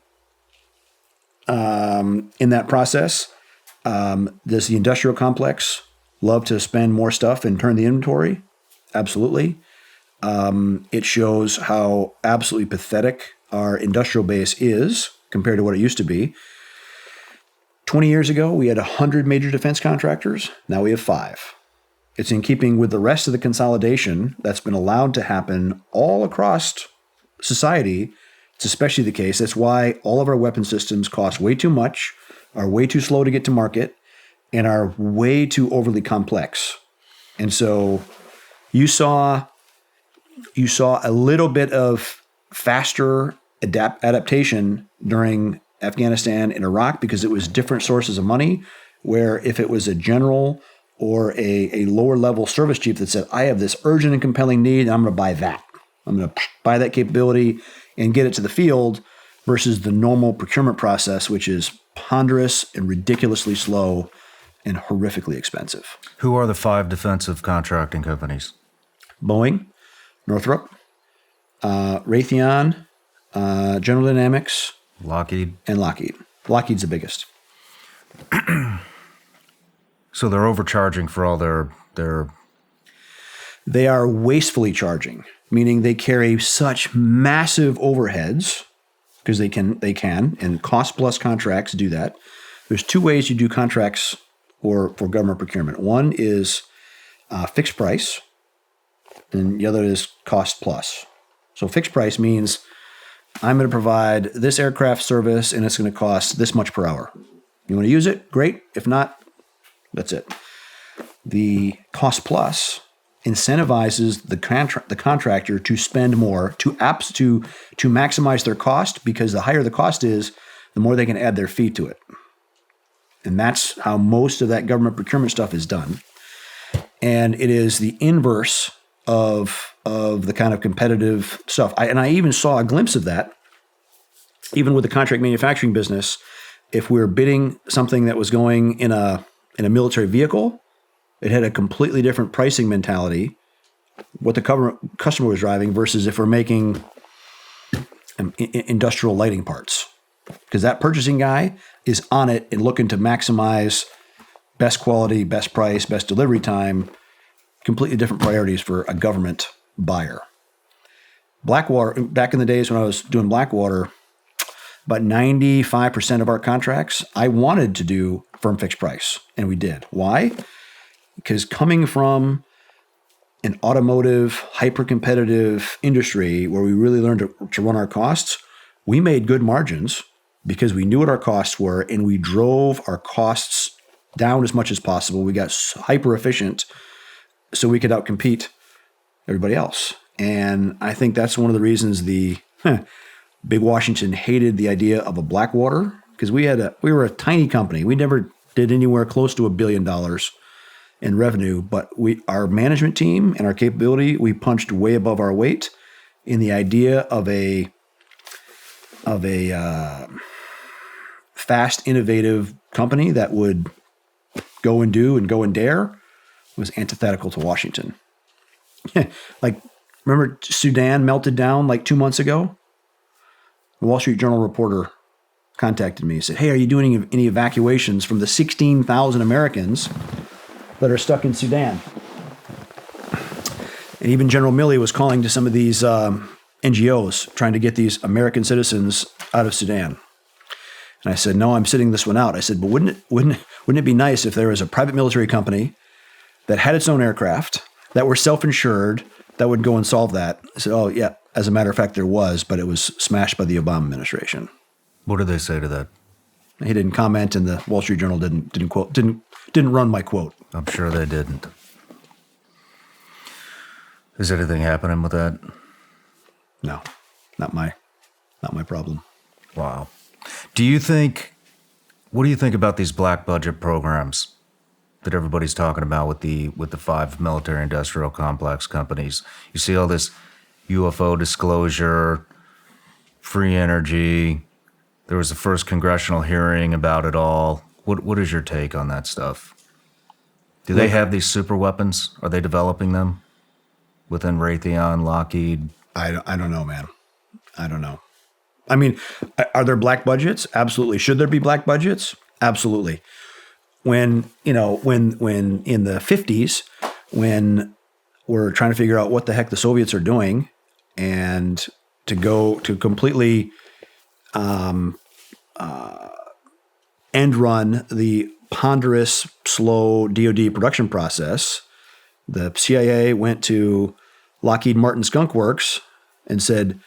in that process. Does the industrial complex love to spend more stuff and turn the inventory? Absolutely. It shows how absolutely pathetic our industrial base is compared to what it used to be. 20 years ago, we had 100 major defense contractors. Now we have 5. It's in keeping with the rest of the consolidation that's been allowed to happen all across society. It's especially the case. That's why all of our weapon systems cost way too much, are way too slow to get to market, and are way too overly complex. And so you saw a little bit of faster adaptation during Afghanistan and Iraq because it was different sources of money, where if it was a general or a lower level service chief that said, I have this urgent and compelling need, and I'm going to buy that. I'm going to buy that capability and get it to the field, versus the normal procurement process, which is ponderous and ridiculously slow and horrifically expensive. Who are the 5 defensive contracting companies? Boeing, Northrop, Raytheon, General Dynamics, Lockheed. And Lockheed. Lockheed's the biggest. So they're overcharging for all their. They are wastefully charging, meaning they carry such massive overheads because they can, and cost plus contracts do that. There's 2 ways you do contracts for government procurement. One is fixed price, and the other is cost plus. So fixed price means I'm going to provide this aircraft service, and it's going to cost this much per hour. You want to use it? Great. If not, that's it. The cost plus incentivizes the contractor to spend more, to maximize their cost, because the higher the cost is, the more they can add their fee to it. And that's how most of that government procurement stuff is done. And it is the inverse of the kind of competitive stuff. I even saw a glimpse of that, even with the contract manufacturing business. If we're bidding something that was going in a military vehicle, it had a completely different pricing mentality, what the customer was driving, versus if we're making industrial lighting parts. Because that purchasing guy is on it and looking to maximize best quality, best price, best delivery time, completely different priorities for a government buyer. Blackwater, back in the days when I was doing Blackwater, about 95% of our contracts, I wanted to do firm fixed price, and we did. Why? Because coming from an automotive, hyper-competitive industry where we really learned to run our costs, we made good margins because we knew what our costs were, and we drove our costs down as much as possible. We got hyper-efficient so we could outcompete everybody else. And I think that's one of the reasons Big Washington hated the idea of a Blackwater, because we were a tiny company. We never did anywhere close to $1 billion in revenue, but our management team and our capability, we punched way above our weight in the idea of a fast, innovative company that would go and do and go and dare was antithetical to Washington. Like, remember Sudan melted down like 2 months ago? The Wall Street Journal reporter contacted me and said, hey, are you doing any evacuations from the 16,000 Americans that are stuck in Sudan? And even General Milley was calling to some of these NGOs trying to get these American citizens out of Sudan. And I said, no, I'm sitting this one out. I said, but wouldn't it be nice if there was a private military company that had its own aircraft, that were self-insured, that would go and solve that? I said, oh, yeah, as a matter of fact, there was, but it was smashed by the Obama administration. What did they say to that? He didn't comment, and the Wall Street Journal didn't run my quote. I'm sure they didn't. Is anything happening with that? No, not my problem. Wow. What do you think about these black budget programs that everybody's talking about with the 5 military industrial complex companies? You see all this UFO disclosure, free energy. There was the first congressional hearing about it all. What is your take on that stuff? Do they have these super weapons? Are they developing them within Raytheon, Lockheed? I don't know, man. I don't know. I mean, are there black budgets? Absolutely. Should there be black budgets? Absolutely. When in the 50s, when we're trying to figure out what the heck the Soviets are doing, and to go to completely end run the ponderous, slow DoD production process, the CIA went to Lockheed Martin Skunk Works and said,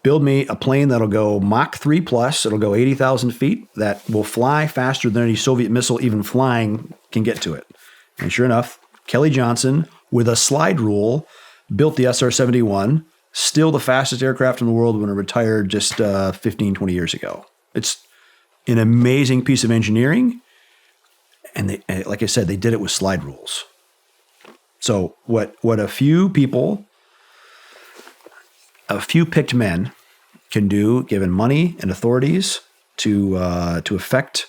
build me a plane that'll go Mach 3 plus, it'll go 80,000 feet, that will fly faster than any Soviet missile even flying can get to it. And sure enough, Kelly Johnson, with a slide rule, built the SR-71, still the fastest aircraft in the world when it retired just 15, 20 years ago. It's an amazing piece of engineering. And they, like I said, they did it with slide rules. So what a few people, a few picked men can do, given money and authorities to affect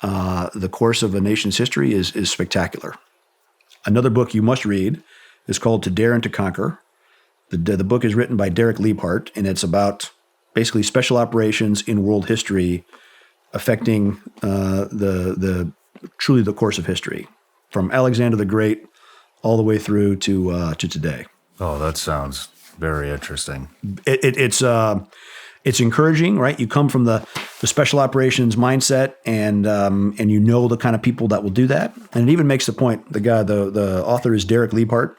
the course of a nation's history is spectacular. Another book you must read is called To Dare and to Conquer. The book is written by Derek Liebhardt, and it's about basically special operations in world history affecting truly the course of history, from Alexander the Great all the way through to today. Oh, that sounds very interesting. It's encouraging, right? You come from the special operations mindset, and you know the kind of people that will do that. And it even makes the point. The author is Derek Liebhardt.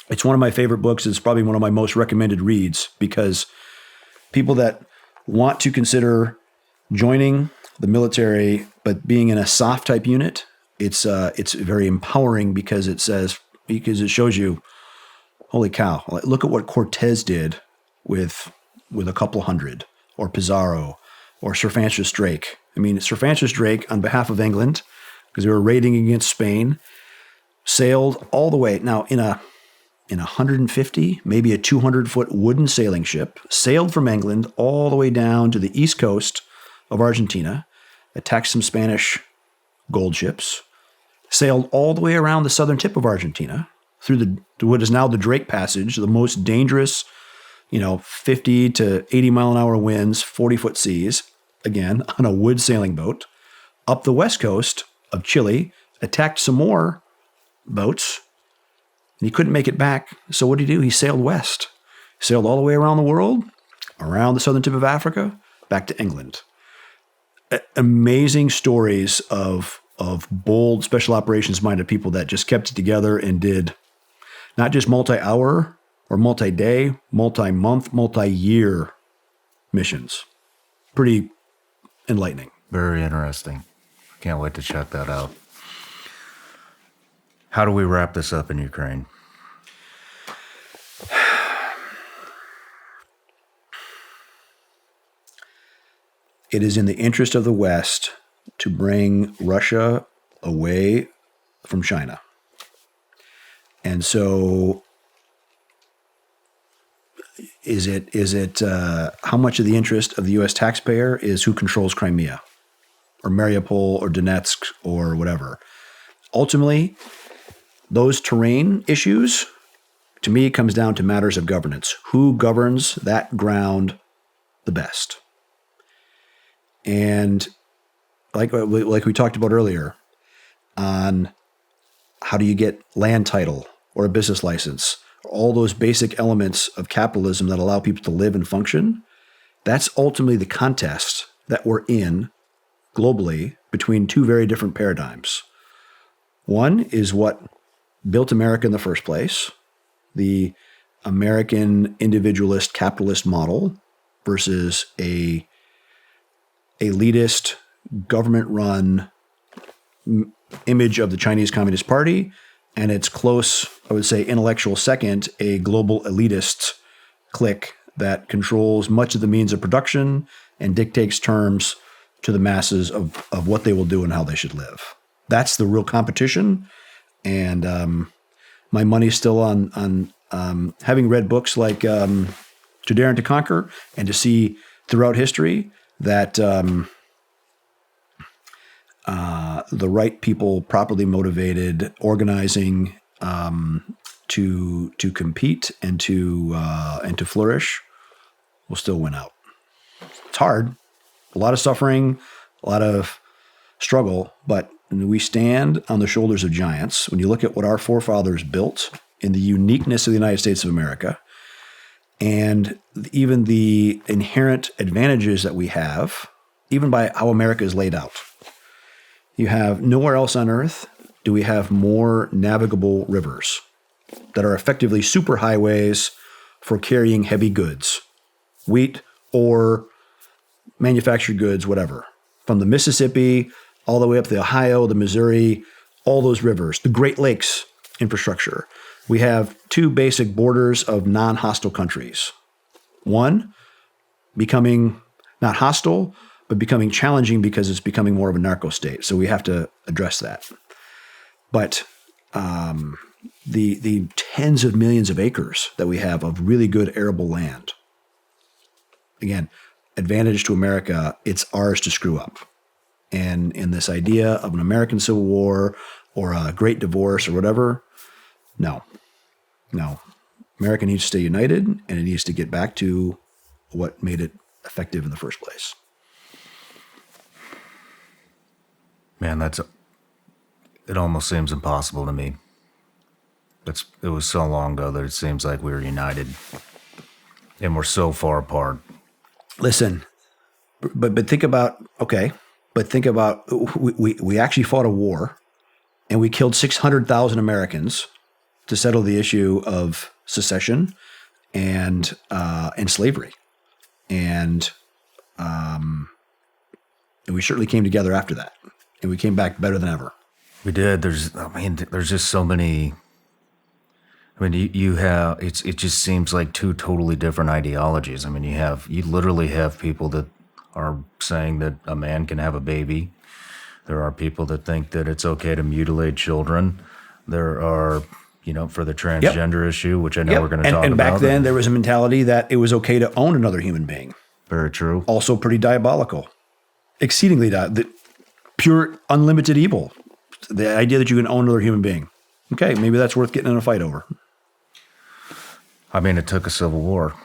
It's one of my favorite books. It's probably one of my most recommended reads, because people that want to consider joining the military but being in a soft type unit, it's very empowering, because it shows you, holy cow, look at what Cortez did with a couple hundred, or Pizarro, or Sir Francis Drake. I mean, Sir Francis Drake, on behalf of England, because they were raiding against Spain, sailed all the way. Now, in a 150, maybe a 200-foot wooden sailing ship, sailed from England all the way down to the east coast of Argentina, attacked some Spanish gold ships, sailed all the way around the southern tip of Argentina through what is now the Drake Passage, the most dangerous, 50 to 80 mile an hour winds, 40-foot seas, again, on a wood sailing boat, up the west coast of Chile, attacked some more boats, and he couldn't make it back. So what did he do? He sailed west, sailed all the way around the world, around the southern tip of Africa, back to England. Amazing stories of bold special operations minded people that just kept it together and did not just multi-hour or multi-day, multi-month, multi-year missions. Pretty enlightening. Very interesting. Can't wait to check that out. How do we wrap this up in Ukraine? It is in the interest of the West to bring Russia away from China. And so Is it how much of the interest of the U.S. taxpayer is who controls Crimea or Mariupol or Donetsk or whatever? Ultimately, those terrain issues, to me, comes down to matters of governance. Who governs that ground the best? And like we talked about earlier on how do you get land title or a business license, all those basic elements of capitalism that allow people to live and function, that's ultimately the contest that we're in globally between two very different paradigms. One is what built America in the first place, the American individualist capitalist model versus a elitist government-run image of the Chinese Communist Party, and its close, I would say, intellectual second, a global elitist clique that controls much of the means of production and dictates terms to the masses of what they will do and how they should live. That's the real competition, and my money's still on having read books like To Dare and to Conquer, and to see throughout history that the right people, properly motivated, organizing to compete and to flourish, will still win out. It's hard, a lot of suffering, a lot of struggle, but we stand on the shoulders of giants. When you look at what our forefathers built in the uniqueness of the United States of America, and even the inherent advantages that we have, even by how America is laid out. You have nowhere else on earth do we have more navigable rivers that are effectively superhighways for carrying heavy goods, wheat or manufactured goods, whatever. From the Mississippi all the way up to the Ohio, the Missouri, all those rivers, the Great Lakes infrastructure. We have two basic borders of non-hostile countries. One, becoming not hostile, but becoming challenging because it's becoming more of a narco state. So we have to address that. But the tens of millions of acres that we have of really good arable land, again, advantage to America, it's ours to screw up. And in this idea of an American Civil War or a Great Divorce or whatever, no. America needs to stay united, and it needs to get back to what made it effective in the first place. Man, it almost seems impossible to me. It was so long ago that it seems like we were united, and we're so far apart. Listen, but think about, we actually fought a war, and we killed 600,000 Americans to settle the issue of secession and slavery, and we certainly came together after that, and we came back better than ever. We did. There's just so many. I mean, you have. It just seems like two totally different ideologies. I mean, you literally have people that are saying that a man can have a baby. There are people that think that it's okay to mutilate children. There are, for the transgender issue, which I know we're going to talk about. And back then, there was a mentality that it was okay to own another human being. Very true. Also pretty diabolical. Exceedingly pure, unlimited evil. The idea that you can own another human being. Okay, maybe that's worth getting in a fight over. I mean, it took a civil war.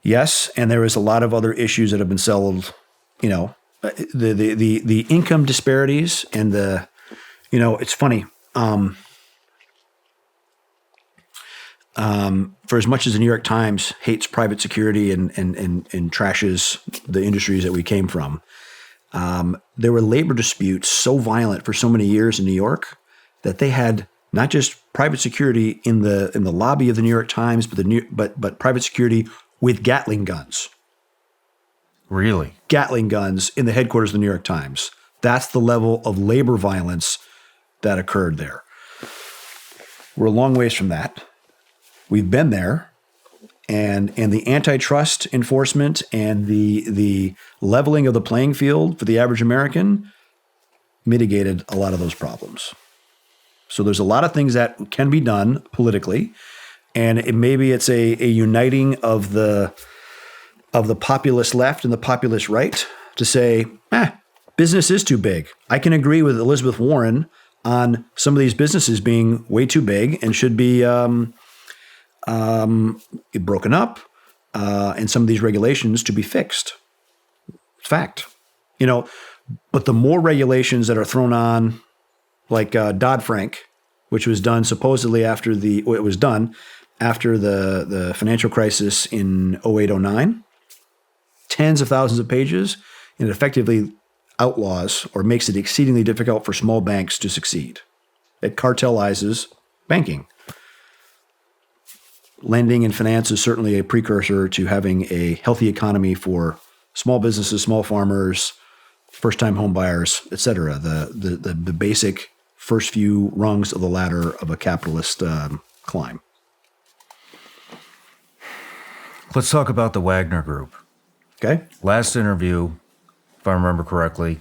Yes, and there is a lot of other issues that have been settled. The income disparities and it's funny. For as much as the New York Times hates private security and trashes the industries that we came from, there were labor disputes so violent for so many years in New York that they had not just private security in the lobby of the New York Times, but private security with Gatling guns. Really? Gatling guns in the headquarters of the New York Times. That's the level of labor violence that occurred there. We're a long ways from that. We've been there, and the antitrust enforcement and the leveling of the playing field for the average American mitigated a lot of those problems. So there's a lot of things that can be done politically And maybe it's a uniting of the populist left and the populist right to say, business is too big. I can agree with Elizabeth Warren on some of these businesses being way too big and should be broken up, and some of these regulations to be fixed. Fact. But the more regulations that are thrown on, like Dodd-Frank, which was done supposedly after the financial crisis in 08-09, tens of thousands of pages, and it effectively outlaws or makes it exceedingly difficult for small banks to succeed. It cartelizes banking. Lending and finance is certainly a precursor to having a healthy economy for small businesses, small farmers, first-time home buyers, et cetera. The basic first few rungs of the ladder of a capitalist climb. Let's talk about the Wagner Group. Okay. Last interview, if I remember correctly,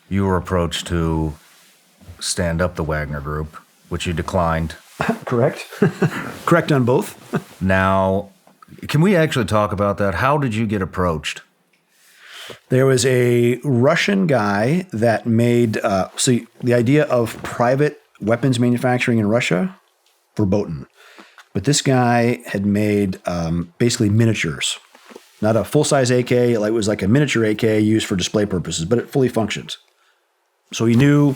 you were approached to stand up the Wagner Group, which you declined. Correct. Correct on both. Now, can we actually talk about that? How did you get approached? There was a Russian guy that made, the idea of private weapons manufacturing in Russia, verboten. But this guy had made basically miniatures. Not a full-size AK, it was like a miniature AK used for display purposes, but it fully functioned. So he knew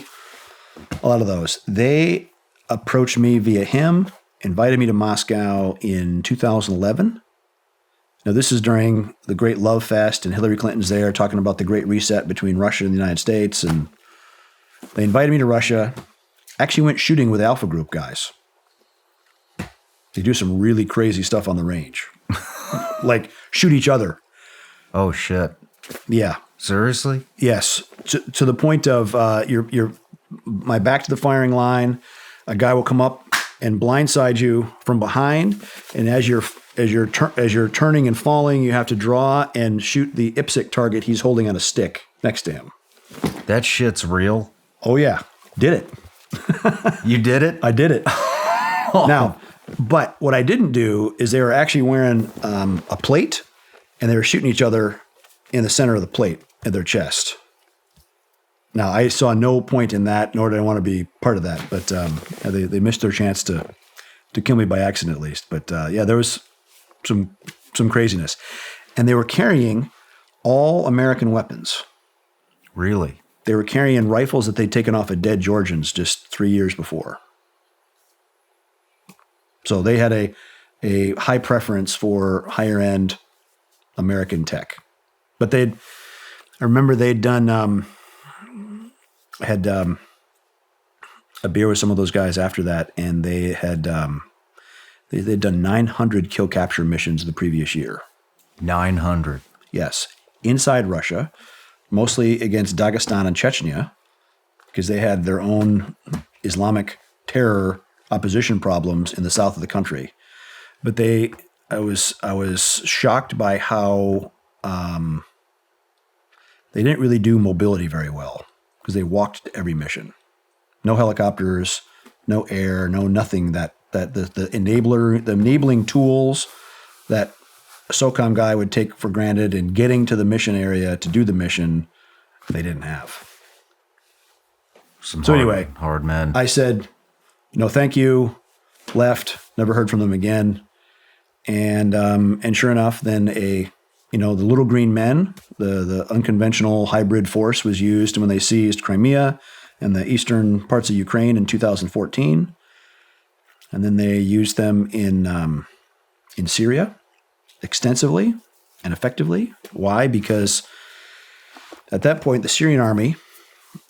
a lot of those. They approached me via him, invited me to Moscow in 2011. Now, this is during the Great Love Fest, and Hillary Clinton's there talking about the Great Reset between Russia and the United States. And they invited me to Russia. Actually went shooting with Alpha Group guys. They do some really crazy stuff on the range. Like shoot each other. Oh, shit. Yeah. Seriously? Yes. To the point of my back to the firing line, a guy will come up and blindside you from behind, and as you're turning and falling, you have to draw and shoot the IPSC target he's holding on a stick next to him. That shit's real? Oh yeah, did it. You did it? I did it. Now, but what I didn't do is they were actually wearing a plate, and they were shooting each other in the center of the plate at their chest. Now, I saw no point in that, nor did I want to be part of that. But they missed their chance to kill me by accident, at least. But there was some craziness, and they were carrying all American weapons. Really? They were carrying rifles that they'd taken off of dead Georgians just 3 years before. So they had a high preference for higher end American tech. But I remember they'd done. I had a beer with some of those guys after that, and they had they'd done 900 kill capture missions the previous year. 900. Yes, inside Russia, mostly against Dagestan and Chechnya, because they had their own Islamic terror opposition problems in the south of the country. But I was shocked by how they didn't really do mobility very well, because they walked to every mission. No helicopters, no air, no nothing that the enabling tools that a SOCOM guy would take for granted in getting to the mission area to do the mission, they didn't have. Anyway, hard men. I said, no, thank you, left, never heard from them again. And sure enough, then the little green men, the unconventional hybrid force was used when they seized Crimea and the eastern parts of Ukraine in 2014. And then they used them in Syria extensively and effectively. Why? Because at that point, the Syrian army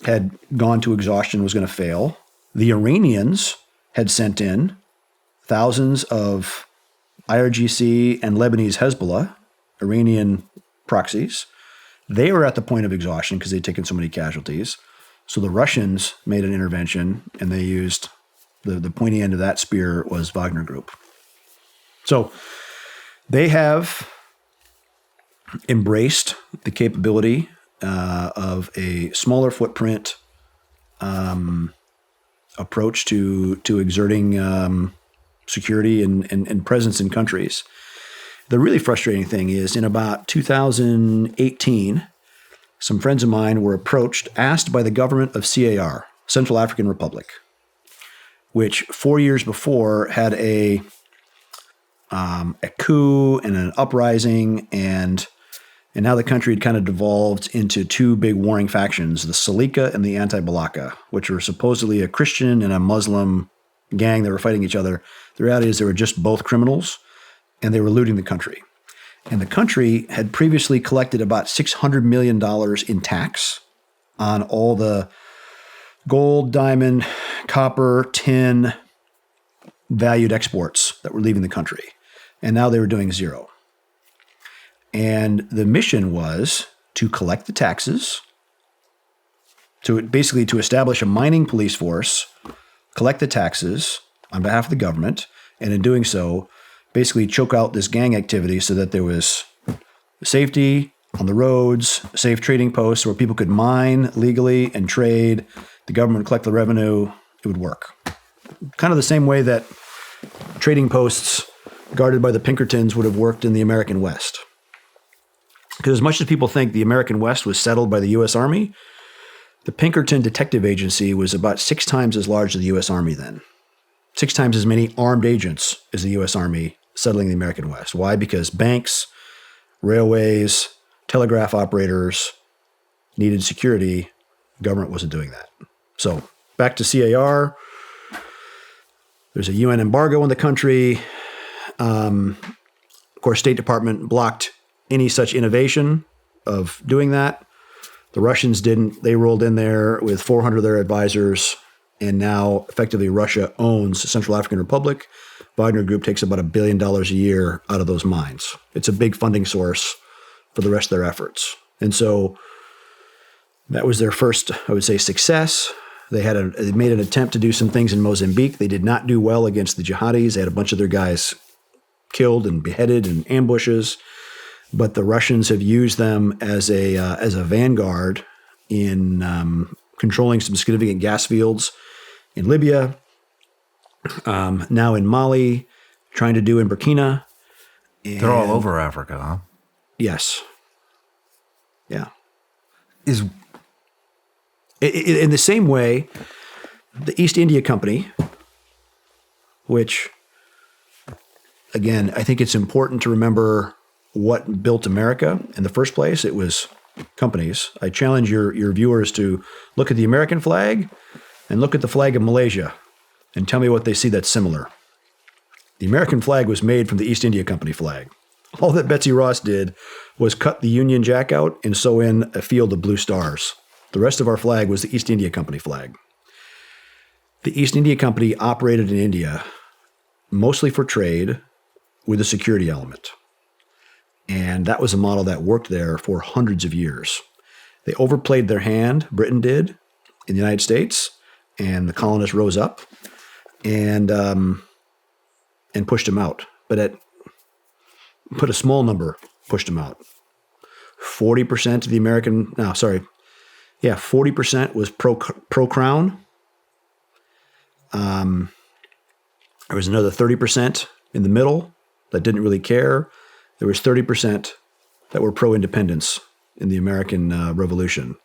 had gone to exhaustion, was going to fail. The Iranians had sent in thousands of IRGC and Lebanese Hezbollah, Iranian proxies. They were at the point of exhaustion because they'd taken so many casualties. So the Russians made an intervention, and they used the pointy end of that spear was Wagner Group. So they have embraced the capability of a smaller footprint approach to exerting security and presence in countries. The really frustrating thing is in about 2018, some friends of mine were asked by the government of CAR, Central African Republic, which 4 years before had a coup and an uprising, and now the country had kind of devolved into two big warring factions, the Salika and the Anti-Balaka, which were supposedly a Christian and a Muslim gang that were fighting each other. The reality is they were just both criminals, and they were looting the country. And the country had previously collected about $600 million in tax on all the gold, diamond, copper, tin, valued exports that were leaving the country. And now they were doing zero. And the mission was to collect the taxes, to establish a mining police force, collect the taxes on behalf of the government, and in doing so, basically choke out this gang activity so that there was safety on the roads, safe trading posts where people could mine legally and trade. The government would collect the revenue. It would work. Kind of the same way that trading posts guarded by the Pinkertons would have worked in the American West. Because as much as people think the American West was settled by the U.S. Army, the Pinkerton Detective Agency was about 6 times as large as the U.S. Army then. 6 times as many armed agents as the U.S. Army settling the American West. Why? Because banks, railways, telegraph operators needed security. The government wasn't doing that. So back to CAR. There's a UN embargo in the country. Of course, State Department blocked any such innovation of doing that. The Russians didn't. They rolled in there with 400 of their advisors, and now effectively Russia owns the Central African Republic. Wagner Group takes about $1 billion a year out of those mines. It's a big funding source for the rest of their efforts. And so that was their first, I would say, success. They made an attempt to do some things in Mozambique. They did not do well against the jihadis. They had a bunch of their guys killed and beheaded in ambushes. But the Russians have used them as a vanguard in controlling some significant gas fields in Libya, now in Mali, trying to do in Burkina. They're all over Africa, huh? Yes. Yeah. In the same way, the East India Company, which, again, I think it's important to remember what built America in the first place. It was companies. I challenge your viewers to look at the American flag and look at the flag of Malaysia and tell me what they see that's similar. The American flag was made from the East India Company flag. All that Betsy Ross did was cut the Union Jack out and sew in a field of blue stars. The rest of our flag was the East India Company flag. The East India Company operated in India mostly for trade with a security element. And that was a model that worked there for hundreds of years. They overplayed their hand, Britain did, in the United States, and the colonists rose up and pushed them out. But a small number pushed them out. 40% of the American, 40% was pro-crown. There was another 30% in the middle that didn't really care. There was 30% that were pro-independence in the American Revolution.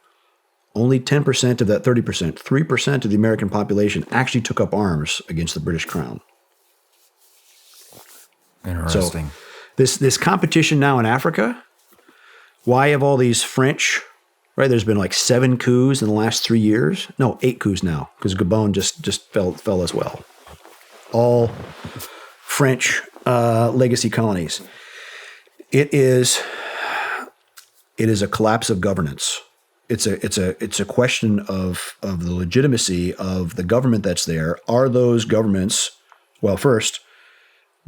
Only 10% of that 30%, 3% of the American population actually took up arms against the British Crown. Interesting. So this competition now in Africa, why have all these French, right? There's been like 7 coups in the last 3 years. No, 8 coups now, because Gabon just fell as well. All French legacy colonies. It is a collapse of governance. It's a question of the legitimacy of the government that's there. Are those governments, well, first,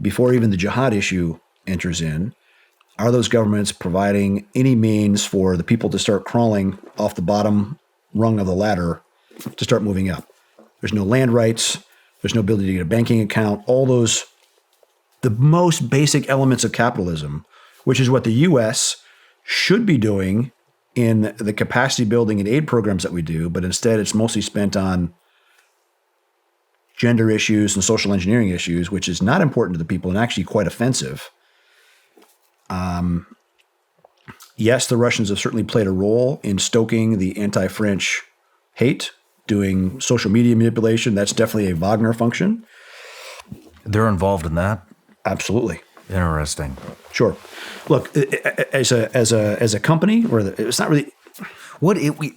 before even the jihad issue enters in, are those governments providing any means for the people to start crawling off the bottom rung of the ladder to start moving up? There's no land rights. There's no ability to get a banking account. All those, the most basic elements of capitalism, which is what the U.S. should be doing in the capacity building and aid programs that we do, but instead it's mostly spent on gender issues and social engineering issues, which is not important to the people and actually quite offensive. Yes, the Russians have certainly played a role in stoking the anti-French hate, doing social media manipulation. That's definitely a Wagner function. They're involved in that? Absolutely. Interesting. Sure. Look, as a company, it's not really.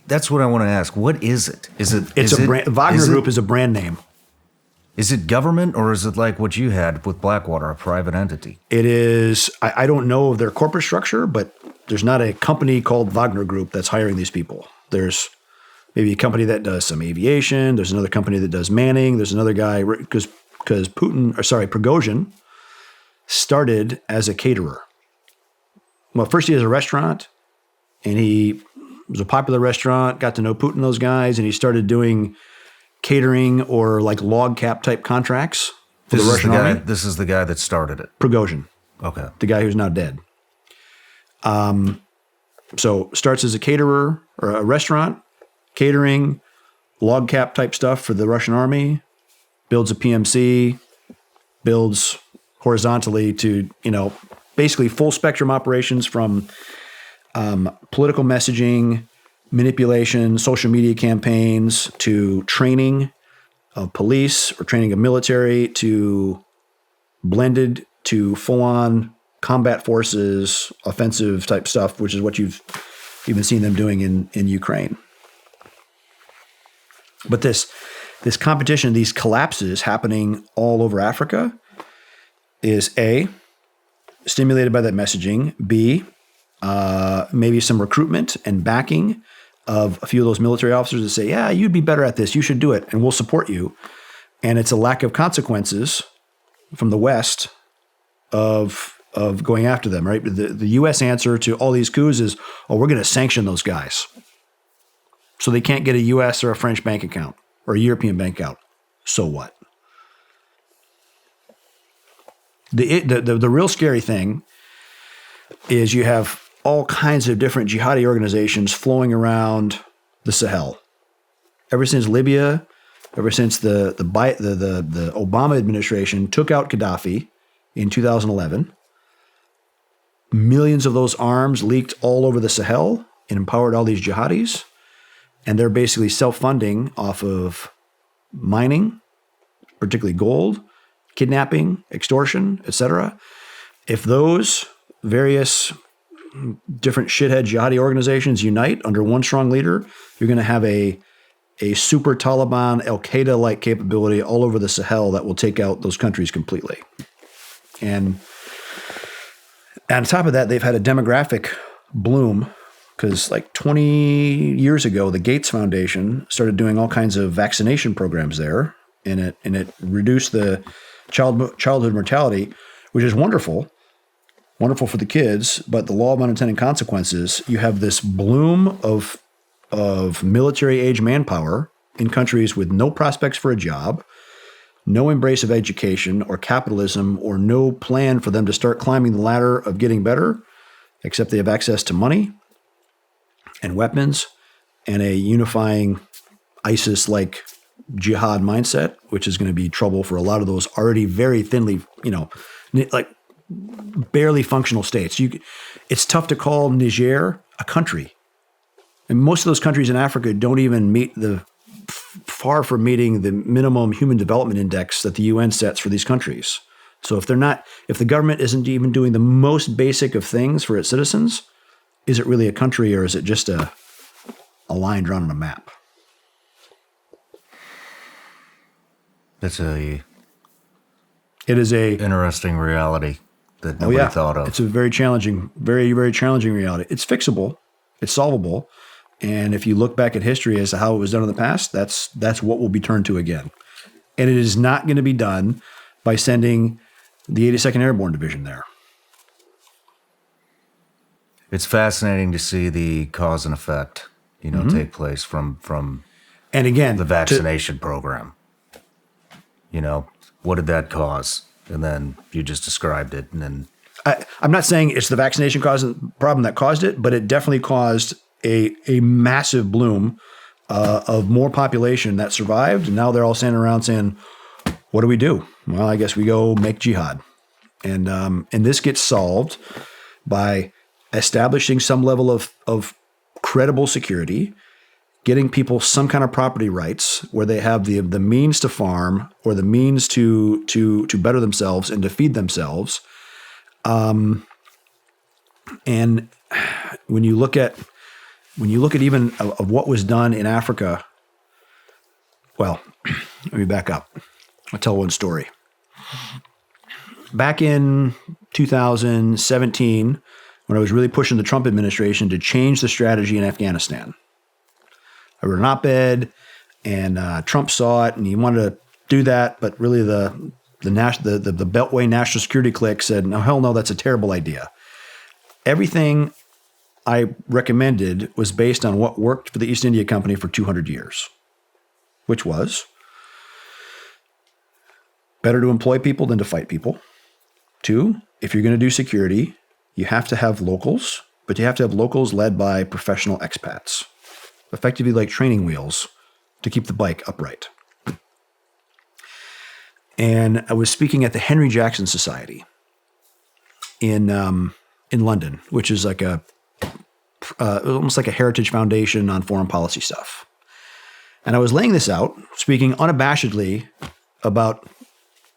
That's what I want to ask. What is it? It's a brand. Wagner Group is a brand name. Is it government, or is it like what you had with Blackwater, a private entity? It is. I don't know of their corporate structure, but there's not a company called Wagner Group that's hiring these people. There's maybe a company that does some aviation. There's another company that does manning. There's another guy because Prigozhin started as a caterer. Well, first he has a restaurant, and he was a popular restaurant, got to know Putin, those guys, and he started doing catering or like log cap type contracts for the Russian army. This is the guy that started it. Prigozhin. Okay. The guy who's now dead. So starts as a caterer or a restaurant, catering, log cap type stuff for the Russian army, builds a PMC, builds horizontally to, basically full spectrum operations from political messaging, manipulation, social media campaigns, to training of police or training of military, to blended to full-on combat forces, offensive type stuff, which is what you've even seen them doing in Ukraine. But this competition, these collapses happening all over Africa is A, stimulated by that messaging, B, maybe some recruitment and backing of a few of those military officers that say, yeah, you'd be better at this, you should do it, and we'll support you. And it's a lack of consequences from the West of going after them, right? The U.S. answer to all these coups is, we're going to sanction those guys. So they can't get a U.S. or a French bank account or a European bank account. So what? The real scary thing is you have all kinds of different jihadi organizations flowing around the Sahel. Ever since Libya, ever since the Obama administration took out Gaddafi in 2011, millions of those arms leaked all over the Sahel and empowered all these jihadis. And they're basically self-funding off of mining, particularly gold, kidnapping, extortion, etc. If those various different shithead jihadi organizations unite under one strong leader, you're going to have a super Taliban, Al-Qaeda-like capability all over the Sahel that will take out those countries completely. And on top of that, they've had a demographic bloom because like 20 years ago, the Gates Foundation started doing all kinds of vaccination programs there, and it reduced the childhood mortality, which is wonderful for the kids, but the law of unintended consequences, you have this bloom of military age manpower in countries with no prospects for a job, no embrace of education or capitalism, or no plan for them to start climbing the ladder of getting better, except they have access to money and weapons and a unifying ISIS-like jihad mindset, which is going to be trouble for a lot of those already very thinly, like barely functional states. It's tough to call Niger a country. And most of those countries in Africa don't even meet far from meeting the minimum human development index that the UN sets for these countries. So if the government isn't even doing the most basic of things for its citizens, is it really a country, or is it just a line drawn on a map? It is a interesting reality that nobody thought of. It's a very challenging, very, very challenging reality. It's fixable. It's solvable. And if you look back at history as to how it was done in the past, that's what will be turned to again. And it is not going to be done by sending the 82nd Airborne Division there. It's fascinating to see the cause and effect, take place from and again, the vaccination program. What did that cause? And then you just described it. And then I'm not saying it's the vaccination problem that caused it, but it definitely caused a massive bloom of more population that survived. And now they're all standing around saying, what do we do? Well, I guess we go make jihad. And this gets solved by establishing some level of credible security, getting people some kind of property rights where they have the means to farm or the means to better themselves and to feed themselves. And when you look at even of what was done in Africa, well, let me back up. I'll tell one story. Back in 2017, when I was really pushing the Trump administration to change the strategy in Afghanistan, I wrote an op-ed, and Trump saw it, and he wanted to do that, but really the Beltway national security clique said, "No, hell no, that's a terrible idea." Everything I recommended was based on what worked for the East India Company for 200 years, which was better to employ people than to fight people. 2, if you're going to do security, you have to have locals, but you have to have locals led by professional expats, effectively like training wheels to keep the bike upright. And I was speaking at the Henry Jackson Society in London, which is like almost like a heritage foundation on foreign policy stuff. And I was laying this out, speaking unabashedly about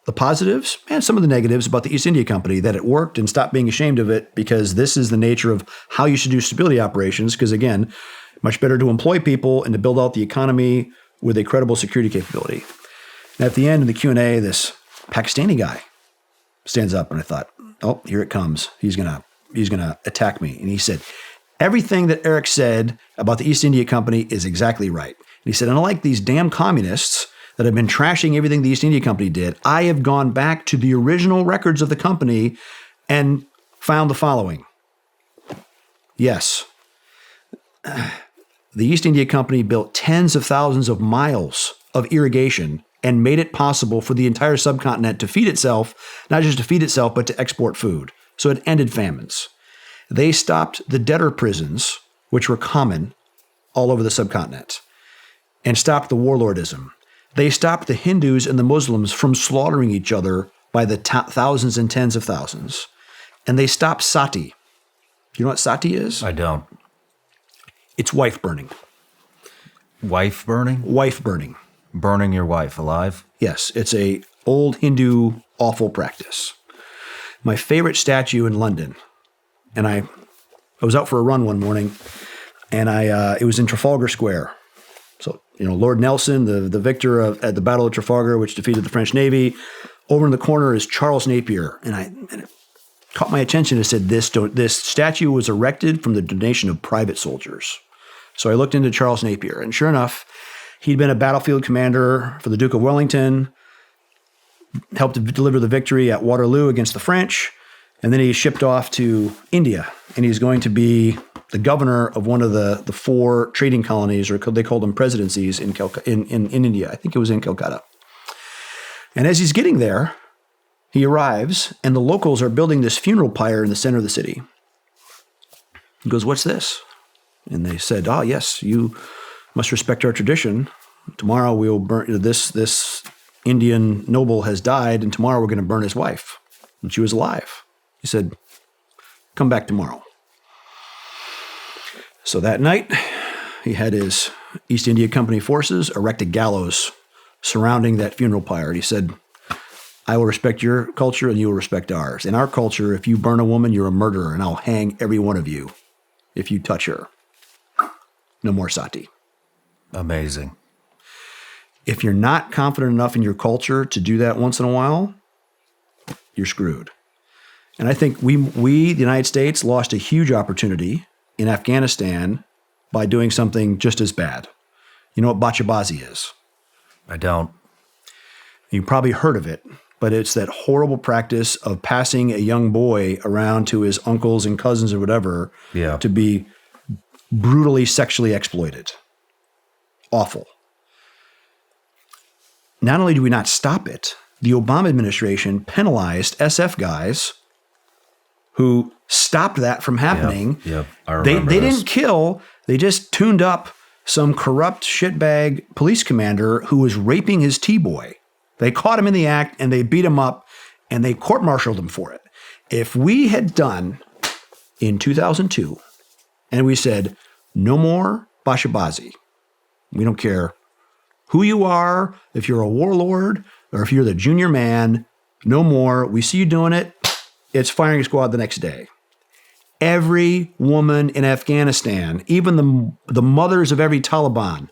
the positives and some of the negatives about the East India Company, that it worked, and stop being ashamed of it, because this is the nature of how you should do stability operations. Because again, much better to employ people and to build out the economy with a credible security capability. And at the end of the Q&A, this Pakistani guy stands up, and I thought, oh, here it comes. He's gonna attack me. And he said, everything that Erik said about the East India Company is exactly right. And he said, unlike these damn communists that have been trashing everything the East India Company did, I have gone back to the original records of the company and found the following. Yes, the East India Company built tens of thousands of miles of irrigation and made it possible for the entire subcontinent to feed itself, not just to feed itself, but to export food. So it ended famines. They stopped the debtor prisons, which were common all over the subcontinent, and stopped the warlordism. They stopped the Hindus and the Muslims from slaughtering each other by the thousands and tens of thousands. And they stopped sati. Do you know what sati is? I don't. It's wife burning. Wife burning? Wife burning. Burning your wife alive? Yes, it's a old Hindu awful practice. My favorite statue in London, and I was out for a run one morning, and it was in Trafalgar Square. So, Lord Nelson, the victor at the Battle of Trafalgar, which defeated the French Navy. Over in the corner is Charles Napier, and it caught my attention. It said this statue was erected from the donation of private soldiers. So I looked into Charles Napier, and sure enough, he'd been a battlefield commander for the Duke of Wellington, helped to deliver the victory at Waterloo against the French, and then he shipped off to India, and he's going to be the governor of one of the 4 trading colonies, or they called them presidencies in India. I think it was in Calcutta. And as he's getting there, he arrives, and the locals are building this funeral pyre in the center of the city. He goes, "What's this?" And they said, "Oh, yes, you must respect our tradition. Tomorrow we will burn this Indian noble has died, and tomorrow we're going to burn his wife. And she was alive." He said, "Come back tomorrow." So that night, he had his East India Company forces erect a gallows surrounding that funeral pyre. And he said, "I will respect your culture and you will respect ours. In our culture, if you burn a woman, you're a murderer, and I'll hang every one of you if you touch her. No more sati." Amazing. If you're not confident enough in your culture to do that once in a while, you're screwed. And I think we, the United States, lost a huge opportunity in Afghanistan by doing something just as bad. You know what bachabazi is? I don't. You probably heard of it, but it's that horrible practice of passing a young boy around to his uncles and cousins or whatever to be brutally sexually exploited. Awful. Not only do we not stop it, the Obama administration penalized SF guys who stopped that from happening. Yep. I remember They this. didn't kill, they just tuned up some corrupt shitbag police commander who was raping his T-boy. They caught him in the act and they beat him up and they court-martialed him for it. If we had done in 2002 and we said, no more bashabazi, we don't care who you are, if you're a warlord or if you're the junior man, no more. We see you doing it. It's firing squad the next day. Every woman in Afghanistan, even the mothers of every Taliban,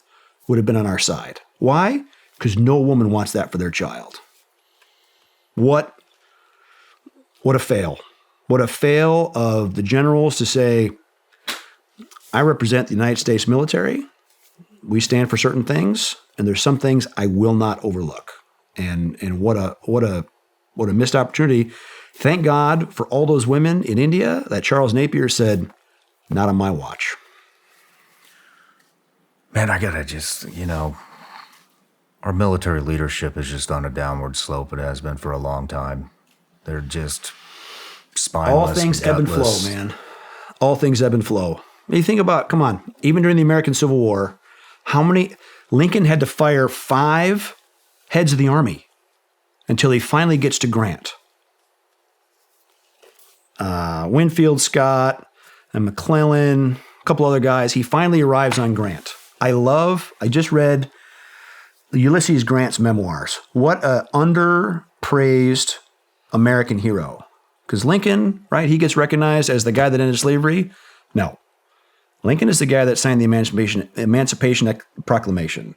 would have been on our side. Why? Because no woman wants that for their child. What a fail. What a fail of the generals to say, I represent the United States military. We stand for certain things, and there's some things I will not overlook. And what a missed opportunity. Thank God for all those women in India that Charles Napier said, not on my watch. Man, I gotta just, our military leadership is just on a downward slope. It has been for a long time. They're just spineless. All things ebb and flow, man. All things ebb and flow. You think about, come on, even during the American Civil War, Lincoln had to fire 5 heads of the army until he finally gets to Grant. Winfield Scott and McClellan, a couple other guys. He finally arrives on Grant. I just read Ulysses Grant's memoirs. What a underpraised American hero. Because Lincoln, right, he gets recognized as the guy that ended slavery. No. Lincoln is the guy that signed the Emancipation Proclamation.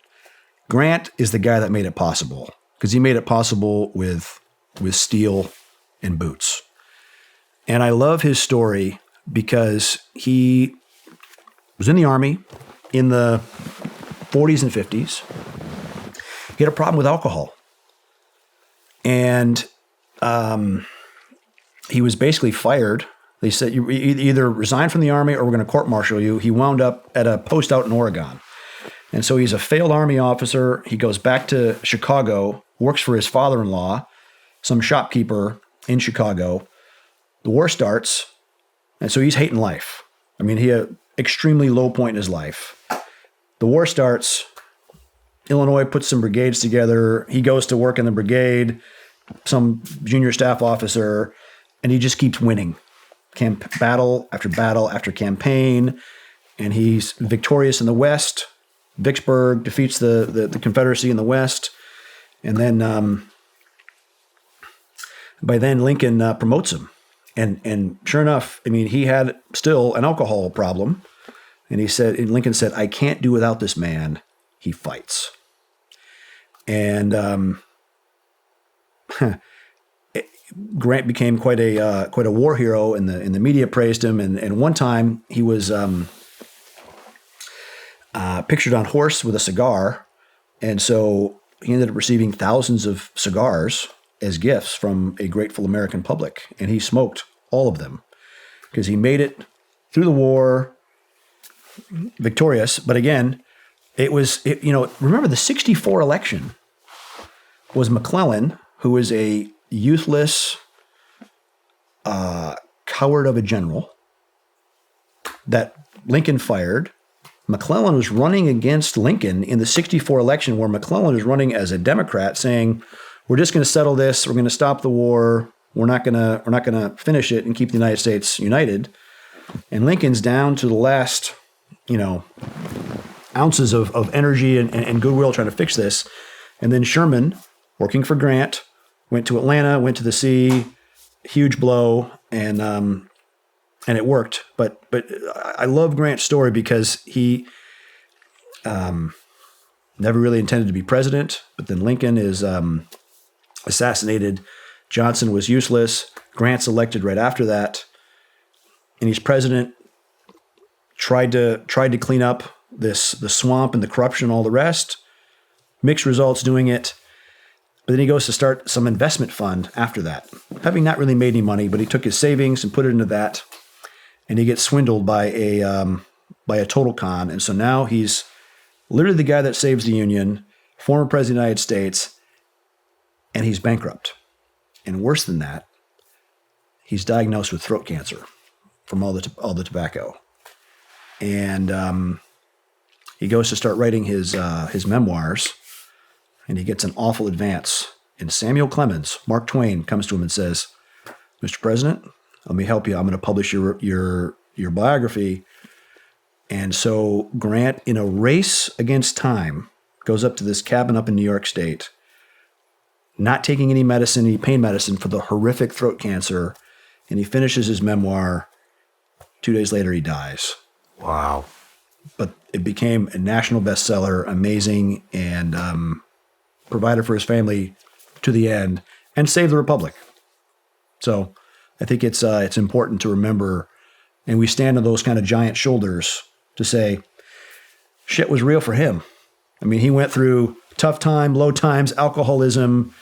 Grant is the guy that made it possible. Because he made it possible with steel and boots. And I love his story because he was in the Army in the 40s and 50s. He had a problem with alcohol. And he was basically fired. They said, you either resign from the Army or we're going to court-martial you. He wound up at a post out in Oregon. And so he's a failed Army officer. He goes back to Chicago, works for his father-in-law, some shopkeeper in Chicago. The war starts, and so he's hating life. I mean, he had an extremely low point in his life. The war starts. Illinois puts some brigades together. He goes to work in the brigade, some junior staff officer, and he just keeps winning. Battle after campaign, and he's victorious in the West. Vicksburg defeats the Confederacy in the West, and then by then Lincoln promotes him. And sure enough, I mean, he had still an alcohol problem. And Lincoln said, I can't do without this man. He fights. And Grant became quite a war hero, and the media praised him. And one time he was pictured on horse with a cigar. And so he ended up receiving thousands of cigars as gifts from a grateful American public. And he smoked all of them because he made it through the war victorious. But again, remember the 1964 election was McClellan, who was a youthless coward of a general that Lincoln fired. McClellan was running against Lincoln in the 1964 election, where McClellan was running as a Democrat saying, we're just going to settle this. We're going to stop the war. We're not going to finish it and keep the United States united. And Lincoln's down to the last, ounces of energy and goodwill trying to fix this. And then Sherman, working for Grant, went to Atlanta, went to the sea, huge blow, and it worked. But I love Grant's story because he never really intended to be president. But then Lincoln is assassinated. Johnson was useless. Grant's elected right after that, and he's president. Tried to clean up the swamp and the corruption and all the rest. Mixed results doing it. But then he goes to start some investment fund after that, having not really made any money, but he took his savings and put it into that, and he gets swindled by a total con. And so now he's literally the guy that saves the Union, former president of the United States, and he's bankrupt. And worse than that, he's diagnosed with throat cancer from all the tobacco. And he goes to start writing his memoirs, and he gets an awful advance And Samuel Clemens, Mark Twain, comes to him and says, Mr. President, let me help you. I'm going to publish your biography. And so Grant, in a race against time, goes up to this cabin up in New York State, not taking any medicine, any pain medicine for the horrific throat cancer. And he finishes his memoir. 2 days later, he dies. Wow. But it became a national bestseller, amazing, and provided for his family to the end and saved the Republic. So I think it's important to remember, and we stand on those kind of giant shoulders to say, shit was real for him. I mean, he went through tough time, low times, alcoholism,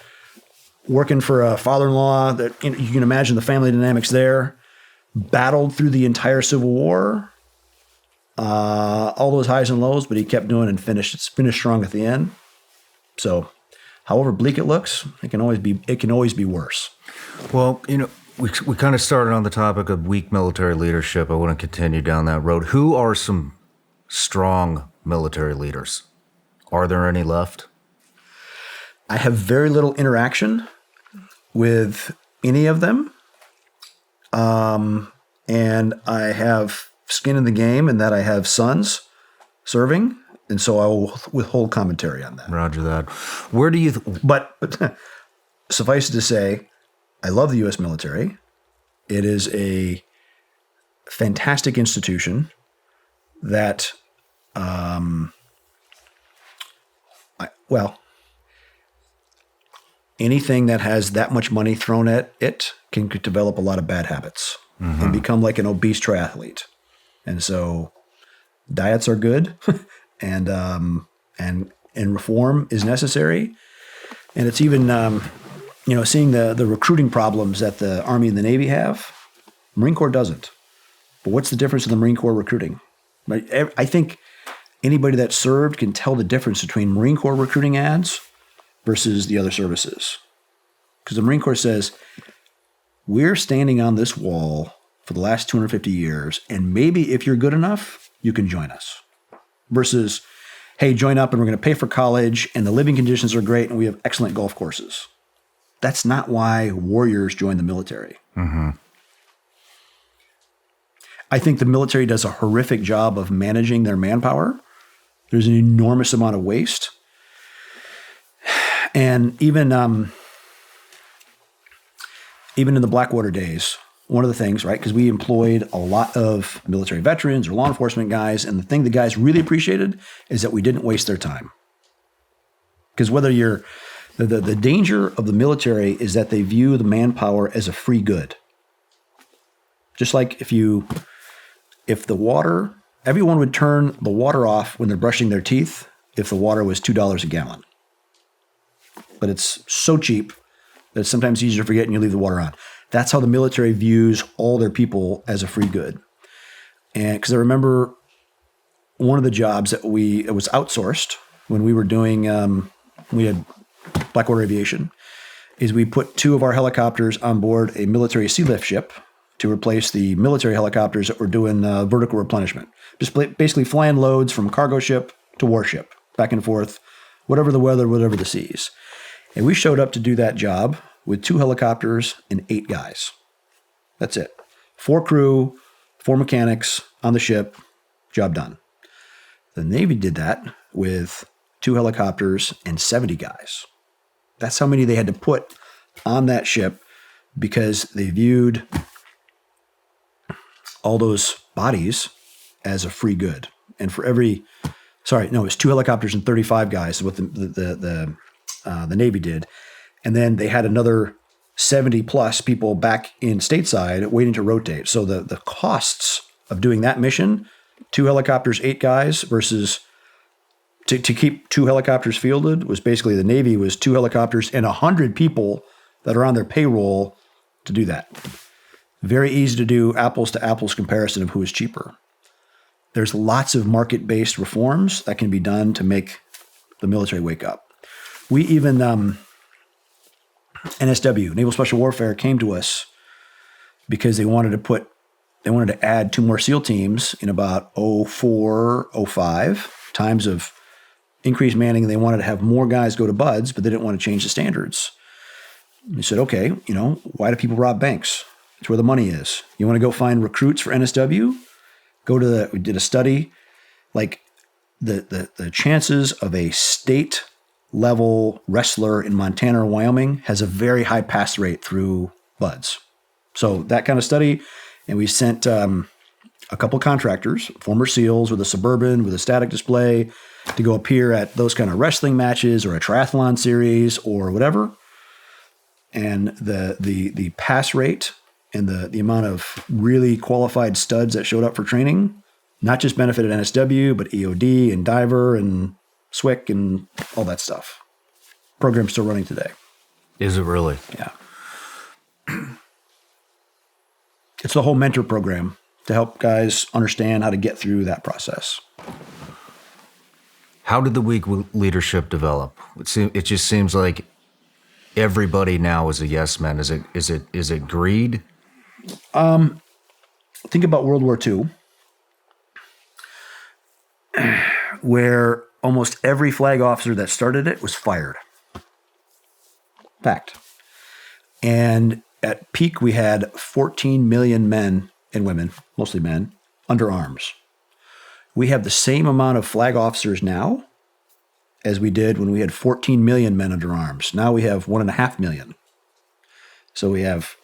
working for a father-in-law that you can imagine the family dynamics there, battled through the entire Civil War, all those highs and lows, but he kept doing and finished strong at the end. So however bleak it looks, it can always be worse. Well, we kind of started on the topic of weak military leadership. I want to continue down that road. Who are some strong military leaders? Are there any left? I have very little interaction with any of them. And I have skin in the game in that I have sons serving. And so I will withhold commentary on that. Roger that. Where do you... But suffice it to say, I love the U.S. military. It is a fantastic institution that, anything that has that much money thrown at it can develop a lot of bad habits and become like an obese triathlete. And so diets are good and reform is necessary. And it's even, seeing the recruiting problems that the Army and the Navy have, Marine Corps doesn't. But what's the difference in the Marine Corps recruiting? I think anybody that served can tell the difference between Marine Corps recruiting ads versus the other services. Because the Marine Corps says, we're standing on this wall for the last 250 years, and maybe if you're good enough, you can join us. Versus, hey, join up and we're going to pay for college, and the living conditions are great, and we have excellent golf courses. That's not why warriors join the military. Mm-hmm. I think the military does a horrific job of managing their manpower. There's an enormous amount of waste. And even in the Blackwater days, one of the things, right, because we employed a lot of military veterans or law enforcement guys, and the thing the guys really appreciated is that we didn't waste their time. Because whether you're, the danger of the military is that they view the manpower as a free good. Just like if the water, everyone would turn the water off when they're brushing their teeth if the water was $2 a gallon. But it's so cheap that it's sometimes easier to forget and you leave the water on. That's how the military views all their people as a free good. And because I remember one of the jobs that it was outsourced when we were doing, we had Blackwater Aviation, is we put 2 of our helicopters on board a military sea lift ship to replace the military helicopters that were doing vertical replenishment. Just basically flying loads from cargo ship to warship, back and forth, whatever the weather, whatever the seas. And we showed up to do that job with 2 helicopters and 8 guys. That's it. 4 crew, 4 mechanics on the ship, job done. The Navy did that with 2 helicopters and 70 guys. That's how many they had to put on that ship because they viewed all those bodies as a free good. And for it was 2 helicopters and 35 guys is what the Navy did. And then they had another 70 plus people back in stateside waiting to rotate. So the costs of doing that mission, 2 helicopters, 8 guys versus to keep 2 helicopters fielded was basically the Navy was 2 helicopters and 100 people that are on their payroll to do that. Very easy to do apples to apples comparison of who is cheaper. There's lots of market-based reforms that can be done to make the military wake up. We even, NSW, Naval Special Warfare, came to us because they wanted to add 2 more SEAL teams in about 04, 05, times of increased manning. They wanted to have more guys go to BUDS, but they didn't want to change the standards. He said, okay, why do people rob banks? It's where the money is. You want to go find recruits for NSW? We did a study, like the chances of a state level wrestler in Montana or Wyoming has a very high pass rate through BUD/S. So that kind of study, and we sent a couple contractors, former SEALs with a Suburban, with a static display, to go appear at those kind of wrestling matches or a triathlon series or whatever. And the pass rate and the amount of really qualified studs that showed up for training, not just benefited NSW, but EOD and Diver and SWIC and all that stuff. Program's still running today. Is it really? Yeah. It's the whole mentor program to help guys understand how to get through that process. How did the weak leadership develop? It just seems like everybody now is a yes man. Is it greed? Think about World War II, where almost every flag officer that started it was fired. Fact. And at peak, we had 14 million men and women, mostly men, under arms. We have the same amount of flag officers now as we did when we had 14 million men under arms. Now we have 1.5 million. So we have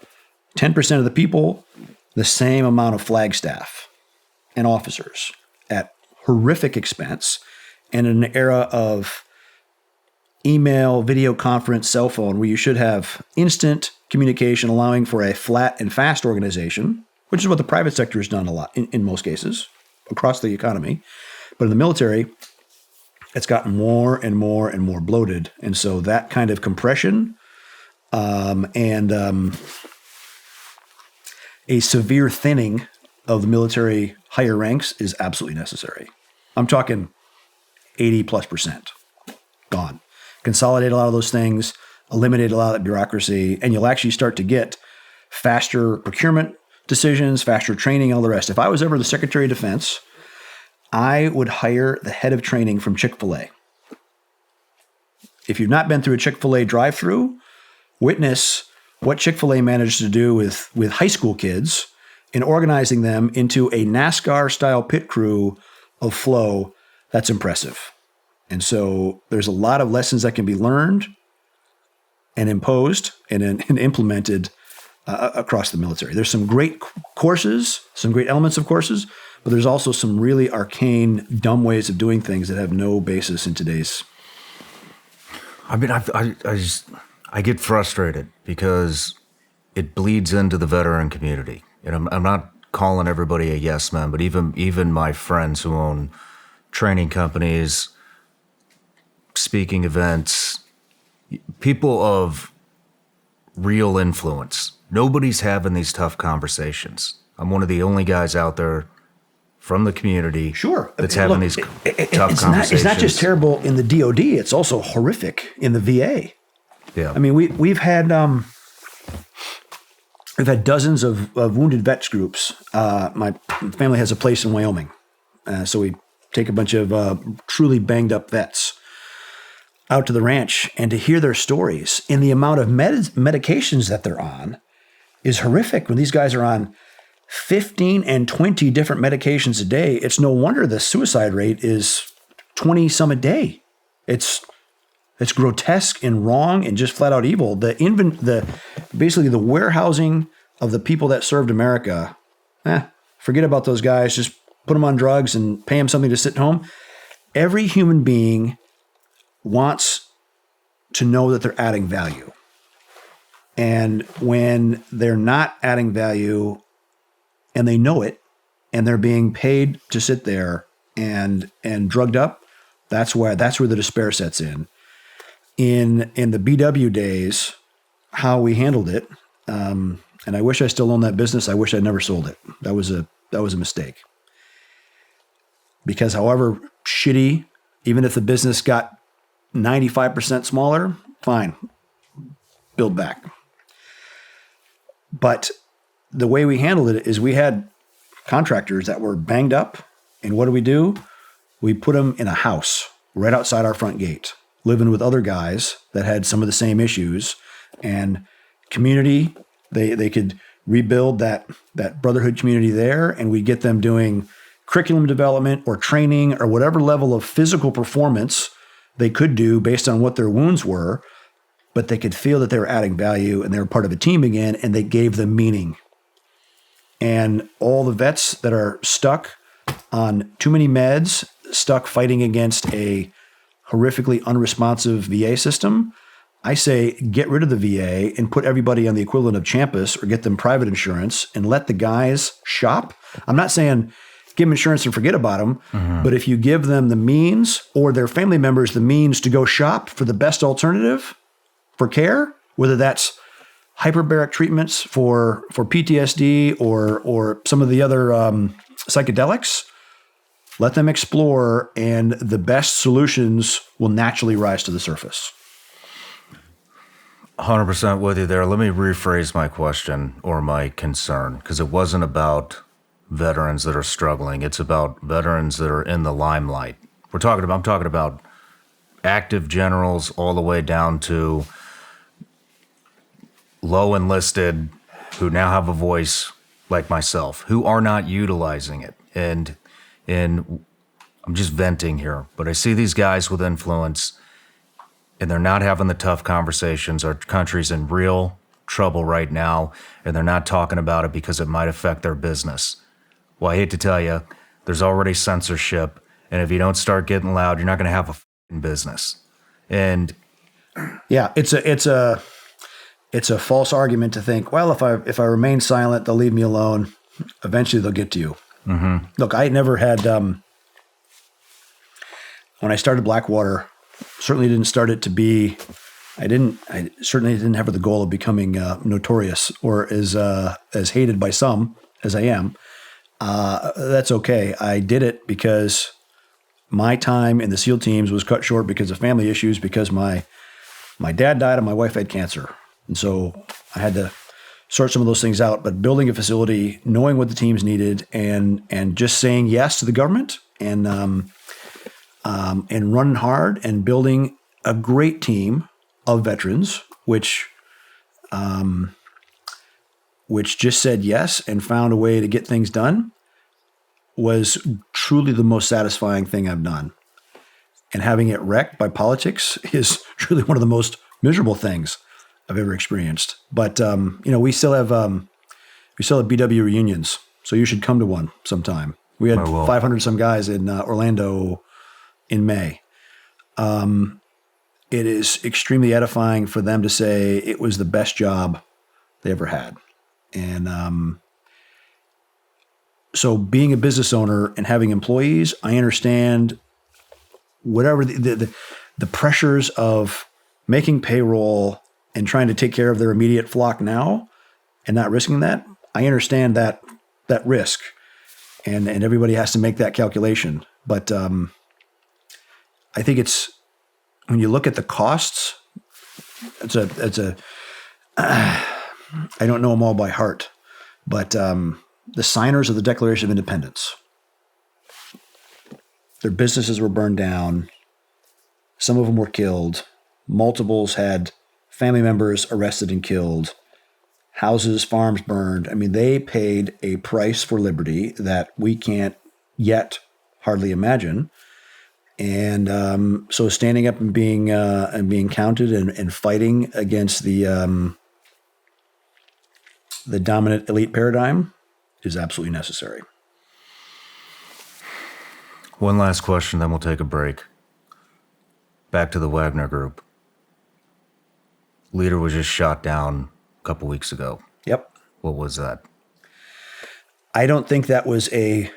10% of the people, the same amount of flag staff and officers at horrific expense, and in an era of email, video conference, cell phone, where you should have instant communication allowing for a flat and fast organization, which is what the private sector has done a lot in most cases across the economy. But in the military, it's gotten more and more and more bloated. And so that kind of compression and a severe thinning of the military higher ranks is absolutely necessary. I'm talking 80+% gone. Consolidate a lot of those things, eliminate a lot of that bureaucracy, and you'll actually start to get faster procurement decisions, faster training, and all the rest. If I was ever the Secretary of Defense, I would hire the head of training from Chick-fil-A. If you've not been through a Chick-fil-A drive-through, witness what Chick-fil-A managed to do with high school kids in organizing them into a NASCAR-style pit crew of flow. That's impressive. And so there's a lot of lessons that can be learned and imposed and implemented across the military. There's some great courses, some great elements of courses, but there's also some really arcane, dumb ways of doing things that have no basis in today's. I mean, I get frustrated because it bleeds into the veteran community. And I'm not calling everybody a yes man, but even my friends who own training companies, speaking events, people of real influence. Nobody's having these tough conversations. I'm one of the only guys out there from the community that's having these tough conversations. It's not just terrible in the DOD, it's also horrific in the VA. Yeah. I mean, we've had dozens of wounded vets groups. My family has a place in Wyoming. So we take a bunch of truly banged up vets out to the ranch, and to hear their stories and the amount of medications that they're on is horrific. When these guys are on 15 and 20 different medications a day, it's no wonder the suicide rate is 20 some a day. It's grotesque and wrong and just flat out evil. Basically the warehousing of the people that served America, forget about those guys. Just put them on drugs and pay them something to sit home. Every human being wants to know that they're adding value. And when they're not adding value and they know it and they're being paid to sit there and drugged up, that's where the despair sets in. In the BW days, how we handled it, and I wish I still owned that business. I wish I never sold it. That was a mistake. Because however shitty, even if the business got 95% smaller, fine, build back. But the way we handled it is we had contractors that were banged up, and what do? We put them in a house right outside our front gate, living with other guys that had some of the same issues, And community, they could rebuild that brotherhood community there, and we get them doing curriculum development or training or whatever level of physical performance they could do based on what their wounds were, but they could feel that they were adding value and they were part of a team again, and they gave them meaning. And all the vets that are stuck on too many meds, stuck fighting against a horrifically unresponsive VA system, I say get rid of the VA and put everybody on the equivalent of Champus or get them private insurance and let the guys shop. I'm not saying give them insurance and forget about them, but if you give them the means or their family members the means to go shop for the best alternative for care, whether that's hyperbaric treatments for PTSD or some of the other psychedelics, let them explore, and the best solutions will naturally rise to the surface. 100% with you there. Let me rephrase my question or my concern, because it wasn't about veterans that are struggling. It's about veterans that are in the limelight. I'm talking about active generals all the way down to low enlisted who now have a voice like myself, who are not utilizing it. And I'm just venting here, but I see these guys with influence and they're not having the tough conversations. Our country's in real trouble right now, and they're not talking about it because it might affect their business. Well, I hate to tell you, there's already censorship, and if you don't start getting loud, you're not going to have a f***ing business. And yeah, it's a false argument to think, well, if I remain silent, they'll leave me alone. Eventually, they'll get to you. Mm-hmm. Look, I never had when I started Blackwater. Certainly didn't start it to be. I certainly didn't have the goal of becoming notorious or as hated by some as I am. That's okay. I did it because my time in the SEAL teams was cut short because of family issues. Because my dad died and my wife had cancer, and so I had to sort some of those things out. But building a facility, knowing what the teams needed, and just saying yes to the government, and running hard and building a great team of veterans, which just said yes and found a way to get things done, was truly the most satisfying thing I've done. And having it wrecked by politics is truly one of the most miserable things I've ever experienced. But we still have BW reunions, so you should come to one sometime. We had 500 some guys in Orlando in May. It is extremely edifying for them to say it was the best job they ever had. And so being a business owner and having employees, I understand whatever the pressures of making payroll and trying to take care of their immediate flock now and not risking that. I understand that risk, and everybody has to make that calculation. But I think it's, when you look at the costs, I don't know them all by heart, but the signers of the Declaration of Independence, their businesses were burned down. Some of them were killed. Multiples had family members arrested and killed. Houses, farms burned. I mean, they paid a price for liberty that we can't yet hardly imagine. And so standing up and being counted and fighting against the dominant elite paradigm is absolutely necessary. one last question, then we'll take a break. Back to the Wagner Group. Leader was just shot down a couple weeks ago. Yep. What was that? I don't think that was a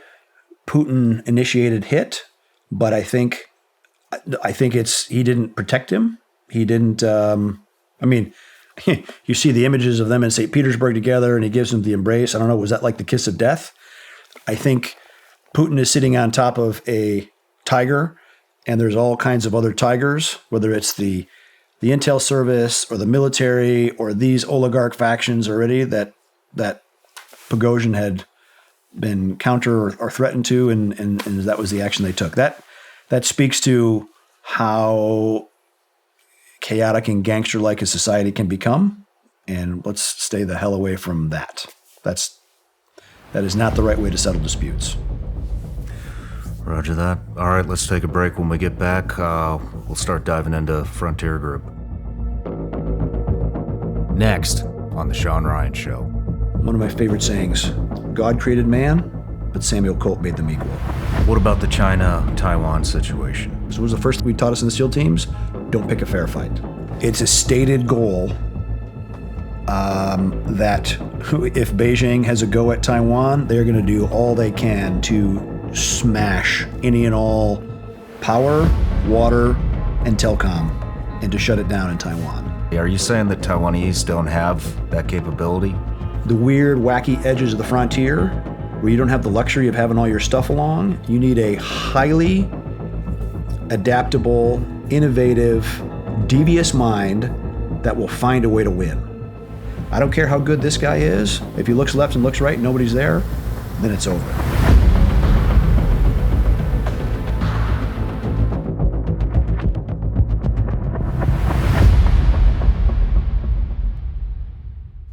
Putin-initiated hit, but I think it's, he didn't protect him. He didn't, you see the images of them in St. Petersburg together and he gives them the embrace. I don't know, was that like the kiss of death? I think Putin is sitting on top of a tiger, and there's all kinds of other tigers, whether it's the intel service or the military or these oligarch factions already that Prigozhin had been counter or threatened to, and that was the action they took. That speaks to how chaotic and gangster-like as society can become, and let's stay the hell away from that. That is not the right way to settle disputes. Roger that. All right, let's take a break. When we get back, we'll start diving into Frontier Group. Next on The Shawn Ryan Show. One of my favorite sayings, God created man, but Samuel Colt made them equal. What about the China-Taiwan situation? So what was the first thing we taught us in the SEAL teams? Don't pick a fair fight. It's a stated goal that if Beijing has a go at Taiwan, they're going to do all they can to smash any and all power, water, and telecom, and to shut it down in Taiwan. Are you saying that Taiwanese don't have that capability? The weird, wacky edges of the frontier, where you don't have the luxury of having all your stuff along, you need a highly adaptable, innovative, devious mind that will find a way to win. I don't care how good this guy is. If he looks left and looks right and nobody's there, then it's over.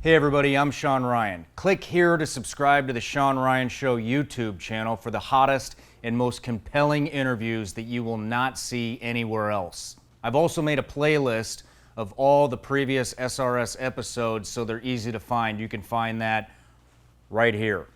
Hey everybody, I'm Shawn Ryan. Click here to subscribe to the Shawn Ryan Show YouTube channel for the hottest and most compelling interviews that you will not see anywhere else. I've also made a playlist of all the previous SRS episodes so they're easy to find. You can find that right here.